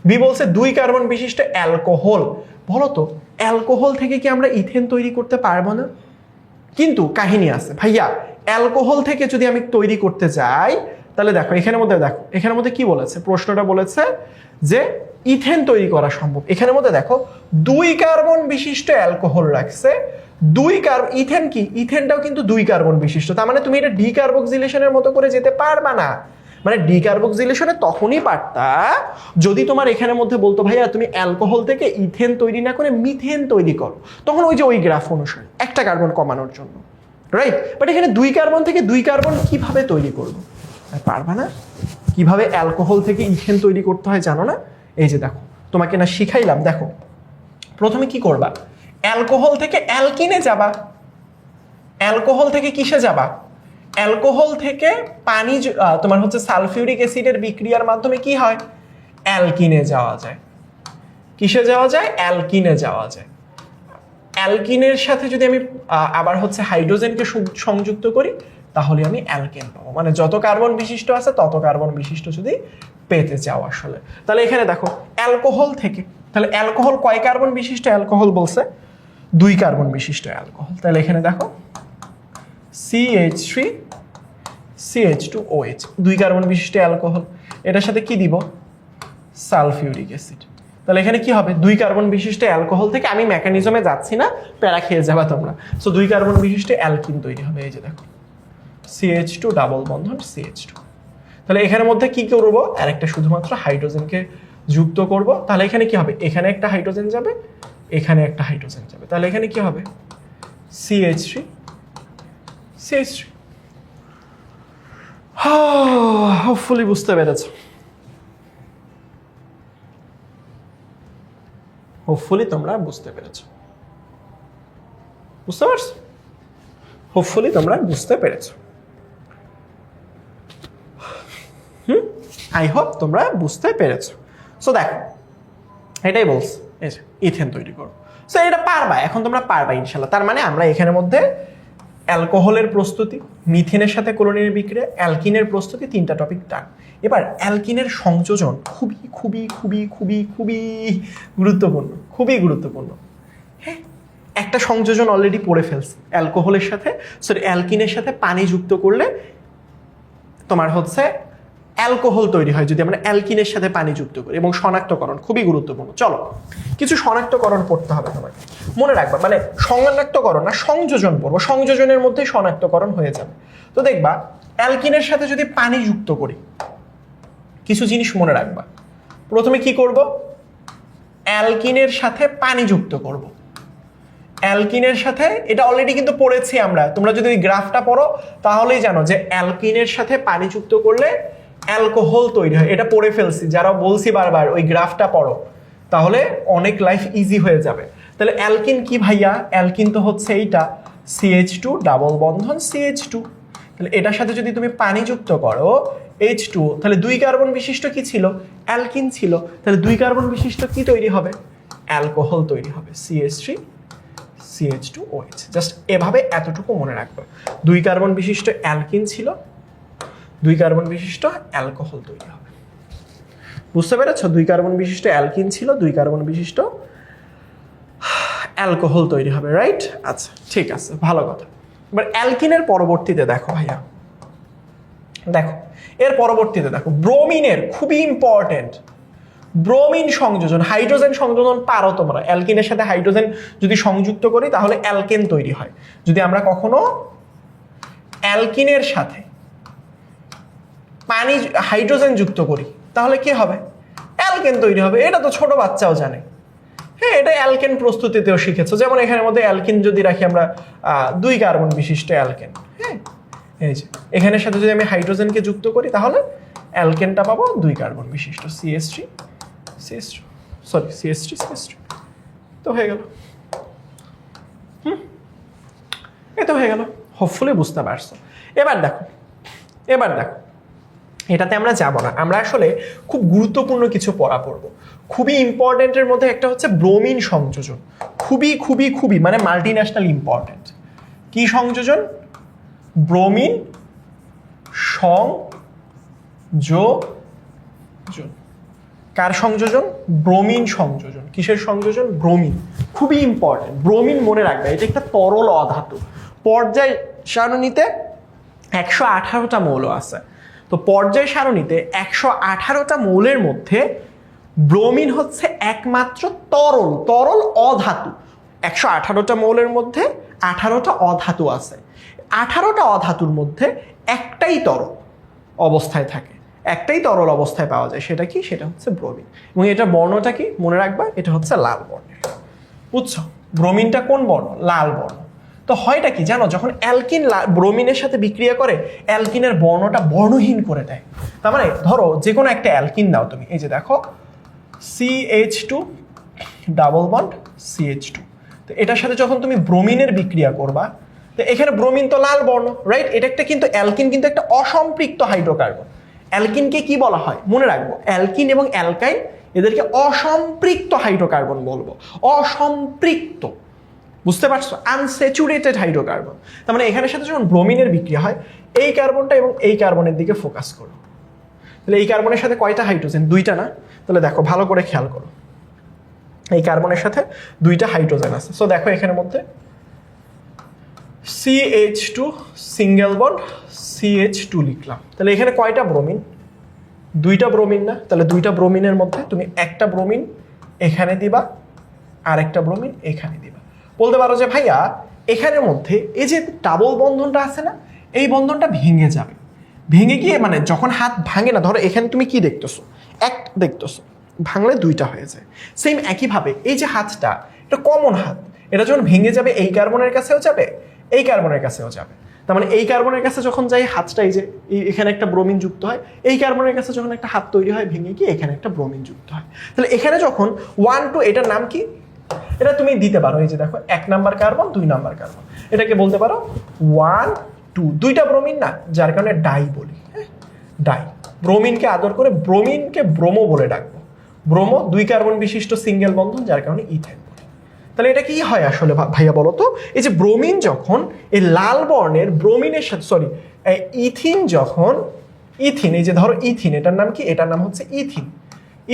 বি বলছে 2 কার্বন বিশিষ্ট অ্যালকোহল। বলো তো অ্যালকোহল থেকে কি আমরা ইথেন তৈরি করতে পারবো না? কিন্তু কাহিনী আছে ভাইয়া, অ্যালকোহল থেকে যদি আমি তৈরি করতে যাই তাহলে দেখো এখানের মধ্যে, দেখো এখানের মধ্যে কি বলেছে, প্রশ্নটা বলেছে যে ইথেন তৈরি করা সম্ভব। এখানের মধ্যে দেখো 2 কার্বন বিশিষ্ট অ্যালকোহল রাখছে, 2 কার্বন। ইথেন কি? ইথেনটাও কিন্তু 2 কার্বন বিশিষ্ট। তার মানে তুমি এটা ডিকার্বক্সিলেশনের মতো করে যেতে পারবা না। মানে ডিকার্বক্সিলেশনে তখনই পারতা যদি তোমার এখানের মধ্যে বলতো ভাইয়া তুমি অ্যালকোহল থেকে ইথেন তৈরি না করে মিথেন তৈরি করো, তখন ওই যে ওই গ্রাফ অনুসারে একটা কার্বন কমানোর জন্য, রাইট? বাট এখানে 2 কার্বন থেকে 2 কার্বন কিভাবে তৈরি করবো? পারবা না। কিভাবে অ্যালকোহল থেকে ইথেন তৈরি করতে হয় জানো না? এই যে দেখো তোমাকে না শিখাইলাম। দেখো প্রথমে কি করবা, অ্যালকোহল থেকে অ্যালকিনে যাবা। অ্যালকোহল থেকে কিসে যাবা? অ্যালকোহল থেকে পানি, তোমার হচ্ছে সালফিউরিক অ্যাসিডের বিক্রিয়ার মাধ্যমে কি হয়, অ্যালকিনে যাওয়া যায়। কিসে যাওয়া যায়? অ্যালকিনে যাওয়া যায়। অ্যালকিনের সাথে যদি আমি আবার হচ্ছে হাইড্রোজেনকে সংযুক্ত করি তাহলে আমি অ্যালকেন পাবো। মানে যত কার্বন বিশিষ্ট আছে তত কার্বন বিশিষ্ট যদি পেতে চাও আসলে। তাহলে এখানে দেখো অ্যালকোহল থেকে, তাহলে অ্যালকোহল কয় কার্বন বিশিষ্ট অ্যালকোহল বলছে? 2 কার্বন বিশিষ্ট অ্যালকোহল। তাহলে এখানে দেখো CH3 CH2OH, 2 কার্বন বিশিষ্ট অ্যালকোহল। এটার সাথে কি দিব? Sulphuric acid. তাহলে এখানে কি হবে 2 কার্বন বিশিষ্ট অ্যালকোহল থেকে, আমি মেকানিজমে যাচ্ছি না, প্যারা খেয়ে যাবা তোমরা। সো 2 কার্বন বিশিষ্ট অ্যালকিন তৈরি হবে। এই যে দেখো CH2 ডাবল বন্ধন CH2। তাহলে এখানের মধ্যে কি করব, আর একটা শুধুমাত্র হাইড্রোজেনকে যুক্ত করব। তাহলে এখানে কি হবে, এখানে একটা হাইড্রোজেন যাবে, এখানে একটা হাইড্রোজেন যাবে। তাহলে এখানে কি হবে CH3 CH3। হোপফুলি বুঝতে পেরেছো, হোপফুলি তোমরা বুঝতে পেরেছো, বুঝতে পারছো, হোপফুলি তোমরা বুঝতে পেরেছো। আই হোপ তোমরা বুঝতে পেরেছো। সো দেখো এটাই বলছি, এই যে ইথেন তৈরি করো। সো এটা পারবা, এখন তোমরা পারবা ইনশাল্লাহ। তার মানে আমরা এখানের মধ্যে অ্যালকোহলের প্রস্তুতি, মিথেনের সাথে ক্লোরিনের বিক্রিয়া, অ্যালকিনের প্রস্তুতি, 3টা টপিক ডান। এবার অ্যালকিনের সংযোজন খুবই খুবই খুবই খুবই খুবই গুরুত্বপূর্ণ, খুবই গুরুত্বপূর্ণ। হ্যাঁ, একটা সংযোজন অলরেডি পড়ে ফেলছে অ্যালকোহলের সাথে, সরি অ্যালকিনের সাথে পানি যুক্ত করলে তোমার হচ্ছে অ্যালকোহল তৈরি হয় যদি আমরা অ্যালকিনের সাথে পানি যুক্ত করি। এবং শনাক্তকরণ খুবই গুরুত্বপূর্ণ। চলো কিছু শনাক্তকরণ পড়তে হবে তোমাকে, মনে রাখবা, মানে শনাক্তকরণ না, সংযোজন পড়বো, সংযোজনের মধ্যে শনাক্তকরণ হয়ে যাবে। তো দেখবা অ্যালকিনের সাথে যদি পানি যুক্ত করি, কিছু জিনিস মনে রাখবা। প্রথমে কি করব, অ্যালকিনের সাথে পানি যুক্ত করব। অ্যালকিনের সাথে, এটা অলরেডি কিন্তু পড়েছি আমরা, তোমরা যদি ওই গ্রাফটা পড়ো তাহলেই জানো যে অ্যালকিনের সাথে পানি যুক্ত করলে অ্যালকোহল তৈরি হয়। এটা পড়ে ফেলছি, যারা বলছি বারবার ওই গ্রাফটা পড়ো, তাহলে অনেক লাইফ ইজি হয়ে যাবে। তাহলে অ্যালকিন কি ভাইয়া, অ্যালকিন তো হচ্ছে এইটা CH2 ডাবল বন্ধন CH2। তাহলে এটার সাথে যদি তুমি পানি যুক্ত করো H2, তাহলে 2 কার্বন বিশিষ্ট কি ছিল, অ্যালকিন ছিল। তাহলে 2 কার্বন বিশিষ্ট কি তৈরি হবে, অ্যালকোহল তৈরি হবে CH3 CH2OH। জাস্ট এভাবে এতটুকু মনে রাখবে, 2 কার্বন বিশিষ্ট অ্যালকিন ছিল, 2 কার্বন বিশিষ্ট অ্যালকোহল তৈরি হবে। বুঝতে পেরেছো, 2 কার্বন বিশিষ্ট অ্যালকিন ছিল, 2 কার্বন বিশিষ্ট অ্যালকোহল তৈরি হবে, রাইট? আচ্ছা ঠিক আছে, ভালো কথা। এবার অ্যালকিনের পরবর্তীতে দেখো ভাইয়া, দেখো এর পরবর্তীতে দেখো ব্রোমিনের, খুবই ইম্পর্টেন্ট, ব্রোমিন সংযোজন, হাইড্রোজেন সংযোজন পারো তোমরা। অ্যালকিনের সাথে হাইড্রোজেন যদি সংযুক্ত করি তাহলে অ্যালকেন তৈরি হয়। যদি আমরা কখনো অ্যালকিনের সাথে পানি হাইড্রোজেন যুক্ত করি তাহলে কি হবে, অ্যালকেন তৈরি হবে। এটা তো ছোট বাচ্চাও জানে। হ্যাঁ, এটা অ্যালকেন প্রস্তুতিতেও শিখেছো। যেমন এখানের মধ্যে অ্যালকিন যদি রাখি আমরা 2 কার্বন বিশিষ্ট অ্যালকেন, হ্যাঁ এই যে এখানের সাথে যদি আমি হাইড্রোজেনকে যুক্ত করি তাহলে অ্যালকেনটা পাবো 2 কার্বন বিশিষ্ট CH3 CH3 তো হয়ে গেল। এ তো হয়ে গেল, হোপফুলি বুঝতে পারছো। এবার দেখো এটাতে আমরা যাব না, আমরা আসলে খুব গুরুত্বপূর্ণ কিছু পড়া পড়বো। খুবই ইম্পর্টেন্টের মধ্যে একটা হচ্ছে ব্রোমিন সংযোজন, খুবই খুবই খুবই মানে মাল্টিন্যাশনাল ইম্পর্টেন্ট। কি সংযোজন, ব্রোমিন সংযোজন। কার সংযোজন, ব্রোমিন সংযোজন। কিসের সংযোজন, ব্রোমিন। খুবই ইম্পর্টেন্ট, ব্রোমিন মনে রাখবে, এটা একটা তরল অধাতু। পর্যায় সারণীতে 118টা মৌল আছে। তো পর্যায় সারণীতে 118টা মৌলের মধ্যে ব্রোমিন হচ্ছে একমাত্র তরল অধাতু। 118টা মৌলের মধ্যে 18টা অধাতু আছে। 18টা অধাতুর মধ্যে একটাই তরল অবস্থায় থাকে, একটাই তরল অবস্থায় পাওয়া যায়। সেটা কি, সেটা হচ্ছে ব্রোমিন। এবং এটা বর্ণটা কি মনে রাখবা, এটা হচ্ছে লাল বর্ণের। বুঝছো, ব্রোমিনটা কোন বর্ণ, লাল বর্ণ। তো হয়টা কি জানো, যখন অ্যালকিন ব্রোমিনের সাথে বিক্রিয়া করে অ্যালকিনের বর্ণটা বর্ণহীন করে দেয়। তার মানে ধরো যে কোনো একটা অ্যালকিন দাও তুমি, এই যে দেখো CH2 ডাবল বন্ড CH2, তো এটার সাথে যখন তুমি ব্রোমিনের বিক্রিয়া করবা, তো এখানে ব্রোমিন তো লাল বর্ণ, রাইট? এটা একটা কিন্তু অ্যালকিন কিন্তু একটা অসম্পৃক্ত হাইড্রোকার্বন। অ্যালকিনকে কি বলা হয় মনে রাখবো, অ্যালকিন এবং অ্যালকাইন এদেরকে অসম্পৃক্ত হাইড্রোকার্বন বলবো, অসম্পৃক্ত। বুঝতে পারছো, আনস্যাচুরেটেড হাইড্রোকার্বন। তার মানে এখানের সাথে যখন ব্রোমিনের বিক্রিয়া হয়, এই কার্বনটা এবং এই কার্বনের দিকে ফোকাস করো। তাহলে এই কার্বনের সাথে কয়টা হাইড্রোজেন, 2টা না? তাহলে দেখো ভালো করে খেয়াল করো, এই কার্বনের সাথে 2টা হাইড্রোজেন আছে। সো দেখো এখানের মধ্যে CH2 সিঙ্গেল বন্ড CH2 লিখলাম। তাহলে এখানে কয়টা ব্রোমিন, 2টা ব্রোমিন না? তাহলে 2টা ব্রোমিনের মধ্যে তুমি একটা ব্রোমিন এখানে দিবা, আর একটা ব্রোমিন এখানে দিবা। বলতে পারো যে ভাইয়া এখানের মধ্যে এই যে ডাবল বন্ধনটা আছে না, এই বন্ধনটা ভেঙে যাবে। ভেঙে গিয়ে মানে যখন হাত ভাঙে না, ধরো এখানে তুমি কি দেখতেছো, একটা দেখতেছো, ভাঙলে দুইটা হয়ে যায়। সেম একইভাবে এই যে হাতটা, এটা কমন হাত, এটা যখন ভেঙে যাবে এই কার্বনের কাছেও যাবে, এই কার্বনের কাছেও যাবে। তার মানে এই কার্বনের কাছে যখন যাই হাতটা, এই যে এখানে একটা ব্রোমিন যুক্ত হয়, এই কার্বনের কাছে যখন একটা হাত তৈরি হয় ভেঙে গিয়ে এখানে একটা ব্রোমিন যুক্ত হয়। তাহলে এখানে যখন 1 2, এটার নাম কি, এটা তুমি দিতে পারো, এই যে দেখো 1 নাম্বার কার্বন 2 নাম্বার কার্বন, এটাকে বলতে পারো 1 2, দুইটা ব্রোমিন না, যার কারণে ডাই বলি। হ্যাঁ, ডাই। ব্রোমিনকে আদর করে ব্রোমিনকে ব্রোমো বলে ডাকবো। ব্রোমো 2 কার্বন বিশিষ্ট সিঙ্গেল বন্ধন, যার কারণে ইথেন। তাহলে এটা কি হয় আসলে ভাইয়া বলো তো? এই যে ব্রোমিন যখন এই লাল বর্ণের ব্রোমিনের সাথে, সরি ইথিন যখন, ইথিন, এই যে ধরো ইথিন, এটার নাম কি, এটার নাম হচ্ছে ইথিন।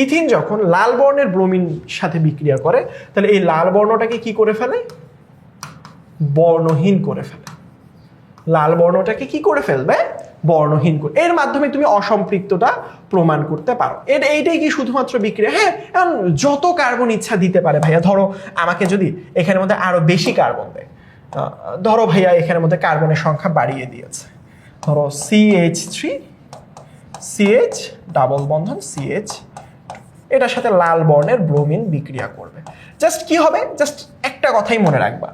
ইথিন যখন লাল বর্ণের ব্রোমিন সাথে বিক্রিয়া করে, তাহলে এই লাল বর্ণটাকে কি করে ফেলে, বর্ণহীন করে ফেলে। লাল বর্ণটাকে কি করে ফেলবে, বর্ণহীন করে। এর মাধ্যমে তুমি অসম্পৃক্ততা প্রমাণ করতে পারো। এইটাই কি শুধুমাত্র বিক্রিয়া? হ্যাঁ, এখন যত কার্বন ইচ্ছা দিতে পারে ভাইয়া। ধরো আমাকে যদি এখানের মধ্যে আরো বেশি কার্বন দেয়, ধরো ভাইয়া এখানের মধ্যে কার্বনের সংখ্যা বাড়িয়ে দিয়েছে, ধরো CH3 CH ডাবল বন্ধন CH, এটার সাথে লাল বর্ণের ব্রোমিন বিক্রিয়া করবে। জাস্ট কি হবে, জাস্ট একটা কথাই মনে রাখবা,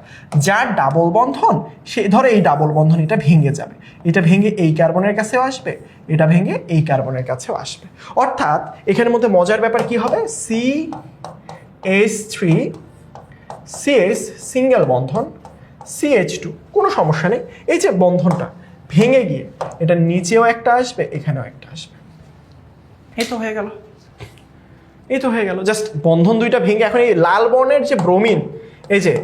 যার ডাবল বন্ধন সে, ধরো এই ডাবল বন্ধন এটা ভেঙে যাবে, এটা ভেঙে এই কার্বনের কাছেও আসবে, এটা ভেঙে এই কার্বনের কাছেও আসবে। অর্থাৎ এখানের মধ্যে মজার ব্যাপার কি হবে, CH3 CH সিঙ্গেল বন্ধন CH2, কোনো সমস্যা নেই। এই যে বন্ধনটা ভেঙে গিয়ে এটা নিচেও একটা আসবে, এখানেও একটা আসবে। এই তো হয়ে গেল, এই তো হয়ে গেল। জাস্ট বন্ধন দুইটা ভেঙে এখন এই লাল বর্ণের যে ব্রোমিন, এই যে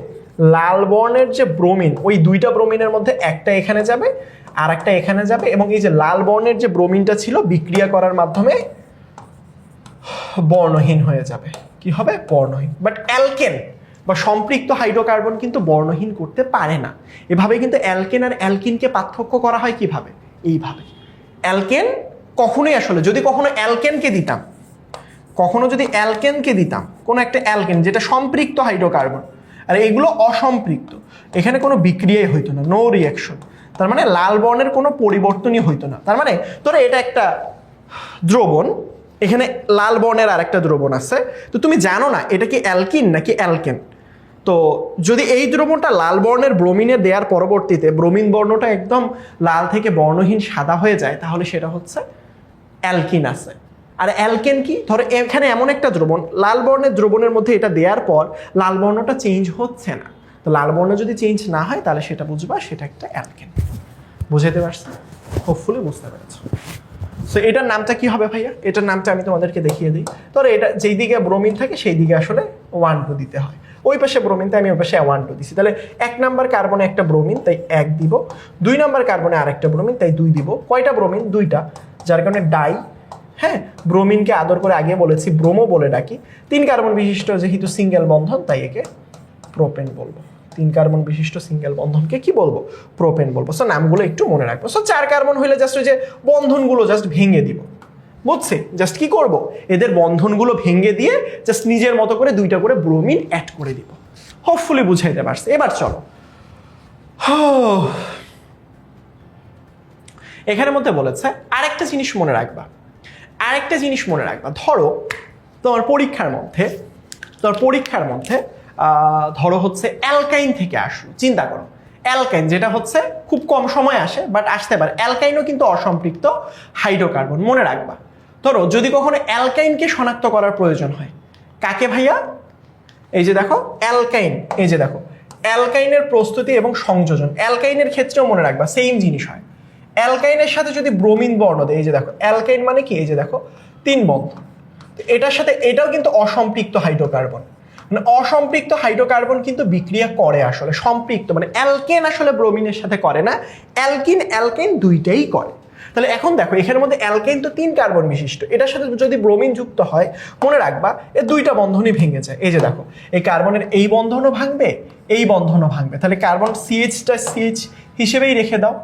লাল বর্ণের যে ব্রোমিন, ওই দুইটা ব্রোমিনের মধ্যে একটা এখানে যাবে আর একটা এখানে যাবে, এবং এই যে লাল বর্ণের যে ব্রোমিনটা ছিল বিক্রিয়া করার মাধ্যমে বর্ণহীন হয়ে যাবে। কি হবে, বর্ণহীন। বাট অ্যালকেন বা সম্পৃক্ত হাইড্রোকার্বন কিন্তু বর্ণহীন করতে পারে না। এভাবে কিন্তু অ্যালকেন আর অ্যালকিনকে পার্থক্য করা হয় কিভাবে, এইভাবে। অ্যালকেন কখনোই আসলে, যদি কখনো অ্যালকেনকে দিতাম, কখনো যদি অ্যালকেনকে দিতাম, কোনো একটা অ্যালকেন যেটা সম্পৃক্ত হাইড্রোকার্বন, আর এগুলো অসম্পৃক্ত, এখানে কোনো বিক্রিয়াই হইতো না, নো রিয়াকশন। তার মানে লাল বর্ণের কোনো পরিবর্তনই হইতো না। তার মানে ধরো এটা একটা দ্রবণ, এখানে লাল বর্ণের আর একটা দ্রবণ আছে, তো তুমি জানো না এটা কি অ্যালকিন নাকি অ্যালকেন। তো যদি এই দ্রবণটা লাল বর্ণের ব্রোমিনে দেওয়ার পরবর্তীতে ব্রোমিন বর্ণটা একদম লাল থেকে বর্ণহীন সাদা হয়ে যায়, তাহলে সেটা হচ্ছে অ্যালকিন আছে। আর অ্যালকেন কি, ধরো এখানে এমন একটা দ্রবণ, লাল বর্ণের দ্রবণের মধ্যে এটা দেওয়ার পর লাল বর্ণটা চেঞ্জ হচ্ছে না, তো লাল বর্ণ যদি চেঞ্জ না হয় তাহলে সেটা বুঝবা সেটা একটা অ্যালকেন। বুঝাইতে পারছি? হোপফুলি বুঝতে পেরেছো। সো এটার নামটা কি হবে ভাইয়া, এটার নামটা আমি তোমাদেরকে দেখিয়ে দিই। ধরো এটা যেই দিকে ব্রোমিন থাকে সেই দিকে আসলে 1 2 দিতে হয়, ওই পাশে ব্রোমিন, তাই আমি ওই পাশে 1 2 দিছি। তাহলে 1 নাম্বার কার্বনে একটা ব্রোমিন, তাই 1 দিব। 2 নাম্বার কার্বনে আরেকটা ব্রোমিন, তাই 2 দিব। কয়টা ব্রোমিন, 2টা, যার কারণে ডাই। হ্যাঁ, ব্রোমিনকে আদর করে আগে বলেছি ব্রোমো বলে ডাকি। 3 কার্বন বিশিষ্ট যেহেতু সিঙ্গেল বন্ধন, তাই একে প্রোপেন বলবো। 3 কার্বন বিশিষ্ট সিঙ্গেল বন্ধনকে কি বলবো, প্রোপেন বলবো। সো নামগুলো একটু মনে রাখবো। সো 4 কার্বন হইলে জাস্ট ওই যে বন্ধনগুলো জাস্ট ভেঙে দিব, বুঝছি? জাস্ট কি করব, এদের বন্ধনগুলো ভেঙে দিয়ে জাস্ট নিজের মতো করে 2টা করে ব্রোমিন অ্যাড করে দিব। হোপফুলি বুঝাইতে পারছি। এবার চলো, এখানের মধ্যে বলেছে আরেকটা জিনিস মনে রাখবা, আরেকটা জিনিস মনে রাখবা। ধরো তোমার পরীক্ষার মধ্যে ধরো হচ্ছে অ্যালকাইন থেকে আসলো, চিন্তা করো অ্যালকাইন যেটা হচ্ছে খুব কম সময় আসে, বাট আসতে পারে। অ্যালকাইনও কিন্তু অসম্পৃক্ত হাইড্রোকার্বন, মনে রাখবা। ধরো যদি কখনো অ্যালকাইনকে শনাক্ত করার প্রয়োজন হয়, কাকে ভাইয়া, এই যে দেখো অ্যালকাইন, এই যে দেখো অ্যালকাইনের প্রস্তুতি এবং সংযোজন। অ্যালকাইনের ক্ষেত্রেও মনে রাখবা সেম জিনিস হয়। অ্যালকাইনের সাথে যদি ব্রোমিন বর্ণ দেয়, এই যে দেখো অ্যালকাইন মানে কি, এই যে দেখো 3 বন্ধন, এটার সাথে এটাও কিন্তু অসম্পৃক্ত হাইড্রোকার্বন। মানে অসম্পৃক্ত হাইড্রোকার্বন কিন্তু বিক্রিয়া করে আসলে, সম্পৃক্ত মানে অ্যালকেন আসলে ব্রোমিনের সাথে করে না, অ্যালকিন অ্যালকেন দুইটাই করে। তাহলে এখন দেখো এখানের মধ্যে অ্যালকেন তো 3 কার্বন বিশিষ্ট, এটার সাথে যদি ব্রোমিন যুক্ত হয়, মনে রাখবা এই 2টা বন্ধনই ভেঙে যায়। এই যে দেখো এই কার্বনের এই বন্ধনও ভাঙবে, এই বন্ধনও ভাঙবে। তাহলে কার্বন CH টা CH হিসেবেই রেখে দাও,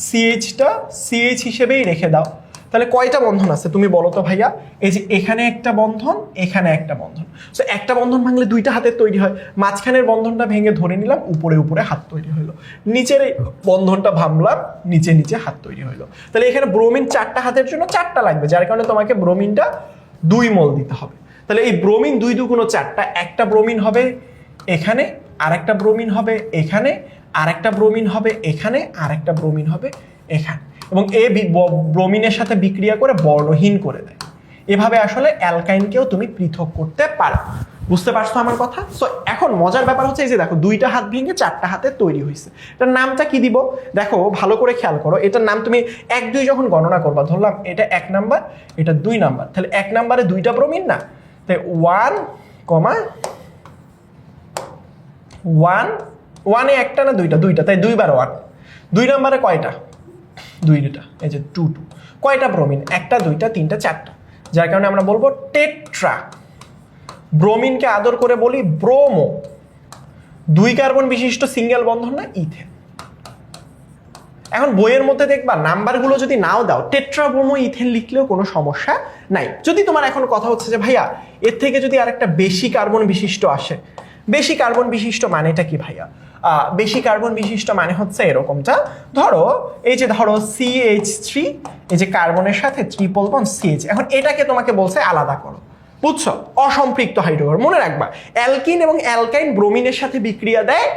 CH টা CH হিসেবেই রেখে দাও। তাহলে কয়টা বন্ধন আছে তুমি বলো তো ভাইয়া? এই যে এখানে একটা বন্ধন, এখানে একটা বন্ধন। সো একটা বন্ধন ভাঙলে দুইটা হাতের তৈরি হয়, মাঝখানের বন্ধনটা ভেঙে ধরে নিলাম, উপরে উপরে হাত তৈরি হলো। নিচের এই বন্ধনটা ভাঙলাম, নিচে নিচে হাত তৈরি হলো। তাহলে এখানে ব্রোমিন 4টা হাতের জন্য 4টা লাগবে, যার কারণে তোমাকে ব্রোমিনটা 2 মোল দিতে হবে। তাহলে এই ব্রোমিন 2 2 গুণ 4টা, একটা ব্রোমিন হবে এখানে, আরেকটা ব্রোমিন হবে এখানে, আরেকটা ব্রোমিন হবে এখানে, আরেকটা ব্রোমিন হবে এখানে, এবং এ ব্রোমিনের সাথে বিক্রিয়া করে বর্ণহীন করে দেয়। এভাবে আসলে অ্যালকাইনকেও তুমি পৃথক করতে পারো। বুঝতে পারছো আমার কথা? সো এখন মজার ব্যাপার হচ্ছে এই যে দেখো, 2টা হাত ভেঙে 4টা হাতে তৈরি হয়েছে। এটার নামটা কি দিব? দেখো ভালো করে খেয়াল করো, এটার নাম তুমি 1 2 যখন গণনা করবা, ধরলাম এটা 1 নাম্বার, এটা 2 নাম্বার, তাহলে 1 নাম্বারে 2টা ব্রোমিন না, তাই 1, 1 1 এ একটা না 2টা? 2টা, তাই 2 বার 1। 2 নাম্বারে কয়টা? 2টা, এই যে 2 2। কয়টা ব্রোমিন? 1টা 2টা 3টা 4টা, যার কারণে আমরা বলবো টেট্রা। ব্রোমিনকে আদর করে বলি ব্রোমো। 2 কার্বন বিশিষ্ট সিঙ্গেল বন্ধন না ইথেন। এখন বইয়ের মধ্যে দেখবা নাম্বারগুলো যদি নাও দাও, টেট্রা ব্রোমো ইথেন লিখলেও কোনো সমস্যা নাই। যদি তোমার এখন কথা হচ্ছে যে ভাইয়া এর থেকে যদি আরেকটা বেশি কার্বন বিশিষ্ট আসে, বেশি কার্বন বিশিষ্ট মানেটা কি ভাইয়া? বেশি কার্বন বিশিষ্ট মানে হচ্ছে এরকমটা, ধরো এই যে ধরো CH3, এই যে কার্বনের সাথে ট্রিপল বন্ড CH, এখন এটাকে তোমাকে বলছে আলাদা করো, বুঝছো? অসম্পৃক্ত হাইড্রোকার্বন। মনে রাখবা অ্যালকিন এবং অ্যালকাইন ব্রোমিনের সাথে বিক্রিয়া দেয়,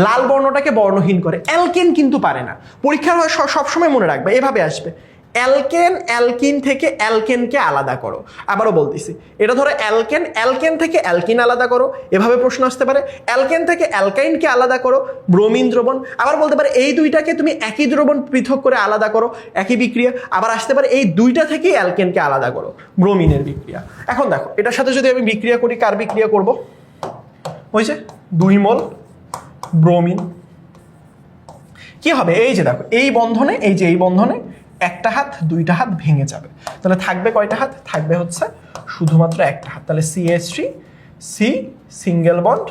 লাল বর্ণটাকে বর্ণহীন করে। অ্যালকেন কিন্তু পারে না। পরীক্ষার হয় সবসময় মনে রাখবা, এভাবে আসবে অ্যালকেন, অ্যালকিন থেকে অ্যালকেনকে আলাদা করো। আবারও বলতেছি, এটা ধরো অ্যালকেন, অ্যালকেন থেকে অ্যালকিন আলাদা করো, এভাবে প্রশ্ন আসতে পারে। অ্যালকেন থেকে অ্যালকাইনকে আলাদা করো, ব্রোমিন দ্রবণ। আবার বলতে পারে এই দুইটাকে তুমি একই দ্রবণ পৃথক করে আলাদা করো, একই বিক্রিয়া। আবার আসতে পারে এই দুইটা থেকেই অ্যালকেনকে আলাদা করো, ব্রোমিনের বিক্রিয়া। এখন দেখো এটার সাথে যদি আমি বিক্রিয়া করি, কার বিক্রিয়া করব? ওই যে 2 মোল ব্রোমিন। কি হবে? এই যে দেখো এই বন্ধনে, এই যে এই বন্ধনে একটা হাত 2টা হাত ভেঙে যাবে, তাহলে থাকবে কয়টা হাত? থাকবে হচ্ছে শুধুমাত্র একটা হাত। তাহলে CH3 C single bond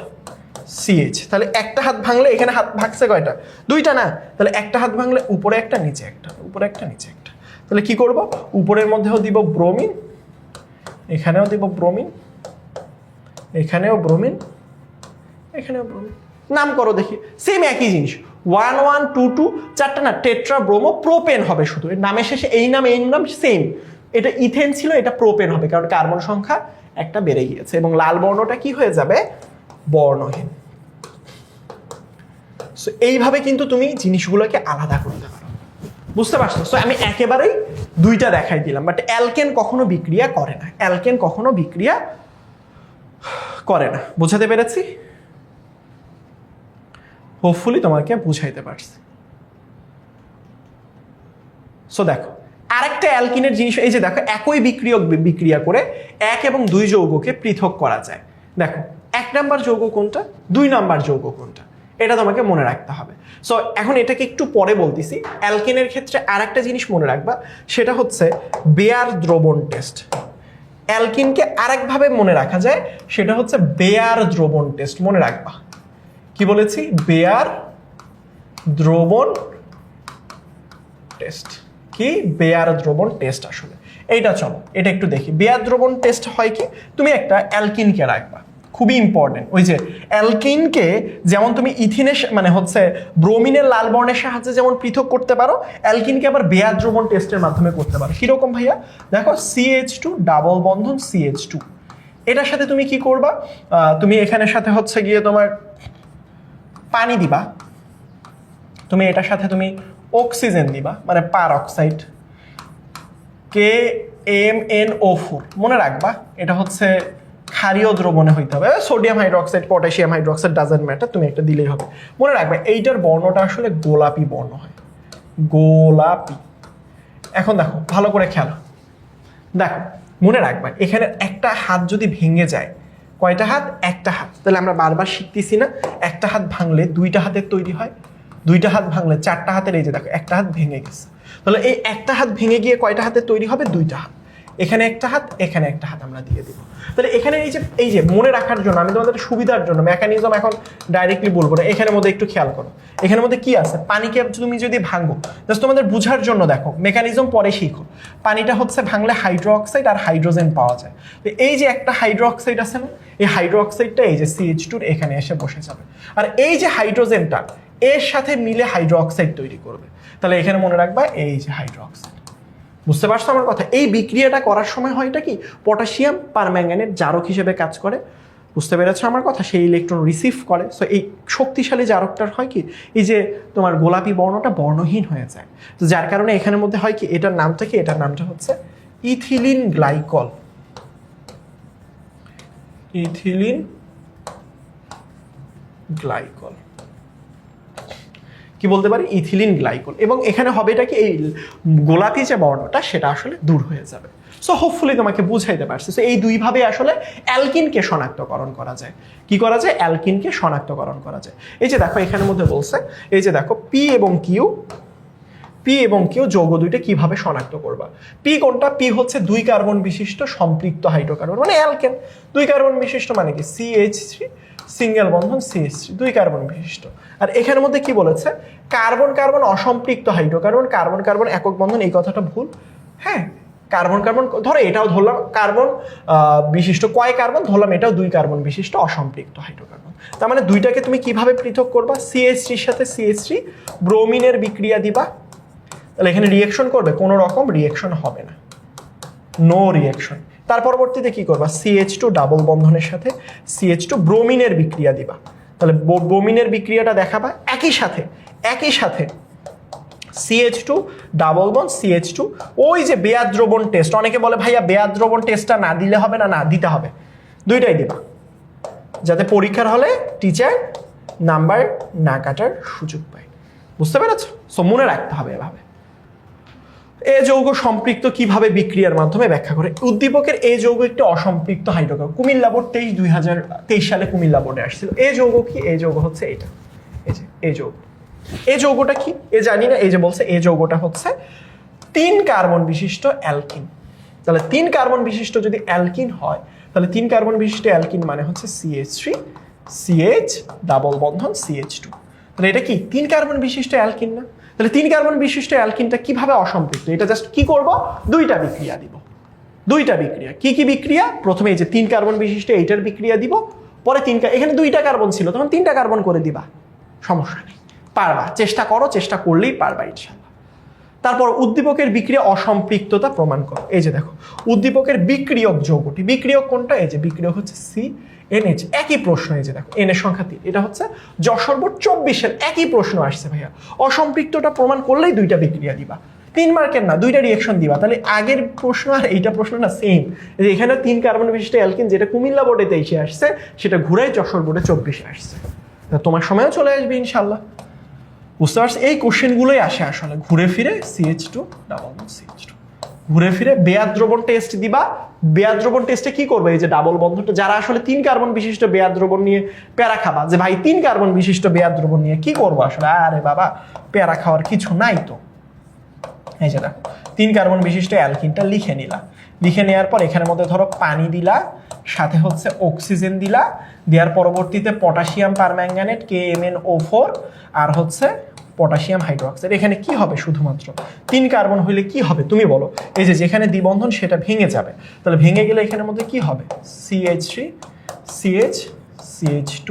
CH। তাহলে একটা হাত ভাঙলে এখানে হাত ভাগছে কয়টা? 2টা না? তাহলে একটা হাত ভাঙলে উপরে একটা নিচে একটা, উপরে একটা নিচে একটা। তাহলে কি করব? উপরের মধ্যেও দিব ব্রোমিন, এখানেও দিব ব্রোমিন, এখানেও ব্রোমিন, এখানেও ব্রোমিন। নাম করো দেখি, সেম একই জিনিস। 1 1 2 2, 4টা না, টেট্রা ব্রোমো প্রোপেন হবে শুধু। এর নামের শেষে এই নাম সেম। এটা ইথেন ছিল, এটা প্রোপেন হবে, কারণ কার্বন সংখ্যা একটা বেড়ে গিয়েছে এবং লাল বর্ণটা কি হয়ে যাবে? বর্ণহীন। সো এইভাবে কিন্তু তুমি জিনিসগুলোকে আলাদা করতে পারো। বুঝতে পারছো? সো আমি একেবারেই 2টা দেখাই দিলাম, বাট অ্যালকেন কখনো বিক্রিয়া করে না, অ্যালকেন কখনো বিক্রিয়া করে না। বোঝাতে পেরেছি? হোপফুলি তোমাকে বুঝাইতে পারছি। সো দেখো আরেকটা অ্যালকিনের জিনিস, এই যে দেখো একই বিক্রিয়া করে 1 এবং 2 যৌগকে পৃথক করা যায়। দেখো 1 নাম্বার যৌগ কোনটা, 2 নাম্বার যৌগ কোনটা, এটা তোমাকে মনে রাখতে হবে। সো এখন এটাকে একটু পরে বলতেছি। অ্যালকিনের ক্ষেত্রে আরেকটা জিনিস মনে রাখবা, সেটা হচ্ছে বেয়ার দ্রবণ টেস্ট। অ্যালকিনকে আরেকভাবে মনে রাখা যায়, সেটা হচ্ছে বেয়ার দ্রবণ টেস্ট। মনে রাখবা কি বলেছি? বেয়ার দ্রবণ টেস্ট। কি? বেয়ার দ্রবণ টেস্ট। আসলে এইটা চলো এটা একটু দেখি। বেয়ার দ্রবণ টেস্ট হয় কি, তুমি একটা অ্যালকিনকে রাখবা, খুবই ইম্পর্টেন্ট। ওই যে অ্যালকিনকে যেমন তুমি ইথিনের মানে হচ্ছে ব্রোমিনের লাল বর্ণের সাহায্যে যেমন পৃথক করতে পারো, অ্যালকিনকে আবার বেয়ার দ্রবণ টেস্টের মাধ্যমে করতে পারো। কিরকম ভাইয়া? দেখো CH2 ডাবল বন্ধন CH2, এটার সাথে তুমি কি করবা? তুমি এখানের সাথে হচ্ছে গিয়ে তোমার পানি দিবা, তুমি এটার সাথে তুমি অক্সিজেন দিবা, মানে পার অক্সাইড KMnO4। মনে রাখবা এটা হচ্ছে ক্ষারীয় দ্রবণে হইতে হবে, sodium hydroxide, potassium hydroxide, doesn't matter, তুমি একটা দিলেই হবে। মনে রাখবে এইটার বর্ণটা আসলে গোলাপি বর্ণ হয়, গোলাপি। এখন দেখো ভালো করে খেয়াল, দেখো মনে রাখবা এখানে একটা হাত যদি ভেঙে যায়, কয়টা হাত? একটা হাত। তাহলে আমরা বারবার শিখতেছি না, একটা হাত ভাঙলে 2টা হাতের তৈরি হয়, 2টা হাত ভাঙলে 4টা হাতের। এই যে দেখো একটা হাত ভেঙে গেছে, তাহলে এই একটা হাত ভেঙে গিয়ে কয়টা হাতের তৈরি হবে? 2টা হাত। এখানে একটা হাত, এখানে একটা হাত আমরা দিয়ে দিব। তাহলে এখানে এই যে মনে রাখার জন্য আমি তোমাদের সুবিধার জন্য মেকানিজম এখন ডাইরেক্টলি বলবো না, এখানের মধ্যে একটু খেয়াল করো। এখানের মধ্যে কি আছে, পানিকে তুমি যদি ভাঙো, জাস্ট তোমাদের বুঝার জন্য দেখো, মেকানিজম পরে শিখো। পানিটা হচ্ছে ভাঙলে হাইড্রোক্সাইড আর হাইড্রোজেন পাওয়া যায়। তো এই যে একটা হাইড্রোক্সাইড আছে না, এই হাইড্রোক্সাইডটা এই যে CH2 এখানে এসে বসে যাবে, আর এই যে হাইড্রোজেনটা এর সাথে মিলে হাইড্রোক্সাইড তৈরি করবে। তাহলে এখানে মনে রাখবা এই যে হাইড্রোক্সাইড। বুঝতে পারছো আমার কথা? এই বিক্রিয়াটা করার সময় হয়টা কি, পটাশিয়াম পারম্যাঙ্গানেট জারক হিসেবে কাজ করে। বুঝতে পেরেছো আমার কথা? সেই ইলেকট্রন রিসিভ করে। সো এই শক্তিশালী জারকটার হয় কি, এই যে তোমার গোলাপি বর্ণটা বর্ণহীন হয়ে যায়। তো যার কারণে এখানের মধ্যে হয় কি, এটার নামটা কি, এটার নামটা হচ্ছে ইথিলিন গ্লাইকল। ইথিলিন গ্লাইকল কি বলতে পারি, ইথিলিন গ্লাইকল। এবং এখানে হবে এটা কি, এই গোলাপি যে বর্ণটা সেটা আসলে দূর হয়ে যাবে। সো হোপফুলি তোমাকে বুঝাইতে পারছি। সো এই দুইভাবে আসলে অ্যালকিনকে শনাক্তকরণ করা যায়। কি করা যায়, অ্যালকিনকে শনাক্তকরণ করা যায়। এই যে দেখো এখানের মধ্যে বলছে, এই যে দেখো পি এবং কিউ যৌগ দুইটা কিভাবে শনাক্ত করবা। পি কোনটা, পি হচ্ছে 2 কার্বন বিশিষ্ট সম্পৃক্ত হাইড্রোকার্বন, মানে অ্যালকেন। 2 কার্বন বিশিষ্ট মানে কি, CH3 সিঙ্গেল বন্ধন CH3, 2 কার্বন বিশিষ্ট। আর এখানের মধ্যে কি বলেছে, কার্বন কার্বন অসম্পৃক্ত হাইড্রোকার্বন, কার্বন কার্বন একক বন্ধন, এই কথাটা ভুল। হ্যাঁ, কার্বন কার্বন ধরো এটাও ধরলাম কার্বন বিশিষ্ট, কয় কার্বন ধরলাম, এটাও 2 কার্বন বিশিষ্ট অসম্পৃক্ত হাইড্রোকার্বন। তার মানে দুইটাকে তুমি কিভাবে পৃথক করবা, CH3 এর সাথে CH3 ব্রোমিনের বিক্রিয়া দিবা। তাহলে এখানে রিয়েকশন করবে, কোনো রকম রিয়েকশন হবে না, নো রিয়েকশন। তার পরবর্তীতে কি করবা, CH2 ডাবল বন্ধনের সাথে CH2 ব্রোমিনের বিক্রিয়া দিবা। তাহলে ব্রোমিনের বিক্রিয়াটা দেখাবা, একই সাথে CH2 ডাবল বন্ড CH2, ওই যে বেয়ার দ্রবণ টেস্ট, অনেকে বলে ভাইয়া বেয়ার দ্রবণ টেস্টটা না দিলে হবে না, না দিতে হবে, দুইটাই দিবা, যাতে পরীক্ষার হলে টিচার নাম্বার না কাটার সুযোগ পায়। বুঝতে পেরেছো? সো মনে রাখতে হবে এভাবে। এ যৌগ সম্পৃক্ত কিভাবে বিক্রিয়ার মাধ্যমে ব্যাখ্যা করে। উদ্দীপকের এ যৌগ একটি অসম্পৃক্ত হাইড্রোকার্বন, কুমিল্লা বোর্ড 2023 সালে কুমিল্লা বোর্ডে আসছিল। এ যৌগ কি, এ যৌগ হচ্ছে এটা, এই যে এ যৌগ। এ যৌগটা কি এ জানি না, এই যে বলছে এ যৌগটা হচ্ছে 3 কার্বন বিশিষ্ট অ্যালকিন। তাহলে 3 কার্বন বিশিষ্ট যদি অ্যালকিন হয়, তাহলে 3 কার্বন বিশিষ্ট অ্যালকিন মানে হচ্ছে CH3 CH ডাবল বন্ধন CH2। তাহলে এটা কি 3 কার্বন বিশিষ্ট অ্যালকিন না? তাহলে 3 কার্বন বিশিষ্ট অ্যালকিনটা কিভাবে অসম্পৃক্ত, এটা জাস্ট কি করব, দুইটা বিক্রিয়া দিব। দুইটা বিক্রিয়া, কি কি বিক্রিয়া, প্রথমে এই যে 3 কার্বন বিশিষ্ট এইটার বিক্রিয়া দিব, পরে এখানে 2টা কার্বন ছিল তখন 3টা কার্বন করে দিবা, সমস্যা নেই, পারবা, চেষ্টা করো, চেষ্টা করলেই পারবা ইনশাআল্লাহ। তারপর উদ্দীপকের বিক্রিয়া অসম্পৃক্ততা প্রমাণ করো। এই যে দেখো উদ্দীপকের বিক্রিয়ক যৌগটি, বিক্রিয়ক কোনটা, এই যে বিক্রিয়ক হচ্ছে CNH, একই প্রশ্ন, এই যে দেখো N এর সংখ্যা 3, এটা হচ্ছে যশোর বোর্ড 24-এর একই প্রশ্ন আসছে ভাইয়া, অসম্পৃক্ততা প্রমাণ করলেই 2টা বিক্রিয়া দিবা, 3 মার্কের না, 2টা রিয়েকশন দিবা। তাহলে আগের প্রশ্ন আর এইটা প্রশ্ন না সেম, যে এখানে 3 কার্বন বিশিষ্ট অ্যালকিন যেটা কুমিল্লা বোর্ডে 23-এ আসছে, সেটা ঘুরাই যশোর বোর্ডে 24-এ আসছে। তোমার সময়ও চলে আসবে ইনশাল্লাহ। বুঝতে পারছি? এই কোশ্চেনগুলোই আসে আসলে ঘুরে ফিরে CH2 ডাবল বন্ড CH2, ঘুরে ফিরে বেয়ার দ্রবণ টেস্ট দিবা। বেয়ার দ্রবণ টেস্টে কি করবে, এই যে ডাবল বন্ধনটা, যারা আসলে 3 কার্বন বিশিষ্ট বেয়ার দ্রবণ নিয়ে প্যারা খাবা, যে ভাই 3 কার্বন বিশিষ্ট বেয়ার দ্রবণ নিয়ে কি করবো আসলে, আরে বাবা প্যারা খাওয়ার কিছু নাই তো। এই যে দেখো 3 কার্বন বিশিষ্ট অ্যালকিনটা লিখে নিলা, লিখে নেওয়ার পর এখানের মধ্যে ধরো পানি দিলা, সাথে হচ্ছে অক্সিজেন দিলা, দেওয়ার পরবর্তীতে পটাশিয়াম পারম্যাঙ্গানেট KMnO4 আর হচ্ছে পটাশিয়াম হাইড্রোক্সাইড। এখানে কি হবে, শুধুমাত্র 3 কার্বন হইলে কি হবে তুমি বলো, এই যে যেখানে দ্বিবন্ধন সেটা ভেঙে যাবে, তাহলে ভেঙে গেলে এখানের মধ্যে কি হবে, CH3 CH CH2,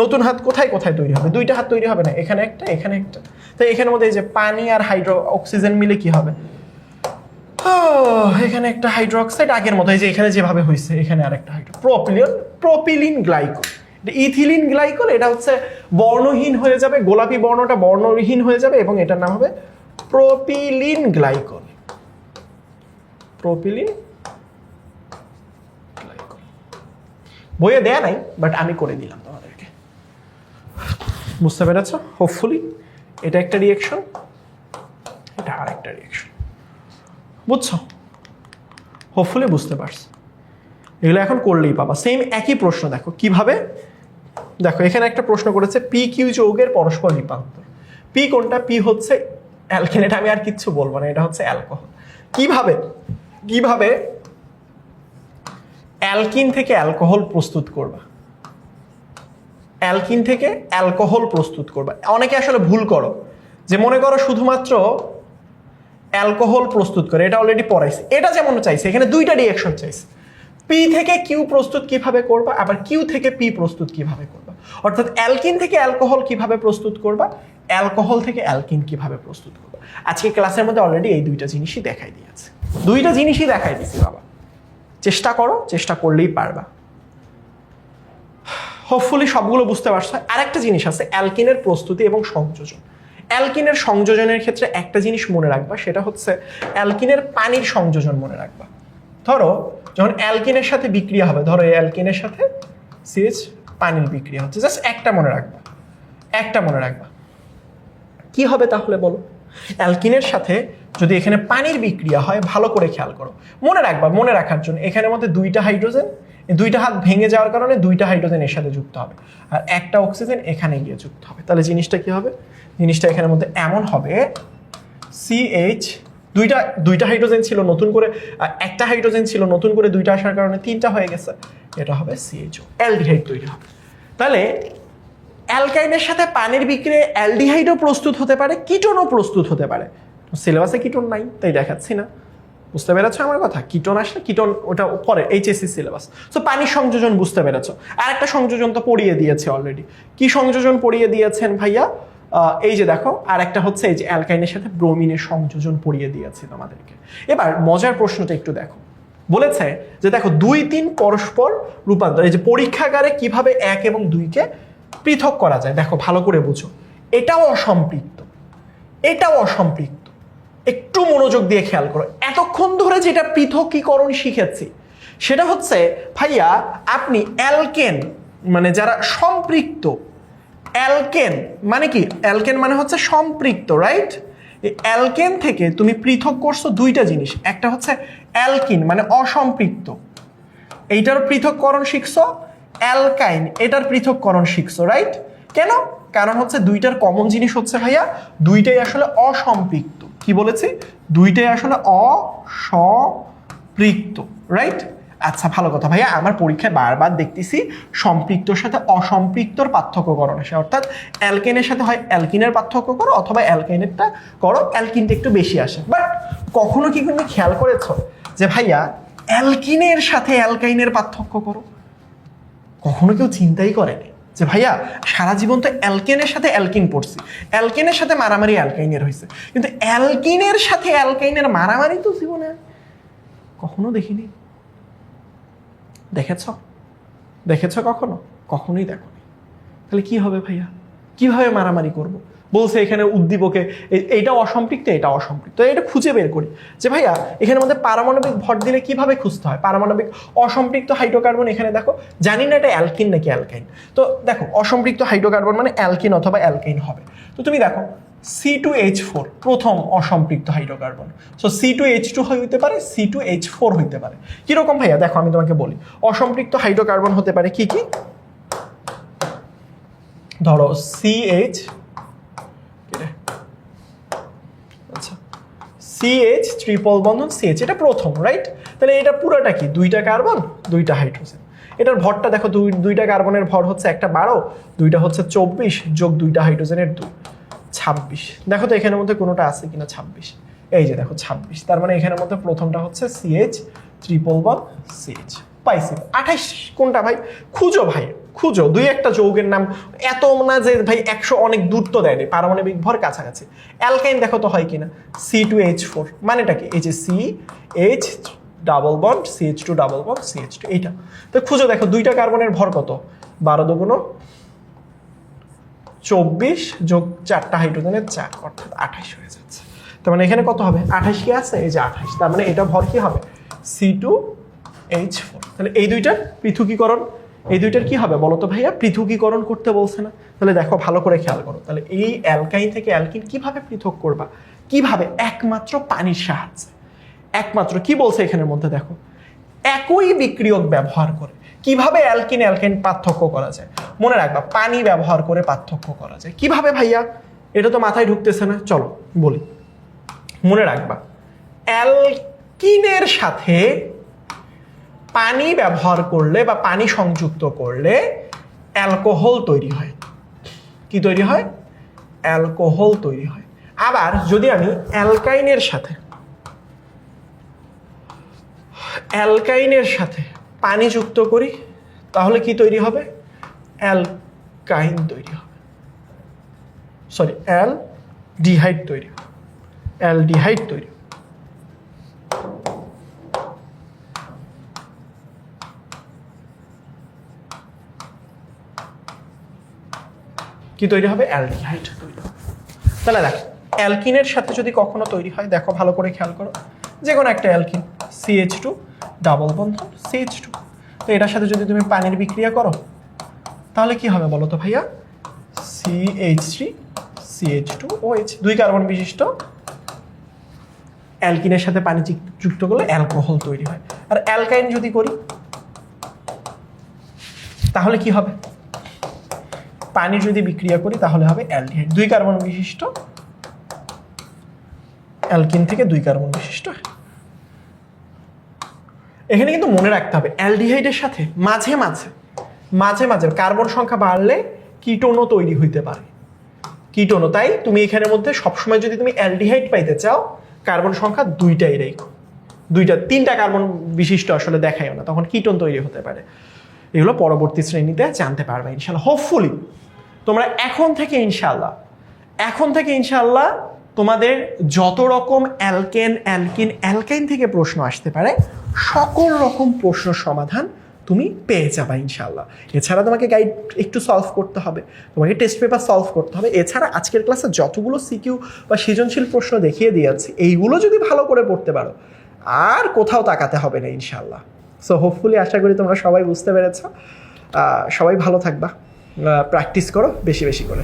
নতুন হাত কোথায় কোথায় তৈরি হবে, 2টা হাত তৈরি হবে না, এখানে একটা এখানে একটা। তাই এখানের মধ্যে এই যে পানি আর অক্সিজেন মিলে কি হবে, এখানে একটা হাইড্রোক্সাইড, আগের মতো এই যে এখানে যেভাবে হয়েছে এখানে আরেকটা প্রোপিলিন গ্লাইকল। এটা ইথিলিন গ্লাইকল, এটা হচ্ছে বর্ণহীন হয়ে যাবে, গোলাপি বর্ণটা বর্ণহীন হয়ে যাবে এবং এটার নাম হবে প্রোপিলিন গ্লাইকল। প্রোপিলিন গ্লাইকল বইয়ে দেয়া নাই, বাট আমি করে দিলাম তোমাদেরকে। বুঝতে পেরেছ হোপফুলি? এটা একটা রিয়েকশন, এটা আরেকটা রিয়েকশন, বুঝছো? হোপফুলি বুঝতে পারছো। এগুলো এখন করলেই পাবা, সেম একই প্রশ্ন। দেখো কিভাবে, দেখো এখানে একটা প্রশ্ন করেছে PQ যৌগের পরস্পর রূপান্তর। পি কোনটা, পি হচ্ছে অ্যালকেন, এটা আমি আর কিচ্ছু বলবো না, এটা হচ্ছে অ্যালকোহল। কিভাবে অ্যালকিন থেকে অ্যালকোহল প্রস্তুত করবা, অ্যালকিন থেকে অ্যালকোহল প্রস্তুত করবা। অনেকে আসলে ভুল করো যে মনে করো শুধুমাত্র অ্যালকোহল প্রস্তুত করে, এটা অলরেডি পড়াইছে। এটা যেমন চাইছে এখানে দুইটা রিঅ্যাকশন চাইছে, পি থেকে কিউ প্রস্তুত কিভাবে করবা, আবার কিউ থেকে পি প্রস্তুত কিভাবে করবা। অর্থাৎ অ্যালকিন থেকে অ্যালকোহল কিভাবে প্রস্তুত করবা, অ্যালকোহল থেকে অ্যালকিন কিভাবে প্রস্তুত করবা। আজকে ক্লাসের মধ্যে অলরেডি এই দুইটা জিনিসই দেখাই দিয়েছে, দুইটা জিনিসই দেখাই দিয়েছি বাবা। চেষ্টা করো, চেষ্টা করলেই পারবা। হোপফুলি সবগুলো বুঝতে পারছো। আরেকটা জিনিস আছে অ্যালকিনের প্রস্তুতি এবং সংযোজন। অ্যালকিনের সংযোজনের ক্ষেত্রে একটা জিনিস মনে রাখবা, সেটা হচ্ছে অ্যালকিনের পানির সংযোজন মনে রাখবা। ধরো যখন অ্যালকিনের সাথে বিক্রিয়া হবে, ধরো এই অ্যালকিনের সাথে সিএইচ পানির বিক্রিয়া হচ্ছে, জাস্ট একটা মনে রাখবা, একটা মনে রাখবা। কি হবে তাহলে বলো? অ্যালকিনের সাথে যদি এখানে পানির বিক্রিয়া হয়, ভালো করে খেয়াল করো, মনে রাখবা। মনে রাখার জন্য এখানের মধ্যে দুইটা হাইড্রোজেন, দুইটা হাত ভেঙে যাওয়ার কারণে দুইটা হাইড্রোজেন এর সাথে যুক্ত হবে, আর একটা অক্সিজেন এখানে গিয়ে যুক্ত হবে। তাহলে জিনিসটা কি হবে? জিনিসটা এখানের মধ্যে এমন হবে, সিএইচ দুইটা হাইড্রোজেন ছিল নতুন করে, একটা হাইড্রোজেন ছিল নতুন করে দুইটা আসার কারণে তিনটা হয়ে গেছে, এটা হবে সিএইচও, অ্যালডিহাইড তৈরি হবে। তাহলে অ্যালকাইনের সাথে পানির বিক্রিয়ায় অ্যালডিহাইডও প্রস্তুত হতে পারে, কিটোনও প্রস্তুত হতে পারে। সিলেবাসে কিটোন নাই তাই দেখাচ্ছি না, বুঝতে পেরেছো আমার কথা? কিটোন আসলে কিটোন ওটা পরে এইচএসসি সিলেবাস। সো পানির সংযোজন বুঝতে পেরেছো। আর একটা সংযোজন তো পড়িয়ে দিয়েছে অলরেডি। কি সংযোজন পড়িয়ে দিয়েছেন ভাইয়া? এই যে দেখো, আর একটা হচ্ছে এই যে অ্যালকাইনের সাথে ব্রোমিনের সংযোজন পড়িয়ে দিয়েছে তোমাদেরকে। এবার মজার প্রশ্নটা একটু দেখো, বলেছে যে দেখো 2-3 পরস্পর রূপান্তর, এই যে পরীক্ষাগারে কিভাবে 1 এবং 2-কে পৃথক করা যায়। দেখো ভালো করে বুঝো, এটাও অসম্পৃক্ত, এটাও অসম্পৃক্ত। একটু মনোযোগ দিয়ে খেয়াল করো। এতক্ষণ ধরে যেটা পৃথকীকরণ শিখেছি সেটা হচ্ছে ভাইয়া আপনি অ্যালকেন মানে যারা সম্পৃক্ত, অ্যালকেন মানে কি? অ্যালকেন মানে হচ্ছে সম্পৃক্ত, রাইট? এই অ্যালকেন থেকে তুমি পৃথক করছো দুইটা জিনিস, একটা হচ্ছে অ্যালকিন মানে অসম্পৃক্ত, এইটার পৃথককরণ শিখছো, অ্যালকাইন এটার পৃথককরণ শিখছো, রাইট? কেন? কারণ হচ্ছে দুইটার কমন জিনিস হচ্ছে ভাইয়া দুইটাই আসলে অসম্পৃক্ত। কি বলেছি? দুইটাই আসলে অসম্পৃক্ত, রাইট? আচ্ছা ভালো কথা ভাইয়া, আমার পরীক্ষায় বারবার দেখতেছি সম্পৃক্তর সাথে অসম্পৃক্তর পার্থক্যকরণ আসে, অর্থাৎ অ্যালকেনের সাথে হয় অ্যালকিনের পার্থক্য করো অথবা অ্যালকাইনেরটা করো, অ্যালকিনটা একটু বেশি আসে। বাট কখনো কি তুমি খেয়াল করেছো যে ভাইয়া অ্যালকিনের সাথে অ্যালকাইনের পার্থক্য করো? কখনো কেউ চিন্তাই করেনি যে ভাইয়া সারা জীবন তো অ্যালকেনের সাথে অ্যালকিন পড়ছি, অ্যালকেনের সাথে মারামারি অ্যালকাইনের হয়েছে, কিন্তু অ্যালকিনের সাথে অ্যালকাইনের মারামারি তো জীবনে কখনো দেখিনি। দেখেছ কখনো? কখনোই দেখোনি। তাহলে কি হবে ভাইয়া? কিভাবে মারামারি করব? বলছে এখানে উদ্দীপকে এইটা অসম্পৃক্ত, এটা অসম্পৃক্ত, এটা খুঁজে বের করি যে ভাইয়া এখানের মধ্যে পারমাণবিক ভর দিলে কিভাবে খুঁজতে হয়। পারমাণবিক অসম্পৃক্ত হাইড্রোকার্বন এখানে দেখো, জানি না এটা অ্যালকিন নাকি অ্যালকাইন। তো দেখো অসম্পৃক্ত হাইড্রোকার্বন মানে অ্যালকিন অথবা অ্যালকাইন হবে। তো তুমি দেখো C2H4 প্রথম অসম্পৃক্ত হাইড্রোকার্বন, সো C2H2 হইতে পারে, C2H4 হইতে পারে। কিরকম ভাইয়া? দেখো আমি তোমাকে বলি, অসম্পৃক্ত হাইড্রোকার্বন হতে পারে কি কি? ধরো CH, আচ্ছা CH ট্রিপল বন্ধন CH, এটা প্রথম, রাইট? তাহলে এটা পুরোটা কি? দুইটা কার্বন দুইটা হাইড্রোজেন। এটার ভরটা দেখো, দুইটা কার্বনের ভর হচ্ছে একটা 12, দুইটা হচ্ছে 24 যোগ দুইটা হাইড্রোজেনের 2, 26। দেখো তো এখানের মধ্যে কোনোটা আছে কিনা 26, এই যে দেখো 26। তার মানে এখানের মধ্যে প্রথমটা হচ্ছে CH ট্রিপল বন্ড CH, পাইছি। 28 কোনটা ভাই? খুঁজো ভাই, খুঁজো। দুই একটা যৌগের নাম, এত না যে ভাই 100 অনেক দূর তো দেয়নি, পারমাণবিক ভর কাছাকাছি। অ্যালকাইন দেখো তো হয় কিনা? C2H4 মানেটা কি? এই যে CH double bond CH2 double bond CH2, এইটা তো খুঁজো। দেখো দুইটা কার্বনের ভর কত? 12 দুগুণ 24 যোগ 4টা হাইড্রোজেনের 4, অর্থাৎ 28 হয়ে যাচ্ছে। তার মানে এখানে কত হবে? 28 কি আছে? এই যে 28। তার মানে এটা ভর কি হবে? C2H4। তাহলে এই দুইটার পৃথকীকরণ, এই দুইটার কি হবে বলো তো ভাইয়া? পৃথকীকরণ করতে বলছে না? তাহলে দেখো ভালো করে খেয়াল করো, তাহলে এই অ্যালকাইন থেকে অ্যালকিন কিভাবে পৃথক করবা? কিভাবে? একমাত্র পানির সাহায্যে। একমাত্র কি বলছে এখানের মধ্যে দেখো, একই বিক্রিয়ক ব্যবহার করে কিভাবে অ্যালকিন অ্যালকাইন পার্থক্য করা যায়। মনে রাখবা পানি ব্যবহার করে পার্থক্য করা যায়। কিভাবে ভাইয়া? এটা তো মাথায় ঢুকতেছে না, চলো বলি। মনে রাখবা অ্যালকিনের সাথে পানি ব্যবহার করলে বা পানি সংযুক্ত করলে অ্যালকোহল তৈরি হয়। কি তৈরি হয়? অ্যালকোহল তৈরি হয়। আবার যদি আমি অ্যালকাইনের সাথে পানি যুক্ত করি তাহলে কি তৈরি হবে? অ্যালকাইন তৈরি হবে, সরি অ্যালডিহাইড তৈরি হবে, অ্যালডিহাইড তৈরি হবে। কি তৈরি হবে? অ্যালডিহাইড তৈরি হবে। তাহলে দেখো অ্যালকিনের সাথে যদি কখনো তৈরি হয়, দেখো ভালো করে খেয়াল করো, যে কোনো একটা অ্যালকিন CH2 ডাবল বন্ধন CH2, তো এটার সাথে যদি তুমি পানির বিক্রিয়া করো তাহলে কি হবে বলো তো ভাইয়া? CH3 CH2OH, 2 কার্বন বিশিষ্ট অ্যালকিনের সাথে পানি যুক্ত করলে অ্যালকোহল তৈরি হয়। আর অ্যালকাইন যদি করি তাহলে কি হবে? পানি যদি বিক্রিয়া করি তাহলে হবে অ্যালডিহাইড, 2 কার্বন বিশিষ্ট অ্যালকিন থেকে 2 কার্বন বিশিষ্ট। এখানে কিন্তু মনে রাখতে হবে অ্যালডিহাইডের সাথে মাঝে মাঝে কার্বন সংখ্যা বাড়লে কিটোনও তৈরি হইতে পারে, কিটোনও। তাই তুমি এখানের মধ্যে সবসময় যদি তুমি অ্যালডিহাইড পাইতে চাও কার্বন সংখ্যা 2টাই রেখো, 3টা কার্বন বিশিষ্ট আসলে দেখাইও না, তখন কিটোন তৈরি হতে পারে। এগুলো পরবর্তী শ্রেণীতে জানতে পারবে ইনশাল্লাহ। হোপফুলি তোমরা এখন থেকে ইনশাল্লাহ তোমাদের যত রকম অ্যালকাইন থেকে প্রশ্ন আসতে পারে সকল রকম প্রশ্ন সমাধান তুমি পেয়ে যাবে ইনশাল্লাহ। এছাড়া তোমাকে গাইড একটু সলভ করতে হবে, তোমাকে টেস্ট পেপার সলভ করতে হবে। এছাড়া আজকের ক্লাসে যতগুলো সিকিউ বা সৃজনশীল প্রশ্ন দেখিয়ে দিয়েছি এইগুলো যদি ভালো করে পড়তে পারো আর কোথাও তাকাতে হবে না ইনশাল্লাহ। সো হোপফুলি আশা করি তোমরা সবাই বুঝতে পেরেছ। সবাই ভালো থাকবা, প্র্যাকটিস করো বেশি বেশি করে।